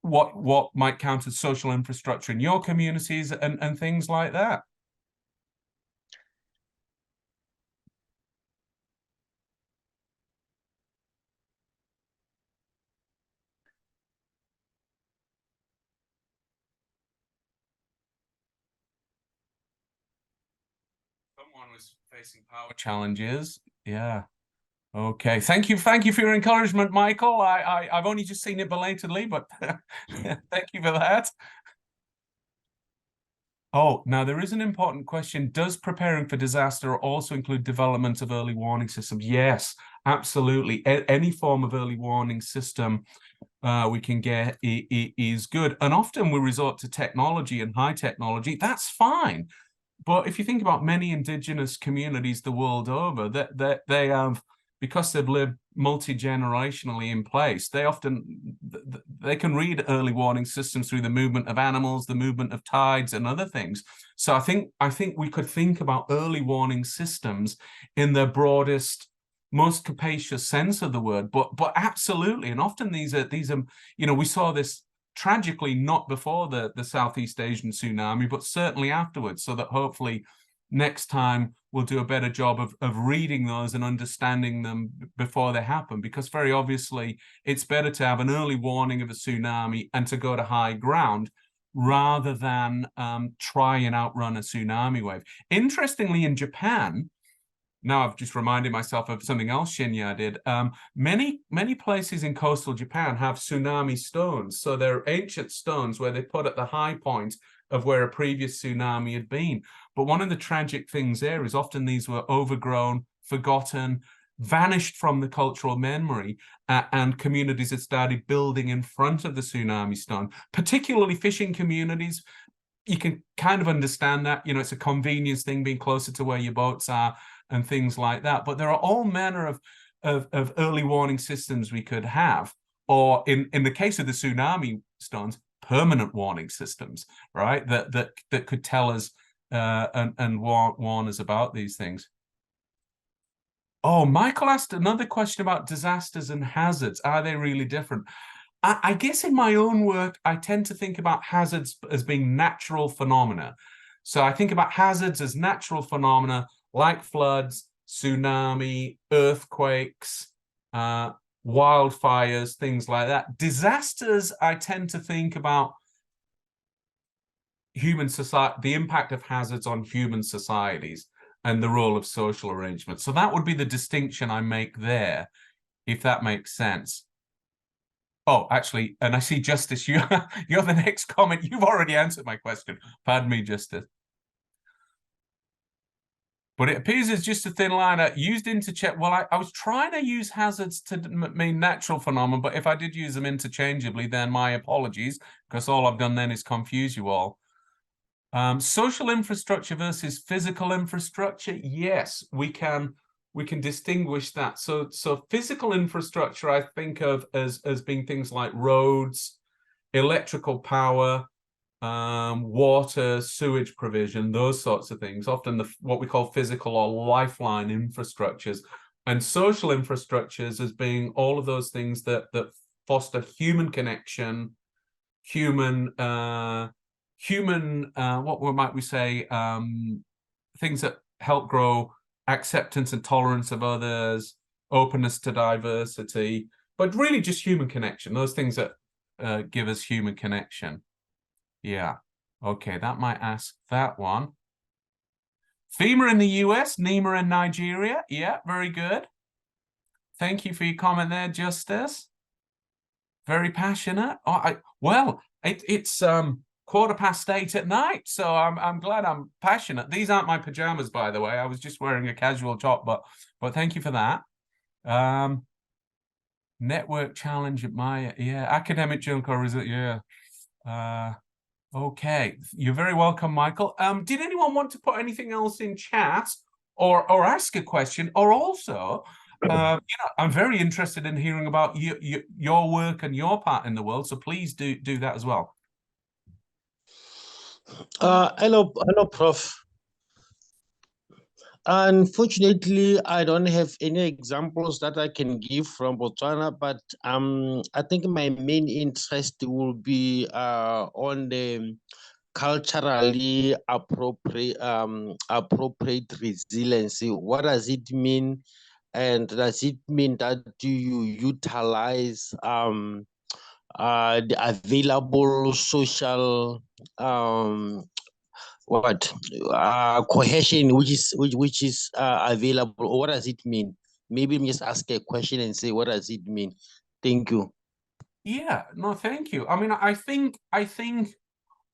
what might count as social infrastructure in your communities and things like that. Someone was facing power challenges. Yeah. Okay. Thank you for your encouragement, Michael. I've only just seen it belatedly, but thank you for that. Oh, now there is an important question. Does preparing for disaster also include development of early warning systems? Yes, absolutely. Any form of early warning system we can get is good. And often we resort to technology and high technology. That's fine. But if you think about many indigenous communities the world over, that they have, because they've lived multi-generationally in place, they can read early warning systems through the movement of animals, the movement of tides and other things. So I think we could think about early warning systems in their broadest, most capacious sense of the word, but absolutely. And often these are, you know, we saw this tragically not before the Southeast Asian tsunami, but certainly afterwards, so that hopefully next time we'll do a better job of reading those and understanding them before they happen, because very obviously it's better to have an early warning of a tsunami and to go to high ground rather than try and outrun a tsunami wave. Interestingly, in Japan, now I've just reminded myself of something else Shinya did. Many places in coastal Japan have tsunami stones. So they're ancient stones where they put at the high point of where a previous tsunami had been. But one of the tragic things there is often these were overgrown, forgotten, vanished from the cultural memory, and communities had started building in front of the tsunami stone, particularly fishing communities. You can kind of understand that, you know, it's a convenience thing being closer to where your boats are and things like that. But there are all manner of early warning systems we could have, or in the case of the tsunami stones, permanent warning systems, right? That could tell us and warn us about these things. Oh, Michael asked another question about disasters and hazards. Are they really different? I guess in my own work, I tend to think about hazards as being natural phenomena. So I think about hazards as natural phenomena like floods, tsunami, earthquakes, wildfires, things like that. Disasters, I tend to think about human society, the impact of hazards on human societies and the role of social arrangements. So that would be the distinction I make there, if that makes sense. Oh, actually, and I see Justice, you're the next comment. You've already answered my question. Pardon me, Justice. But it appears as just a thin line used interchange. Well, I was trying to use hazards to mean natural phenomena, but if I did use them interchangeably, then my apologies, because all I've done then is confuse you all. Social infrastructure versus physical infrastructure. Yes, we can distinguish that. So physical infrastructure I think of as being things like roads, electrical power, water, sewage provision, those sorts of things, often what we call physical or lifeline infrastructures, and social infrastructures as being all of those things that foster human connection, what might we say, things that help grow acceptance and tolerance of others, openness to diversity, but really just human connection, those things that give us human connection. Yeah, okay, that might ask that one. FEMA in the US, NEMA in Nigeria. Yeah, very good. Thank you for your comment there, Justice. Very passionate. Oh, it's 8:15 at night, so I'm glad I'm passionate. These aren't my pajamas, by the way. I was just wearing a casual top, but thank you for that. Network challenge at Maya. Yeah, academic junk or is it? Yeah. Okay, you're very welcome, Michael. Did anyone want to put anything else in chat or ask a question? Or also, I'm very interested in hearing about your work and your part in the world. So please do that as well. Hello, Prof. Unfortunately, I don't have any examples that I can give from Botswana, but I think my main interest will be on the culturally appropriate resiliency. What does it mean? And does it mean that you utilize the available social cohesion which is available, or what does it mean? Maybe just ask a question and say, what does it mean? Thank you. Yeah, no, thank you. I mean, I think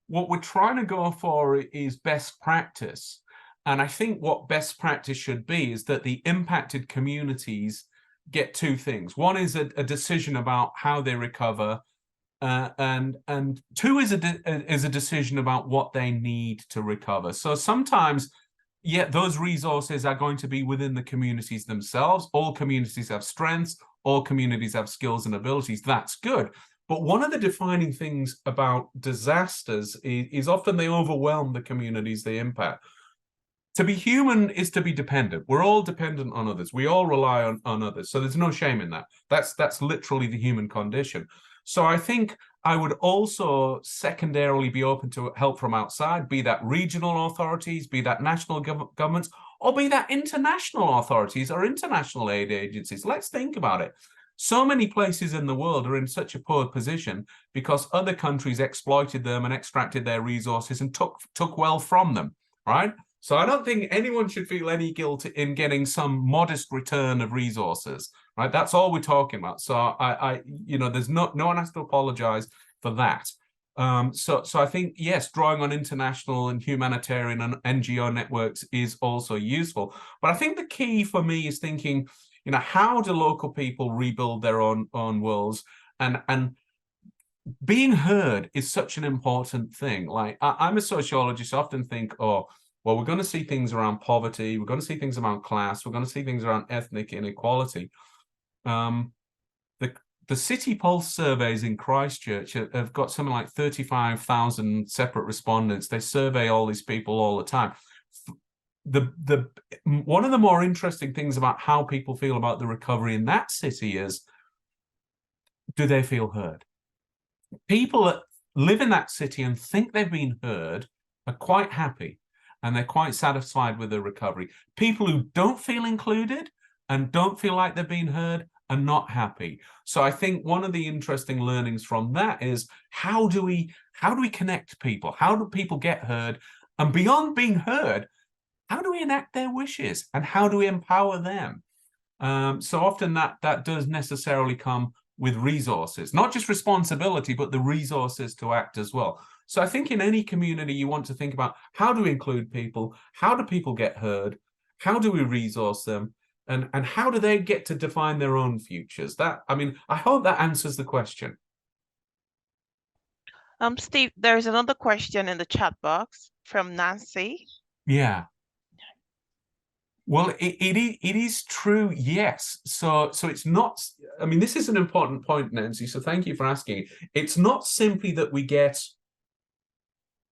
what we're trying to go for is best practice. And I think what best practice should be is that the impacted communities get two things. One is a decision about how they recover, and two is a decision about what they need to recover. So sometimes, yeah, those resources are going to be within the communities themselves. All communities have strengths, all communities have skills and abilities. That's good. But one of the defining things about disasters is often they overwhelm the communities they impact. To be human is to be dependent. We're all dependent on others. We all rely on others. So there's no shame in that. That's literally the human condition. So I think I would also secondarily be open to help from outside, be that regional authorities, be that national governments, or be that international authorities or international aid agencies. Let's think about it. So many places in the world are in such a poor position because other countries exploited them and extracted their resources and took wealth from them, right? So I don't think anyone should feel any guilt in getting some modest return of resources, right? That's all we're talking about. So there's no one has to apologize for that. So I think, yes, drawing on international and humanitarian and NGO networks is also useful. But I think the key for me is thinking, how do local people rebuild their own worlds? And being heard is such an important thing. Like I'm a sociologist, I often think, well, we're going to see things around poverty, we're going to see things around class, we're going to see things around ethnic inequality. The City Pulse surveys in Christchurch have got something like 35,000 separate respondents. They survey all these people all the time. One of the more interesting things about how people feel about the recovery in that city is, do they feel heard? People that live in that city and think they've been heard are quite happy and they're quite satisfied with the recovery. People who don't feel included and don't feel like they're being heard are not happy. So I think one of the interesting learnings from that is, how do we connect people? How do people get heard? And beyond being heard, how do we enact their wishes? And how do we empower them? So often that does necessarily come with resources, not just responsibility, but the resources to act as well. So I think in any community, you want to think about, how do we include people? How do people get heard? How do we resource them? And how do they get to define their own futures? I hope that answers the question. Steve, there's another question in the chat box from Nancy. Yeah. Well, it is true, yes. So it's not, this is an important point, Nancy, so thank you for asking. It's not simply that we get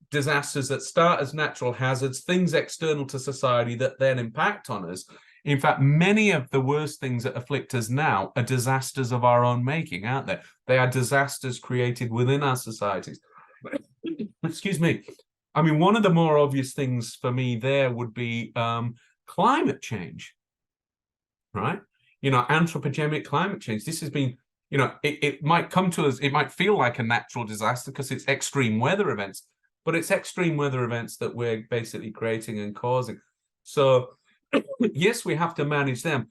disasters that start as natural hazards, things external to society that then impact on us. In fact, many of the worst things that afflict us now are disasters of our own making, aren't they? They are disasters created within our societies. Excuse me. One of the more obvious things for me there would be climate change, right? Anthropogenic climate change. This has been, it might come to us, it might feel like a natural disaster because it's extreme weather events, but it's extreme weather events that we're basically creating and causing. So yes, we have to manage them.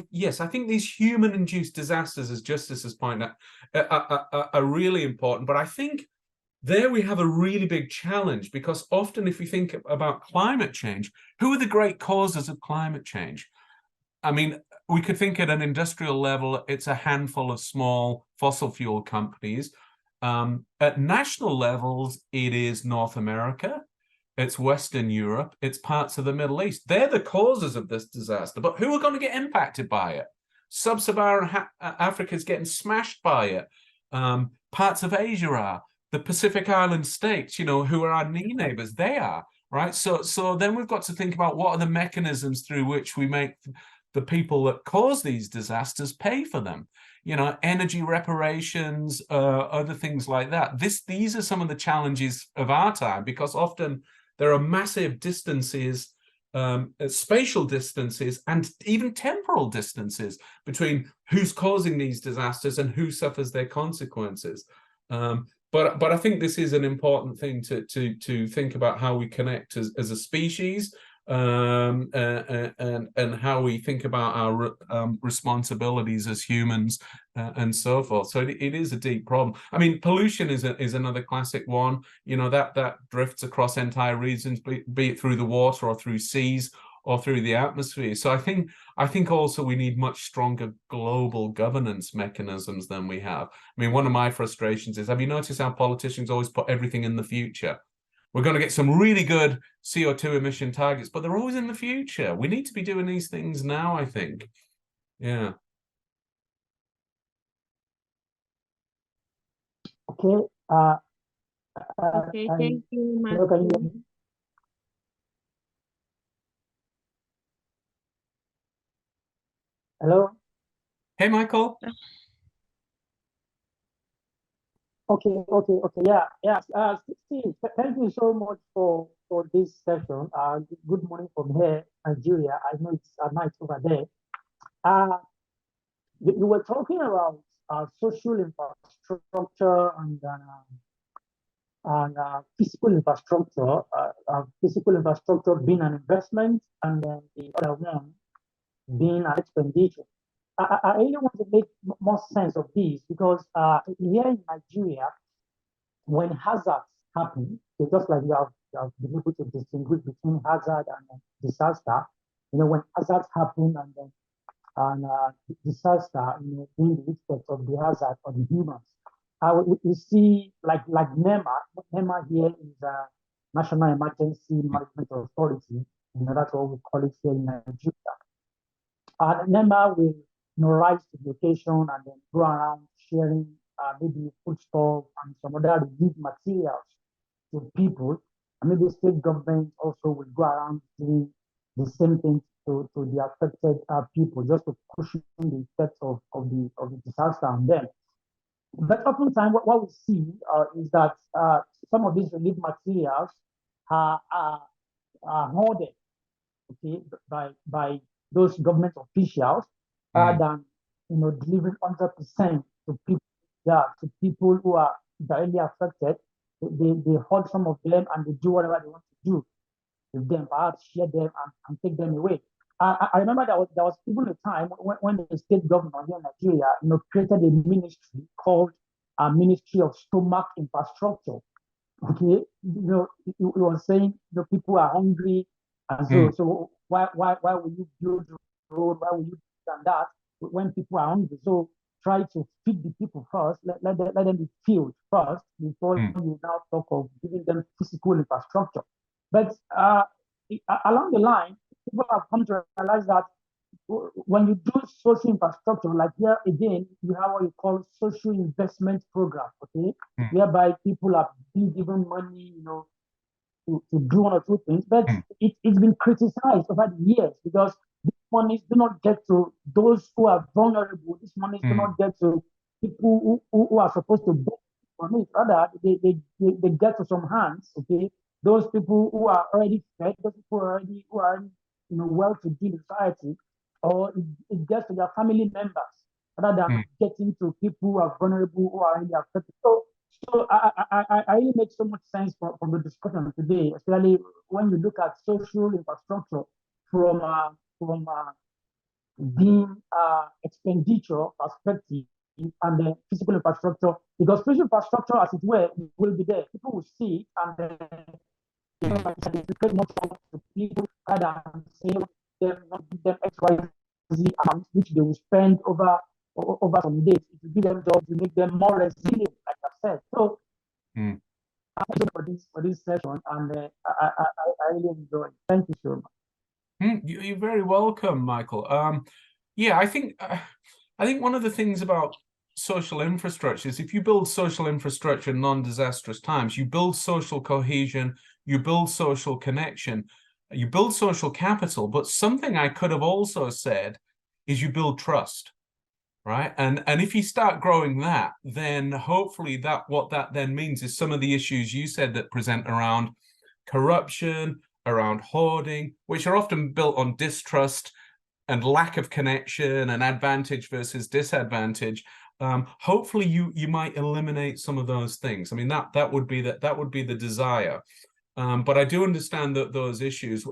Yes, I think these human-induced disasters, as Justice has pointed out, are really important. But I think there we have a really big challenge, because often if we think about climate change, who are the great causes of climate change? We could think at an industrial level, it's a handful of small fossil fuel companies. At national levels, it is North America, it's Western Europe, it's parts of the Middle East. They're the causes of this disaster, but who are going to get impacted by it? Sub-Saharan Africa is getting smashed by it. Parts of Asia are. The Pacific Island states, you know, who are our knee neighbors, they are, right? So then we've got to think about what are the mechanisms through which we make the people that cause these disasters pay for them. You know, energy reparations, other things like that. These are some of the challenges of our time, because often there are massive distances, spatial distances, and even temporal distances between who's causing these disasters and who suffers their consequences. But I think this is an important thing to think about, how we connect as a species, and how we think about our responsibilities as humans, and so forth. So it is a deep problem. I mean, pollution is another classic one. You know, that drifts across entire regions, be it through the water or through seas or through the atmosphere. So I think also we need much stronger global governance mechanisms than we have. I mean, one of my frustrations is, have you noticed how politicians always put everything in the future? We're going to get some really good CO2 emission targets, but they're always in the future. We need to be doing these things now, I think. Yeah. Okay. Okay, thank you, hello, can you hear Matthew. me? Hello. Hey, Michael. Okay. Yeah. Steve, thank you so much for this session. Good morning from here, Nigeria. I know it's night over there. You were talking about social infrastructure and physical infrastructure. Physical infrastructure being an investment, and then the other one being an expenditure. I really want to make more sense of this, because here in Nigeria, when hazards happen, it's just like you have been able to distinguish between hazard and disaster. You know, when hazards happen and disaster, you know, being the effect of the hazard on the humans. We see like NEMA. NEMA here is National Emergency Management Authority. You know, that's what we call it here in Nigeria. NEMA will rise to the occasion and then go around sharing maybe foodstuff and some other relief materials to people. And maybe state government also will go around doing the same thing to the affected people, just to cushion the effects of the disaster on them. But oftentimes, what we see is that some of these relief materials are hoarded, okay, by those government officials, rather than, you know, delivering 100% to people. Yeah, to people who are directly affected. They hoard some of them and they do whatever they want to do with them, perhaps share them and take them away. I remember there was even a time when the state governor here in Nigeria, you know, created a ministry called Ministry of Stomach Infrastructure. Okay, you know, it was saying, you know, people are hungry, and so why will you build road? Why will you do that when people are hungry? So try to feed the people first. Let them be filled first before you now talk of giving them physical infrastructure. But along the line, people have come to realize that when you do social infrastructure, like here again, you have what you call social investment program, okay, whereby people are being given money, you know, to do one or two things. But it's been criticized over the years, because these monies do not get to those who are vulnerable. These monies do not get to people who are supposed to benefit from it. Rather, they get to some hands, okay. Those people who are already fed, those people who are already you know, well-to-do in society, or it gets to their family members, rather than getting to people who are vulnerable, who are already affected. So I really make so much sense from the discussion today, especially when you look at social infrastructure from being expenditure perspective, and the physical infrastructure, because physical infrastructure, as it were, will be there. People will see it, and then you know, like, more to people, rather than say them, not give them XYZ amount, which they will spend over over some days. It will give them jobs, to make them more resilient, like I said. So thank you for this session, and I really enjoy it. Thank you so much. You're very welcome, Michael. Yeah, I think one of the things about social infrastructure is if you build social infrastructure in non-disastrous times, you build social cohesion, you build social connection, you build social capital. But something I could have also said is you build trust, right? And if you start growing that, then hopefully what that then means is some of the issues you said that present around corruption, around hoarding, which are often built on distrust and lack of connection and advantage versus disadvantage. Hopefully you might eliminate some of those things. I mean, that would be the desire. But I do understand that those issues.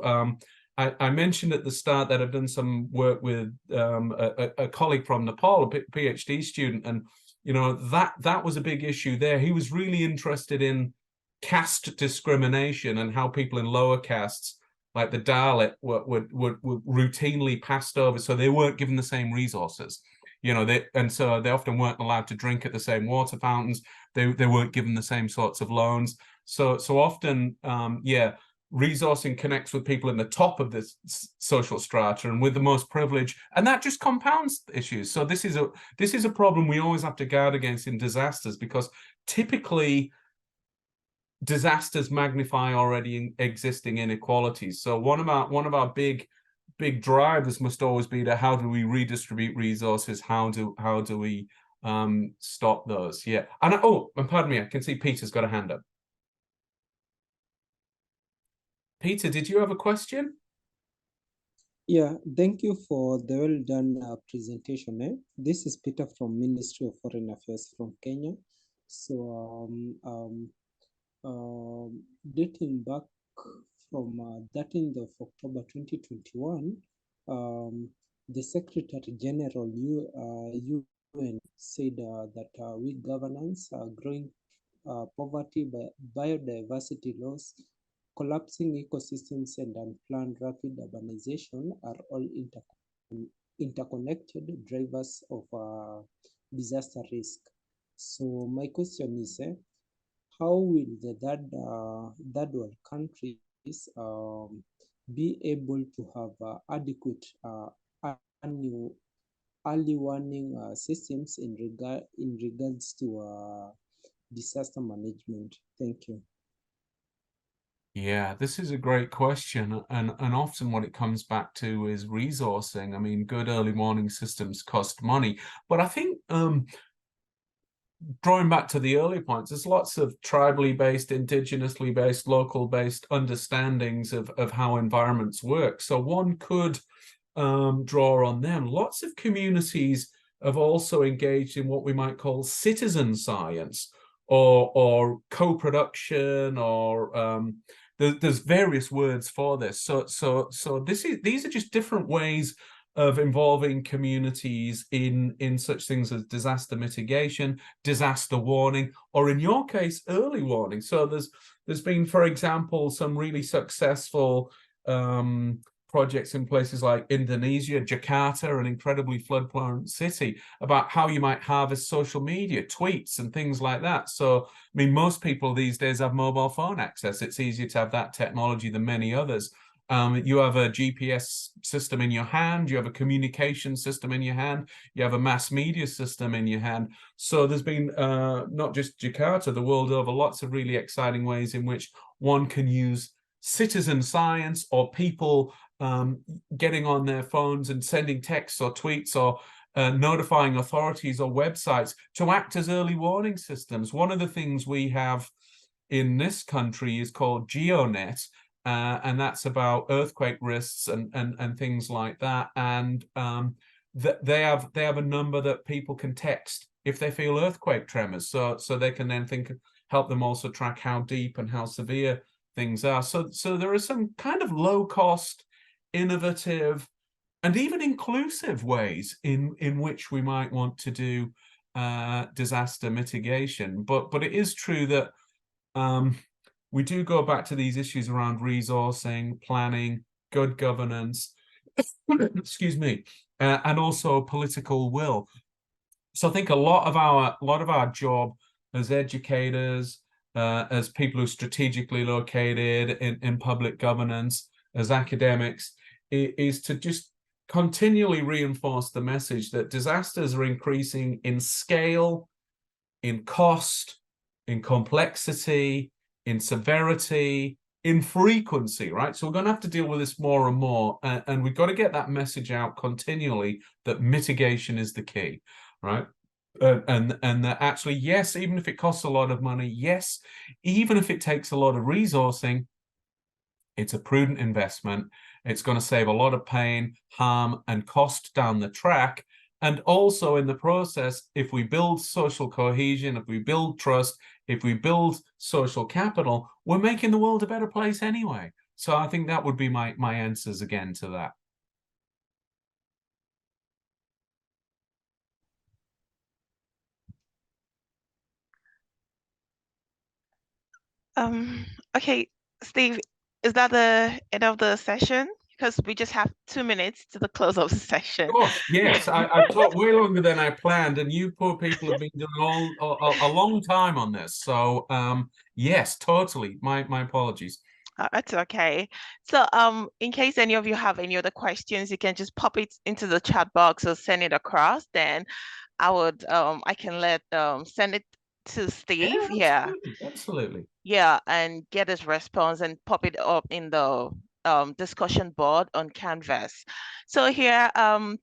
I mentioned at the start that I've done some work with a colleague from Nepal, a PhD student, and you know that was a big issue there. He was really interested in caste discrimination and how people in lower castes, like the Dalit, were routinely passed over, so they weren't given the same resources. You know, so they often weren't allowed to drink at the same water fountains. They weren't given the same sorts of loans. So often, resourcing connects with people in the top of this social strata and with the most privilege, and that just compounds issues. So this is a problem we always have to guard against in disasters, because typically disasters magnify already existing inequalities. So one of our big drivers must always be to how do we redistribute resources? How do we stop those? Yeah. And pardon me, I can see Peter's got a hand up. Peter, did you have a question? Yeah, thank you for the well done presentation. This is Peter from Ministry of Foreign Affairs from Kenya. So dating back from 13th of October 2021, the Secretary General UN said that weak governance, growing poverty, biodiversity loss, collapsing ecosystems, and unplanned rapid urbanization are all interconnected drivers of disaster risk. So my question is, how will the third world countries be able to have adequate early warning systems in regards to disaster management? Thank you. Yeah, this is a great question, and often what it comes back to is resourcing. I mean, good early warning systems cost money, but I think drawing back to the earlier points, there's lots of tribally based, indigenously based, local based understandings of how environments work. So one could draw on them. Lots of communities have also engaged in what we might call citizen science or co-production, or there's various words for this. So these are just different ways of involving communities in such things as disaster mitigation, disaster warning, or in your case, early warning. So there's been, for example, some really successful projects in places like Indonesia, Jakarta, an incredibly flood-prone city, about how you might harvest social media, tweets, and things like that. So, I mean, most people these days have mobile phone access. It's easier to have that technology than many others. You have a GPS system in your hand, you have a communication system in your hand, you have a mass media system in your hand. So there's been, not just Jakarta, the world over, lots of really exciting ways in which one can use citizen science or people getting on their phones and sending texts or tweets or notifying authorities or websites to act as early warning systems. One of the things we have in this country is called GeoNet, and that's about earthquake risks and things like that. And they have a number that people can text if they feel earthquake tremors, so they can then help them also track how deep and how severe things are. So there are some kind of low cost, innovative, and even inclusive ways in which we might want to do disaster mitigation. But it is true that we do go back to these issues around resourcing, planning, good governance, excuse me, and also political will. So I think a lot of our job as educators, as people who are strategically located in public governance, as academics, is to just continually reinforce the message that disasters are increasing in scale, in cost, in complexity, in severity, in frequency, right? So we're going to have to deal with this more and more, and we've got to get that message out continually that mitigation is the key, right? And that actually, yes, even if it costs a lot of money, yes, even if it takes a lot of resourcing, it's a prudent investment. It's going to save a lot of pain, harm, and cost down the track. And also in the process, if we build social cohesion, if we build trust, if we build social capital, we're making the world a better place anyway. So I think that would be my answers again to that. Okay, Steve, is that the end of the session? Because we just have 2 minutes to the close of the session. Of course, yes. I've talked way longer than I planned, and you poor people have been doing a long time on this. So yes, totally. My apologies. That's okay. So in case any of you have any other questions, you can just pop it into the chat box or send it across. Then I can send it to Steve. Yeah. Absolutely. Yeah, and get his response and pop it up in the discussion board on Canvas. So here,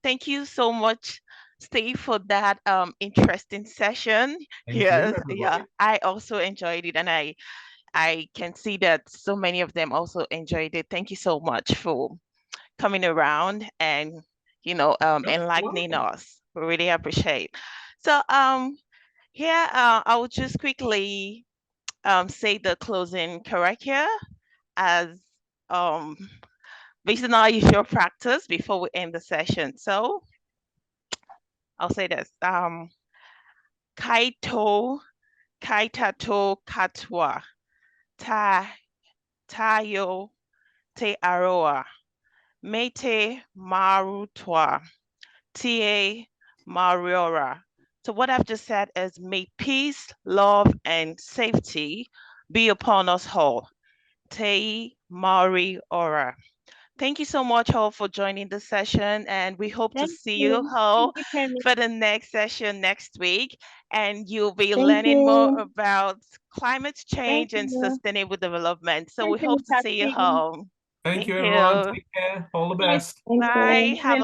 thank you so much, Steve, for that interesting session. Thank you, Yeah, everybody. I also enjoyed it, and I can see that so many of them also enjoyed it. Thank you so much for coming around and enlightening us. We really appreciate. So here I will just quickly say the closing character as based on our usual practice before we end the session. So I'll say this. Kaito kaitato katwa tayo te aroa mete marutwa tie mariora. So what I've just said is, may peace, love, and safety be upon us all. Te mariora. Thank you so much all for joining the session, and we hope to see you all for the next session next week. And you'll be learning more about climate change and sustainable development. So we hope to see you all. Thank you, everyone. Take care. All the best. Bye. Have a